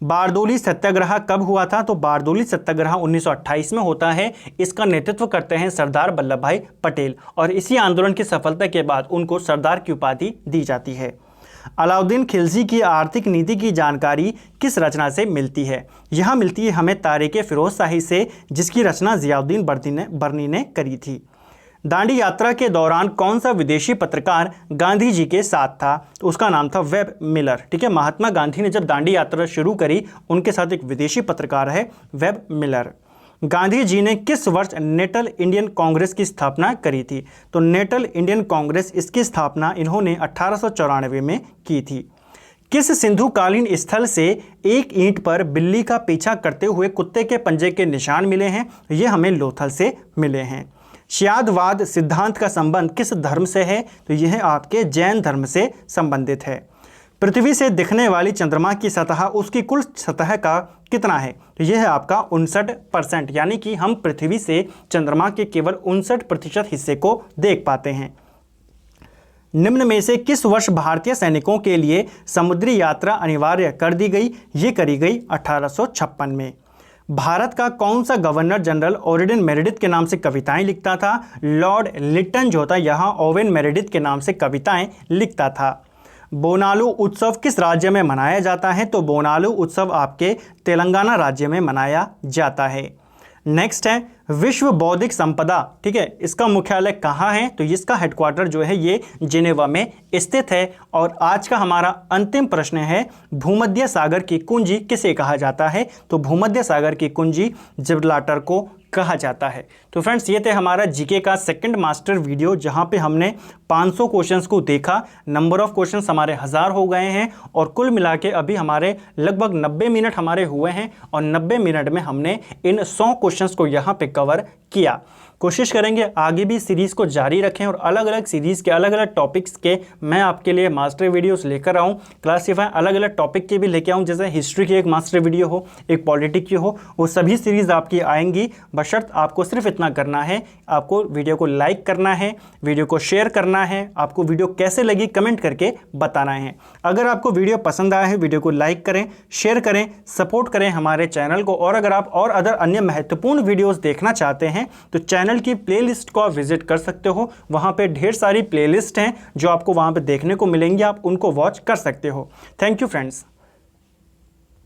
बारदोली सत्याग्रह कब हुआ था? तो बारदोली सत्याग्रह 1928 में होता है। इसका नेतृत्व करते हैं सरदार वल्लभ भाई पटेल और इसी आंदोलन की सफलता के बाद उनको सरदार की उपाधि दी जाती है। अलाउद्दीन खिलजी की आर्थिक नीति की जानकारी किस रचना से मिलती है? यह मिलती है हमें तारीख़ फिरोज शाही से, जिसकी रचना ज़ियाउद्दीन बर्नी ने करी थी। दांडी यात्रा के दौरान कौन सा विदेशी पत्रकार गांधी जी के साथ था? तो उसका नाम था वेब मिलर। ठीक है, महात्मा गांधी ने जब दांडी यात्रा शुरू करी उनके साथ एक विदेशी पत्रकार है वेब मिलर। गांधी जी ने किस वर्ष नेटल इंडियन कांग्रेस की स्थापना करी थी? तो नेटल इंडियन कांग्रेस, इसकी स्थापना इन्होंने 1894 में की थी। किस सिंधुकालीन स्थल से एक ईंट पर बिल्ली का पीछा करते हुए कुत्ते के पंजे के निशान मिले हैं? ये हमें लोथल से मिले हैं। श्यादवाद सिद्धांत का संबंध किस धर्म से है? तो यह आपके जैन धर्म से संबंधित है। पृथ्वी से दिखने वाली चंद्रमा की सतह उसकी कुल सतह का कितना है? तो यह है आपका 59%, यानी कि हम पृथ्वी से चंद्रमा के केवल 59% हिस्से को देख पाते हैं। निम्न में से किस वर्ष भारतीय सैनिकों के लिए समुद्री यात्रा अनिवार्य कर दी गई? ये करी गई 1856 में। भारत का कौन सा गवर्नर जनरल ओवेन मेरेडिथ के नाम से कविताएं लिखता था? लॉर्ड लिटन जो था यहाँ ओवेन मेरेडिथ के नाम से कविताएं लिखता था। बोनालू उत्सव किस राज्य में मनाया जाता है? तो बोनालू उत्सव आपके तेलंगाना राज्य में मनाया जाता है। नेक्स्ट है विश्व बौद्धिक संपदा। ठीक है, इसका मुख्यालय कहाँ है? तो इसका हेडक्वार्टर जो है ये जिनेवा में स्थित है। और आज का हमारा अंतिम प्रश्न है, भूमध्य सागर की कुंजी किसे कहा जाता है? तो भूमध्य सागर की कुंजी जिब्राल्टर को कहा जाता है। तो फ्रेंड्स, ये थे हमारा जीके का सेकंड मास्टर वीडियो, जहां पे हमने 500 क्वेश्चंस को देखा। नंबर ऑफ क्वेश्चंस हमारे 1000 हो गए हैं और कुल मिला के अभी हमारे लगभग 90 मिनट हमारे हुए हैं और 90 मिनट में हमने इन 100 क्वेश्चंस को यहाँ पे कवर किया। कोशिश करेंगे आगे भी सीरीज़ को जारी रखें और अलग अलग सीरीज़ के अलग अलग टॉपिक्स के मैं आपके लिए मास्टर वीडियोस लेकर आऊँ। क्लासीफाई अलग अलग टॉपिक के भी लेके आऊँ, जैसे हिस्ट्री की एक मास्टर वीडियो हो, एक पॉलिटिक्स की हो, वो सभी सीरीज़ आपकी आएंगी। बशर्त आपको सिर्फ इतना करना है, आपको वीडियो को लाइक करना है, वीडियो को शेयर करना है, आपको वीडियो कैसे लगी कमेंट करके बताना है। अगर आपको वीडियो पसंद आया है, वीडियो को लाइक करें, शेयर करें, सपोर्ट करें हमारे चैनल को। और अगर आप और अदर अन्य महत्वपूर्ण वीडियोस देखना चाहते हैं तो चैनल की प्लेलिस्ट को आप विजिट कर सकते हो। वहां पे ढेर सारी प्लेलिस्ट हैं जो आपको वहां पे देखने को मिलेंगी, आप उनको वॉच कर सकते हो। Thank you friends.